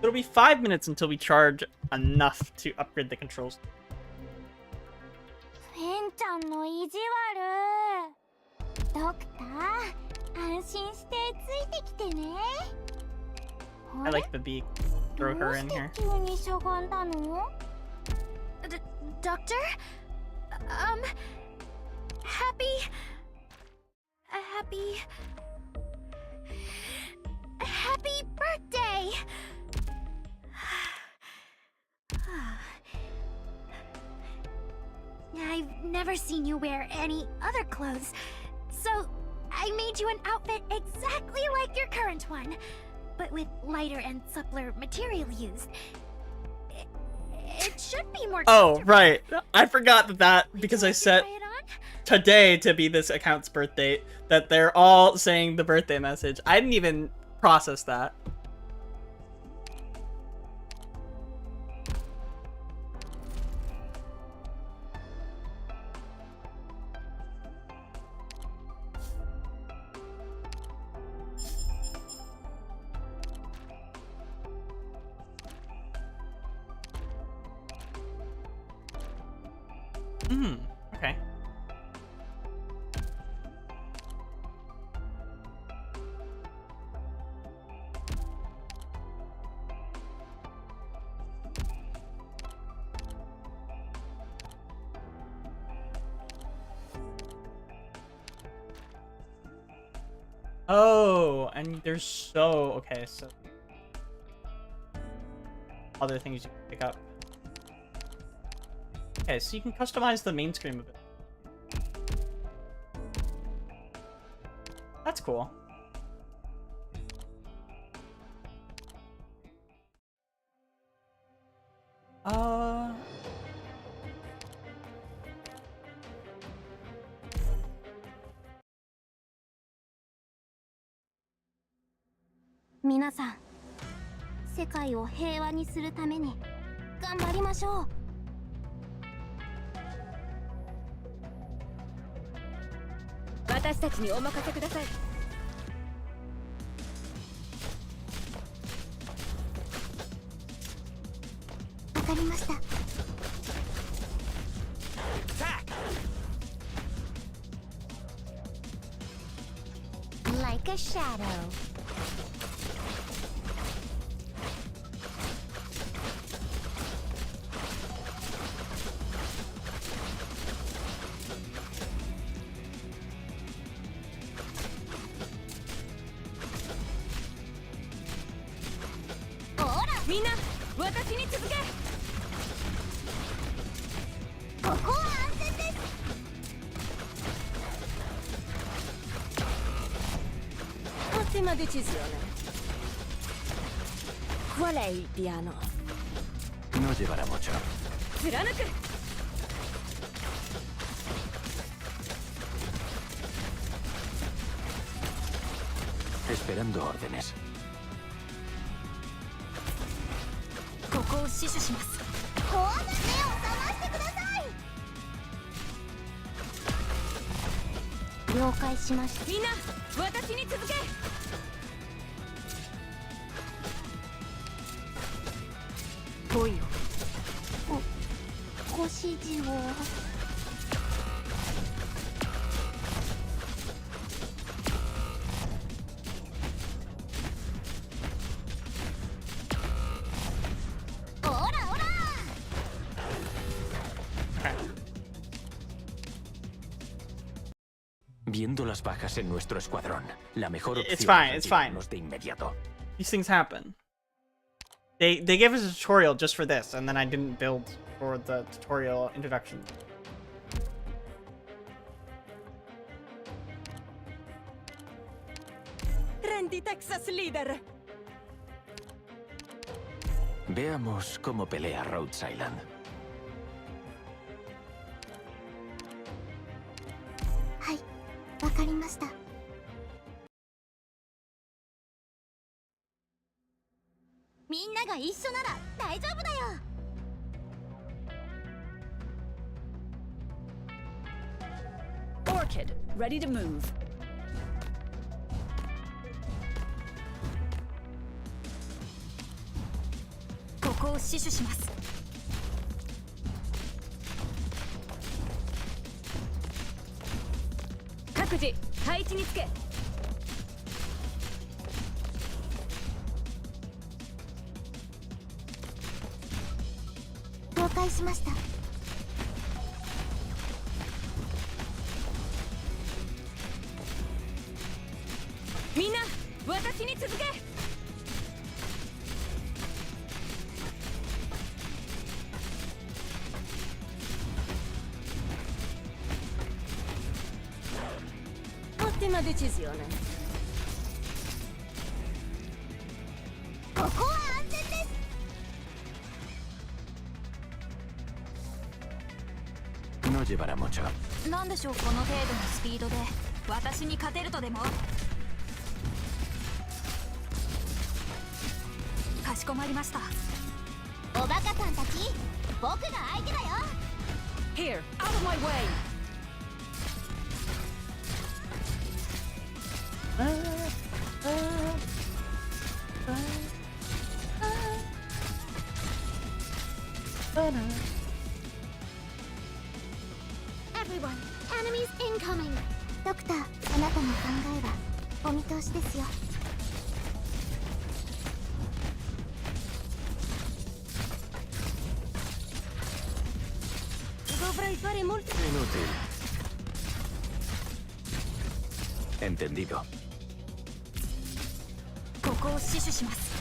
It'll be 5 minutes until we charge enough to upgrade the controls. フェンちゃんの意地悪。ドクター、安心してついてきてね。 I like the beak. Throw her in here. 急にしゃがんだの？ Doctor? Happy birthday! I've never seen you wear any other clothes, so I made you an outfit exactly like your current one, but with lighter and suppler material used. It should be more. Oh, right. I forgot that because I set today to be this account's birth date, that they're all saying the birthday message. I didn't even process that. Okay. Oh, and there's so... Okay, so... other things you can pick up. Okay, so you can customize the main screen a bit. That's cool.皆さん、世界を平和にするために頑張りましょう。私たちにお任せください。わかりました。Like a shadow. ここは安全です。Ottima decisione. Qual è il piano? No llevará mucho. 貫く。Esperando órdenes. ここを死守します。目を覚ましてください。了解しました。みんな私に続け。来いよ。ご指示を。オラオラ。 Viendo las bajas en nuestro escuadrón, la mejor opción It's fine, es it's fine. retirarnos de inmediato. These things happen. They gave us a tutorial just for this, and then I didn't build for the tutorial introduction. Rendi Texas Leader. Veamos cómo pelea Rhodes Island. はい、わかりました。みんなが一緒なら大丈夫だよ。Orchid, ready to move. ここを死守します。各自配置につけ。了解しました。みんな私に続け。Ottima decisione. ここは安全です。 No llevará mucho. なんでしょうこの程度のスピードで私に勝てるとでも。かしこまりました。おバカさんたち、僕が相手だよ。 Here, out of my way. Everyone, enemies incoming. ドクター、あなたの考えはお見通しですよ。Dovrai fare molto. Inútil. Entendido. ここを死守します。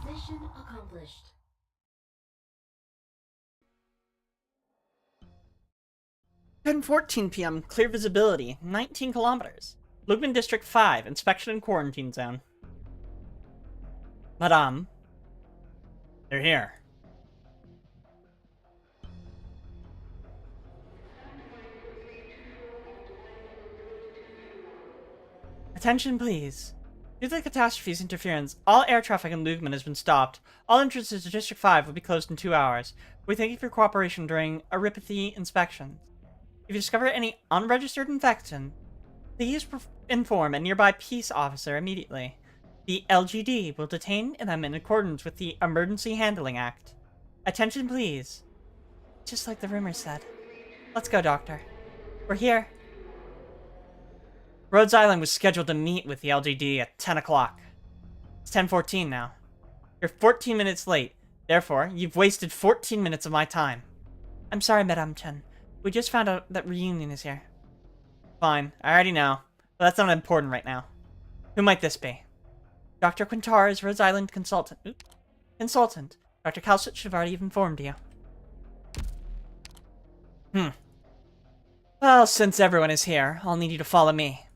Mission accomplished. 10:14 p.m. Clear visibility, 19 kilometers. Lugman District 5, inspection and quarantine zone. Madame. They're here. Attention, please. Due to the catastrophe's interference, all air traffic in Lugman has been stopped. All entrances to District 5 will be closed in 2 hours. We thank you for your cooperation during Aripathy inspections. If you discover any unregistered infection, please inform a nearby peace officer immediately. The LGD will detain them in accordance with the Emergency Handling Act. Attention, please. Just like the rumors said. Let's go, Doctor. We're here. Rhodes Island was scheduled to meet with the LGD at 10 o'clock. It's 10:14 now. You're 14 minutes late. Therefore, you've wasted 14 minutes of my time. I'm sorry, Madame Chen. We just found out that Reunion is here. Fine, I already know. But that's not important right now. Who might this be? Dr. Quintara is Rhode Island consultant. Oops. Consultant. Dr. Calcit should have already informed you. Well, since everyone is here, I'll need you to follow me.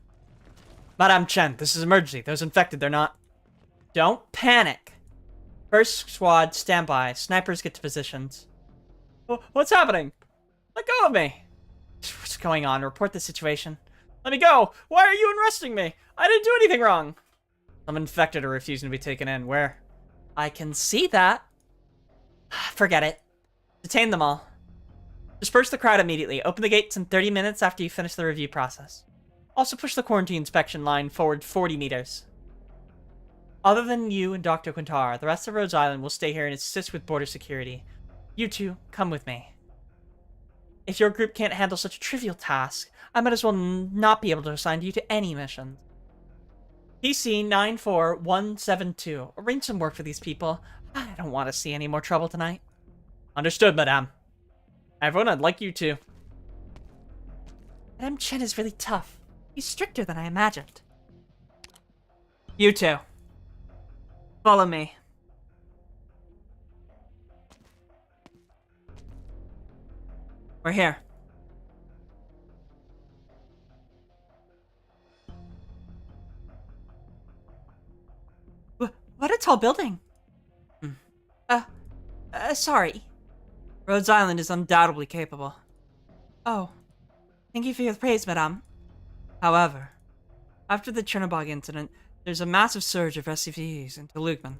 Madame Chen, this is emergency. Those infected, they're not... Don't panic. First squad, stand by. Snipers get to positions. What's happening? Let go of me. What's going on? Report the situation. Let me go. Why are you arresting me? I didn't do anything wrong. Some infected are refusing to be taken in. Where? I can see that. Forget it. Detain them all. Disperse the crowd immediately. Open the gates in 30 minutes after you finish the review process. Also push the quarantine inspection line forward 40 meters. Other than you and Dr. Quintara, the rest of Rhode Island will stay here and assist with border security. You two, come with me. If your group can't handle such a trivial task, I might as well not be able to assign you to any missions. PC 94172. Arrange some work for these people. I don't want to see any more trouble tonight. Understood, madame. Everyone, I'd like you to. Madame Chen is really tough. He's stricter than I imagined. You two. Follow me. We're here. What a tall building. Sorry. Rhode Island is undoubtedly capable. Oh. Thank you for your praise, madame. However, after the Chernobog incident, there's a massive surge of SCVs into Lugman.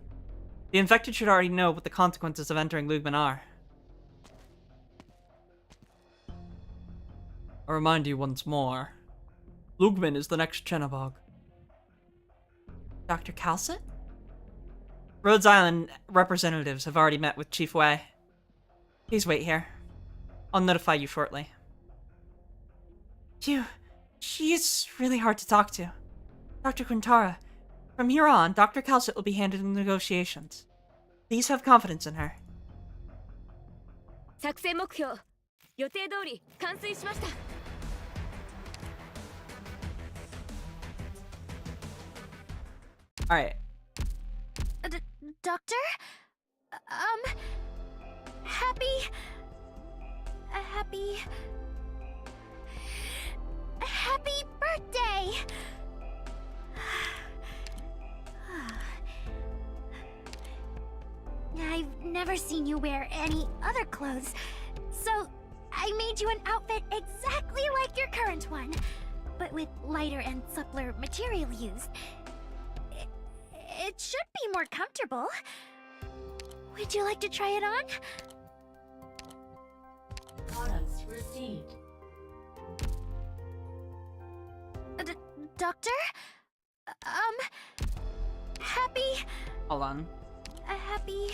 The infected should already know what the consequences of entering Lugman are. I'll remind you once more. Lugman is the next Chernobog. Dr. Calcit? Rhode Island representatives have already met with Chief Wei. Please wait here. I'll notify you shortly. Phew. She is really hard to talk to. Dr. Quintara, from here on, Dr. Calcit will be handling negotiations. Please have confidence in her. 作戦目標予定通り完遂しました。Alright. Doctor? Happy birthday! I've never seen you wear any other clothes, so I made you an outfit exactly like your current one, but with lighter and suppler material used. It should be more comfortable. Would you like to try it on? Products received. Doctor? Hold on. Happy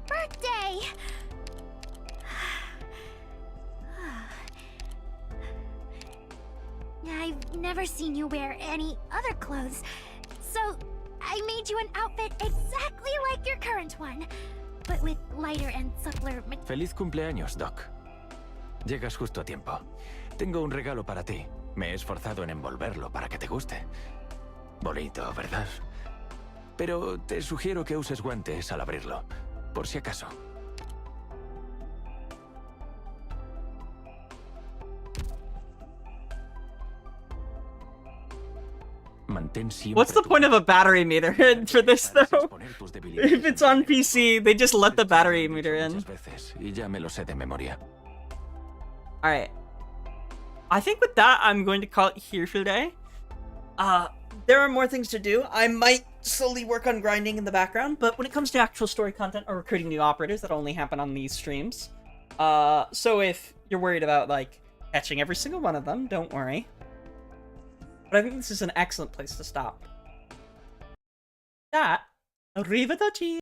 birthday! I've never seen you wear any other clothes, so I made you an outfit exactly like your current one, but with lighter and suppler material. Feliz cumpleaños, Doc. Llegas justo a tiempo. Tengo un regalo para ti. Me he esforzado en envolverlo para que te guste. Bonito, ¿verdad? Pero te sugiero que uses guantes al abrirlo, por si acaso. What's the point of a battery meter for this, though? If it's on PC, they just let the battery meter in. Alright. I think with that, I'm going to call it here for today. There are more things to do. I might slowly work on grinding in the background, but when it comes to actual story content or recruiting new operators, that'll only happen on these streams. So if you're worried about, like, catching every single one of them, don't worry. But I think this is an excellent place to stop. That, arrivederci!